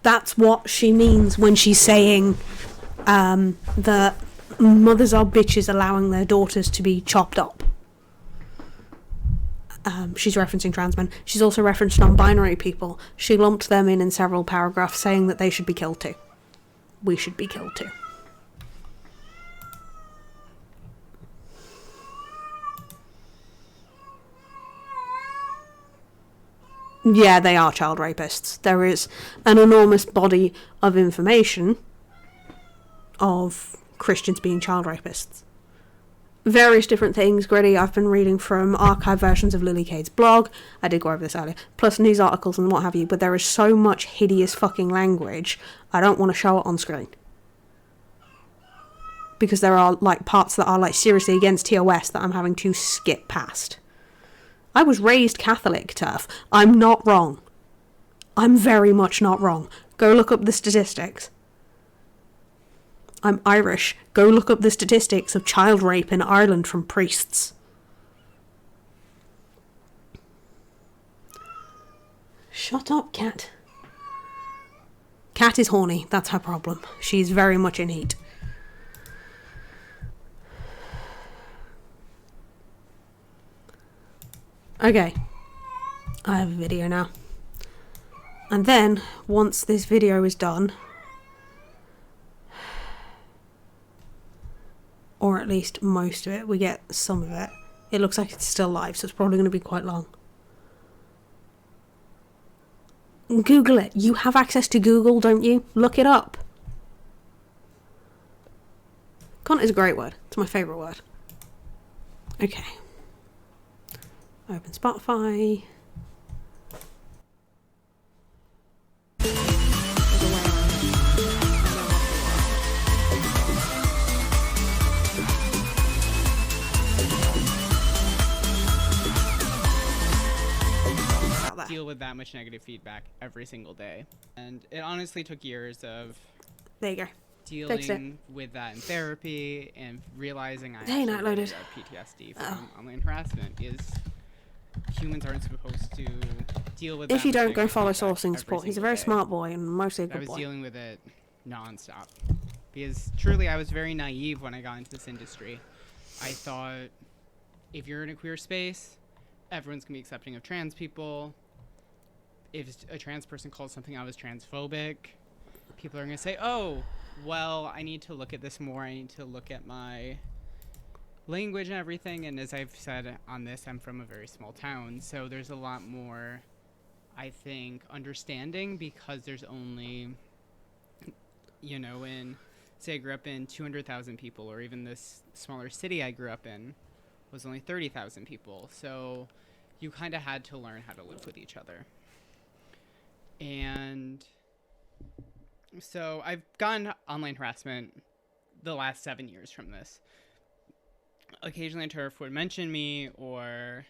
That's what she means when she's saying that mothers are bitches allowing their daughters to be chopped up. She's referencing trans men. She's also referenced non-binary people. She lumped them in several paragraphs, saying that they should be killed too. We should be killed too. Yeah, they are child rapists. There is an enormous body of information of Christians being child rapists. Various different things, Gritty. I've been reading from archived versions of Lily Cade's blog. I did go over this earlier. Plus news articles and what have you. But there is so much hideous fucking language, I don't want to show it on screen. Because there are, like, parts that are, like, seriously against TOS that I'm having to skip past. I was raised Catholic, Turf. I'm not wrong. I'm very much not wrong. Go look up the statistics. I'm Irish. Go look up the statistics of child rape in Ireland from priests. Shut up, Cat. Cat is horny. That's her problem. She's very much in heat. Okay. I have a video now. And then, once this video is done, or at least most of it, we get some of it. It looks like it's still live, so it's probably going to be quite long. Google it. You have access to Google, don't you? Look it up. Cunt is a great word. It's my favourite word. Okay. Open Spotify. Deal with that much negative feedback every single day, and it honestly took years of There you go. dealing with that in therapy and realizing I Hey, actually not loaded. have PTSD from online harassment. Is humans aren't supposed to deal with If that you much don't, go negative follow feedback sourcing every support. He's a single very day. smart boy and mostly a I good was boy. dealing with it nonstop because truly I was very naive when I got into this industry. I thought if you're in a queer space, everyone's gonna be accepting of trans people. If a trans person calls something I was transphobic, people are going to say, oh, well, I need to look at this more. I need to look at my language and everything. And as I've said on this, I'm from a very small town. So there's a lot more, I think, understanding because there's only, you know, say I grew up in 200,000 people, or even this smaller city I grew up in was only 30,000 people. So you kind of had to learn how to live with each other. And so I've gotten online harassment the last 7 years from this. Occasionally, Turf would mention me or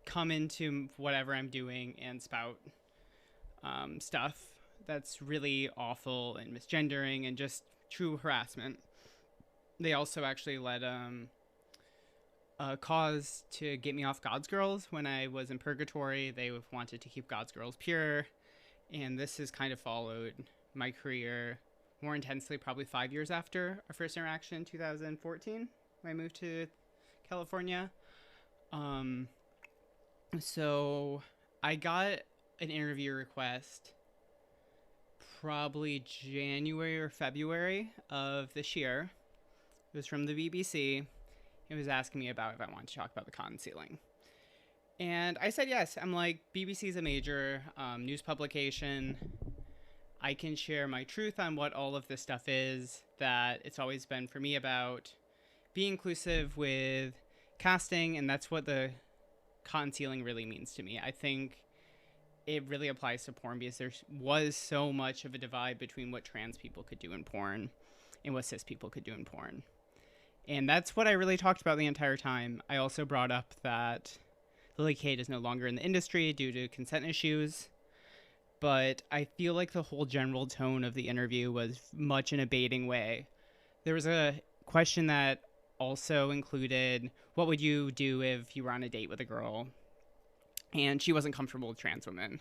come into whatever I'm doing and spout stuff that's really awful and misgendering and just true harassment. They also actually led a cause to get me off God's Girls when I was in purgatory. They wanted to keep God's Girls pure. And this has kind of followed my career more intensely probably 5 years after our first interaction in 2014 when I moved to California. So I got an interview request probably January or February of this year. It was from the BBC. It was asking me about if I wanted to talk about the cotton ceiling. And I said yes. I'm like, BBC's a major news publication. I can share my truth on what all of this stuff is, that it's always been for me about be inclusive with casting, and that's what the concealing really means to me. I think it really applies to porn because there was so much of a divide between what trans people could do in porn and what cis people could do in porn. And that's what I really talked about the entire time. I also brought up that Lily Cade is no longer in the industry due to consent issues. But I feel like the whole general tone of the interview was much in a baiting way. There was a question that also included, what would you do if you were on a date with a girl and she wasn't comfortable with trans women?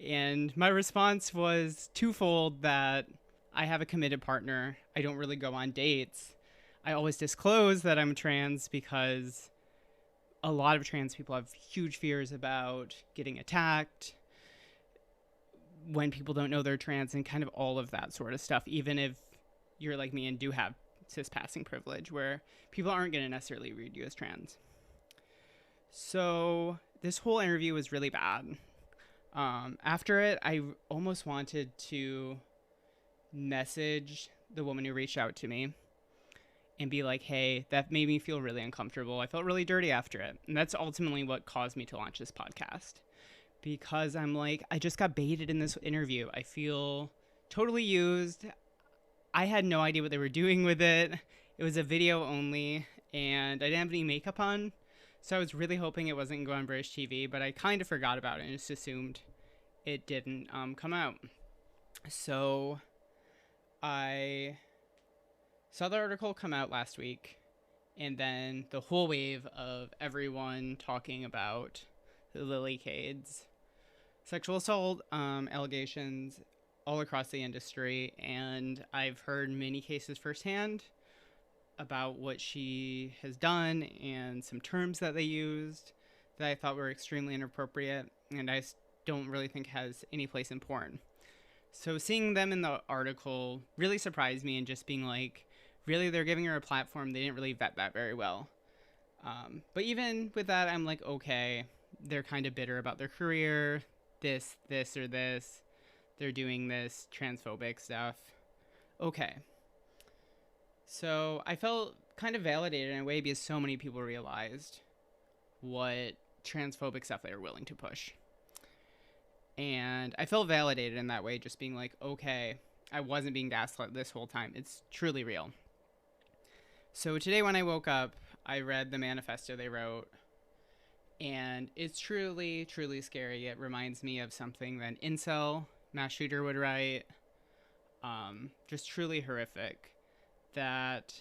And my response was twofold, that I have a committed partner. I don't really go on dates. I always disclose that I'm trans because a lot of trans people have huge fears about getting attacked when people don't know they're trans, and kind of all of that sort of stuff, even if you're like me and do have cis passing privilege, where people aren't going to necessarily read you as trans. So this whole interview was really bad. After it, I almost wanted to message the woman who reached out to me and be like, hey, that made me feel really uncomfortable. I felt really dirty after it. And that's ultimately what caused me to launch this podcast. Because I'm like, I just got baited in this interview. I feel totally used. I had no idea what they were doing with it. It was a video only, and I didn't have any makeup on. So I was really hoping it wasn't going on British TV, but I kind of forgot about it and just assumed it didn't come out. So I saw the article come out last week, and then the whole wave of everyone talking about the Lily Cade's sexual assault allegations all across the industry. And I've heard many cases firsthand about what she has done and some terms that they used that I thought were extremely inappropriate, and I don't really think has any place in porn. So seeing them in the article really surprised me, and just being like, really, they're giving her a platform. They didn't really vet that very well. But even with that, I'm like, okay, they're kind of bitter about their career, this, or this. They're doing this transphobic stuff. Okay. So I felt kind of validated in a way because so many people realized what transphobic stuff they were willing to push. And I felt validated in that way, just being like, okay, I wasn't being gaslit this whole time. It's truly real. So today when I woke up, I read the manifesto they wrote, and it's truly, truly scary. It reminds me of something that an incel mass shooter would write. Just truly horrific. That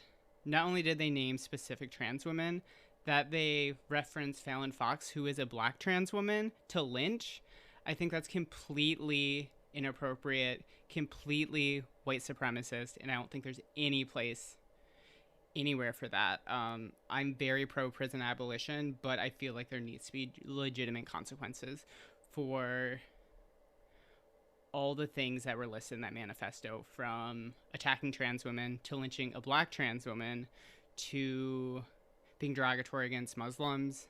not only did they name specific trans women, that they reference Fallon Fox, who is a black trans woman, to lynch. I think that's completely inappropriate, completely white supremacist, and I don't think there's any place anywhere for that. I'm very pro-prison abolition, but I feel like there needs to be legitimate consequences for all the things that were listed in that manifesto, from attacking trans women to lynching a black trans woman to being derogatory against Muslims.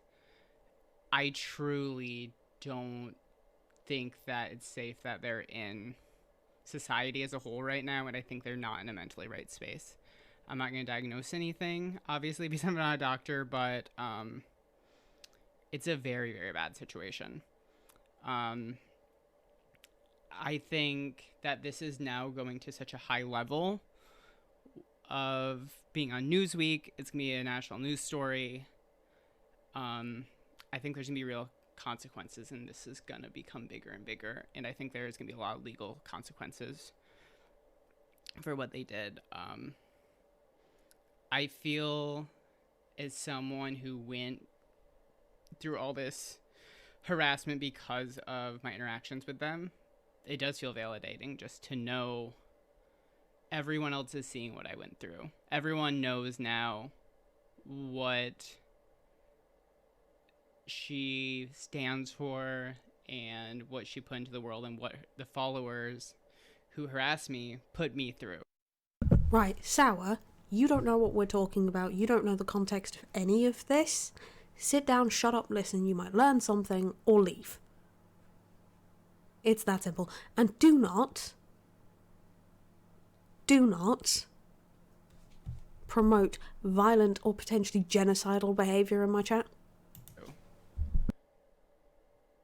I truly don't think that it's safe that they're in society as a whole right now, and I think they're not in a mentally right space. I'm not going to diagnose anything, obviously, because I'm not a doctor, but it's a very, very bad situation. I think that this is now going to such a high level of being on Newsweek. It's going to be a national news story. I think there's going to be real consequences, and this is going to become bigger and bigger. And I think there's going to be a lot of legal consequences for what they did. I feel, as someone who went through all this harassment because of my interactions with them, it does feel validating just to know everyone else is seeing what I went through. Everyone knows now what she stands for and what she put into the world, and what the followers who harass me put me through. Right, Sour, you don't know what we're talking about. You don't know the context of any of this. Sit down, shut up, listen. You might learn something, or leave. It's that simple. And do not promote violent or potentially genocidal behaviour in my chat.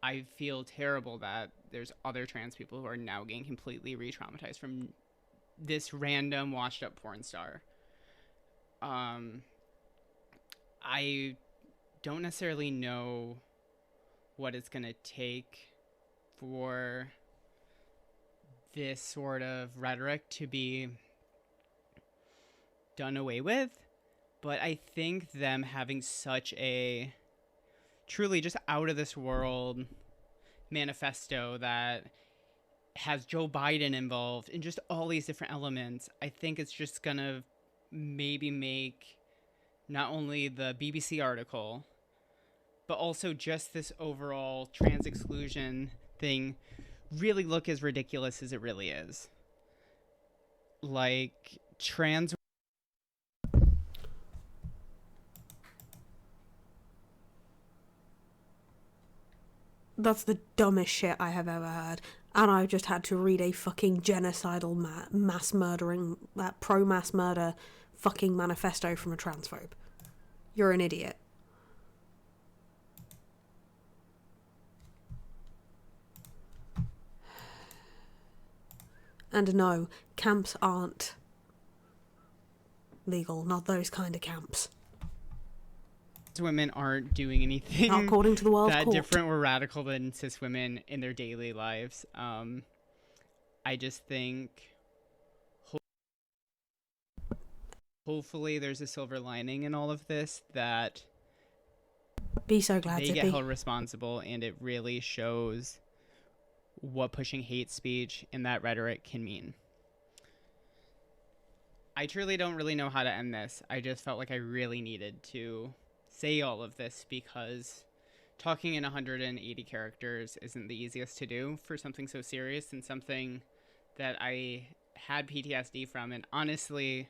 I feel terrible that there's other trans people who are now getting completely re-traumatized from this random washed up porn star. I don't necessarily know what it's going to take for this sort of rhetoric to be done away with, but I think them having such a truly just out of this world manifesto that has Joe Biden involved in just all these different elements, I think it's just gonna maybe make not only the BBC article, but also just this overall trans exclusion thing really look as ridiculous as it really is. Like, trans... That's the dumbest shit I have ever heard. And I've just had to read a fucking genocidal mass murdering, pro-mass murder fucking manifesto from a transphobe. You're an idiot. And no, camps aren't legal. Not those kind of camps. Women aren't doing anything Not according to the world that court. different or radical than cis women in their daily lives. I just think hopefully there's a silver lining in all of this, that Be so glad they to get be. held responsible, and it really shows what pushing hate speech and that rhetoric can mean. I truly don't really know how to end this. I just felt like I really needed to say all of this, because talking in 180 characters isn't the easiest to do for something so serious and something that I had PTSD from. And honestly,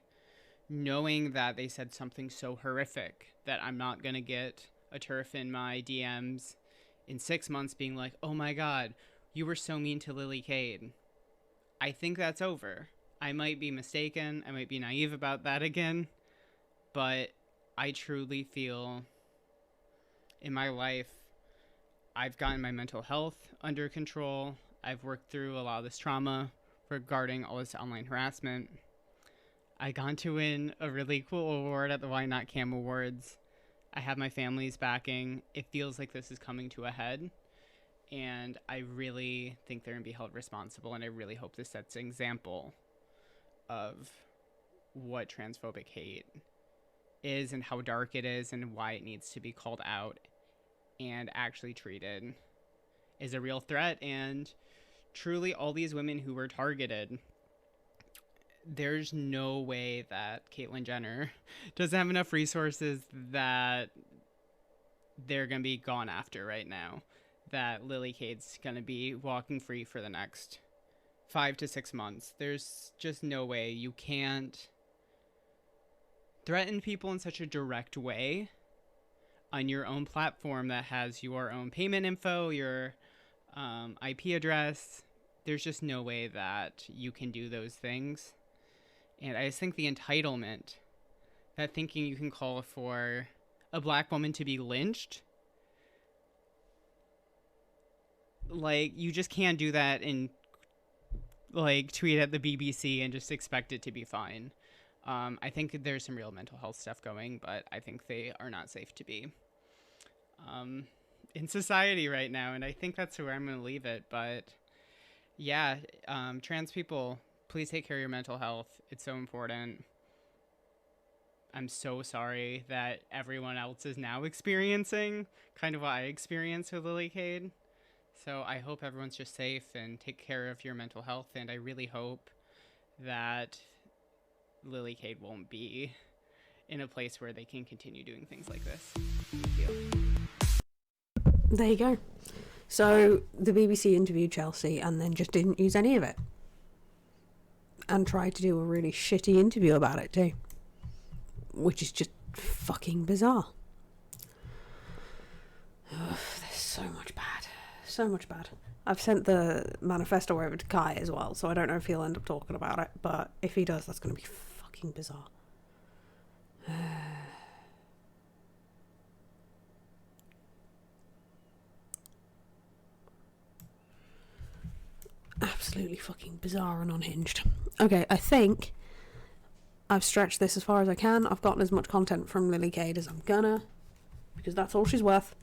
knowing that they said something so horrific that I'm not going to get a turf in my DMs in 6 months being like, oh my God, you were so mean to Lily Cade. I think that's over. I might be mistaken. I might be naive about that again. But I truly feel in my life, I've gotten my mental health under control. I've worked through a lot of this trauma regarding all this online harassment. I got to win a really cool award at the Why Not Cam Awards. I have my family's backing. It feels like this is coming to a head. And I really think they're going to be held responsible. And I really hope this sets an example of what transphobic hate is and how dark it is and why it needs to be called out and actually treated as a real threat. And truly, all these women who were targeted, there's no way that Caitlyn Jenner doesn't have enough resources that they're going to be gone after right now, that Lily Cade's going to be walking free for the next 5 to 6 months. There's just no way. You can't threaten people in such a direct way on your own platform that has your own payment info, your IP address. There's just no way that you can do those things. And I just think the entitlement, that thinking you can call for a black woman to be lynched, like, you just can't do that and like tweet at the BBC and just expect it to be fine. I think there's some real mental health stuff going, but I think they are not safe to be in society right now. And I think that's where I'm going to leave it. But yeah, trans people, please take care of your mental health. It's so important. I'm so sorry that everyone else is now experiencing kind of what I experienced with Lily Cade. So I hope everyone's just safe and take care of your mental health. And I really hope that Lily Cade won't be in a place where they can continue doing things like this. Thank you. There you go. So the BBC interviewed Chelsea and then just didn't use any of it. And tried to do a really shitty interview about it too. Which is just fucking bizarre. Ugh, there's so much bad. So much bad. I've sent the manifesto over to Kai as well, so I don't know if he'll end up talking about it, but if he does, that's going to be fucking bizarre. absolutely fucking bizarre and unhinged. Okay, I think I've stretched this as far as I can. I've gotten as much content from Lily Cade as I'm gonna, because that's all she's worth.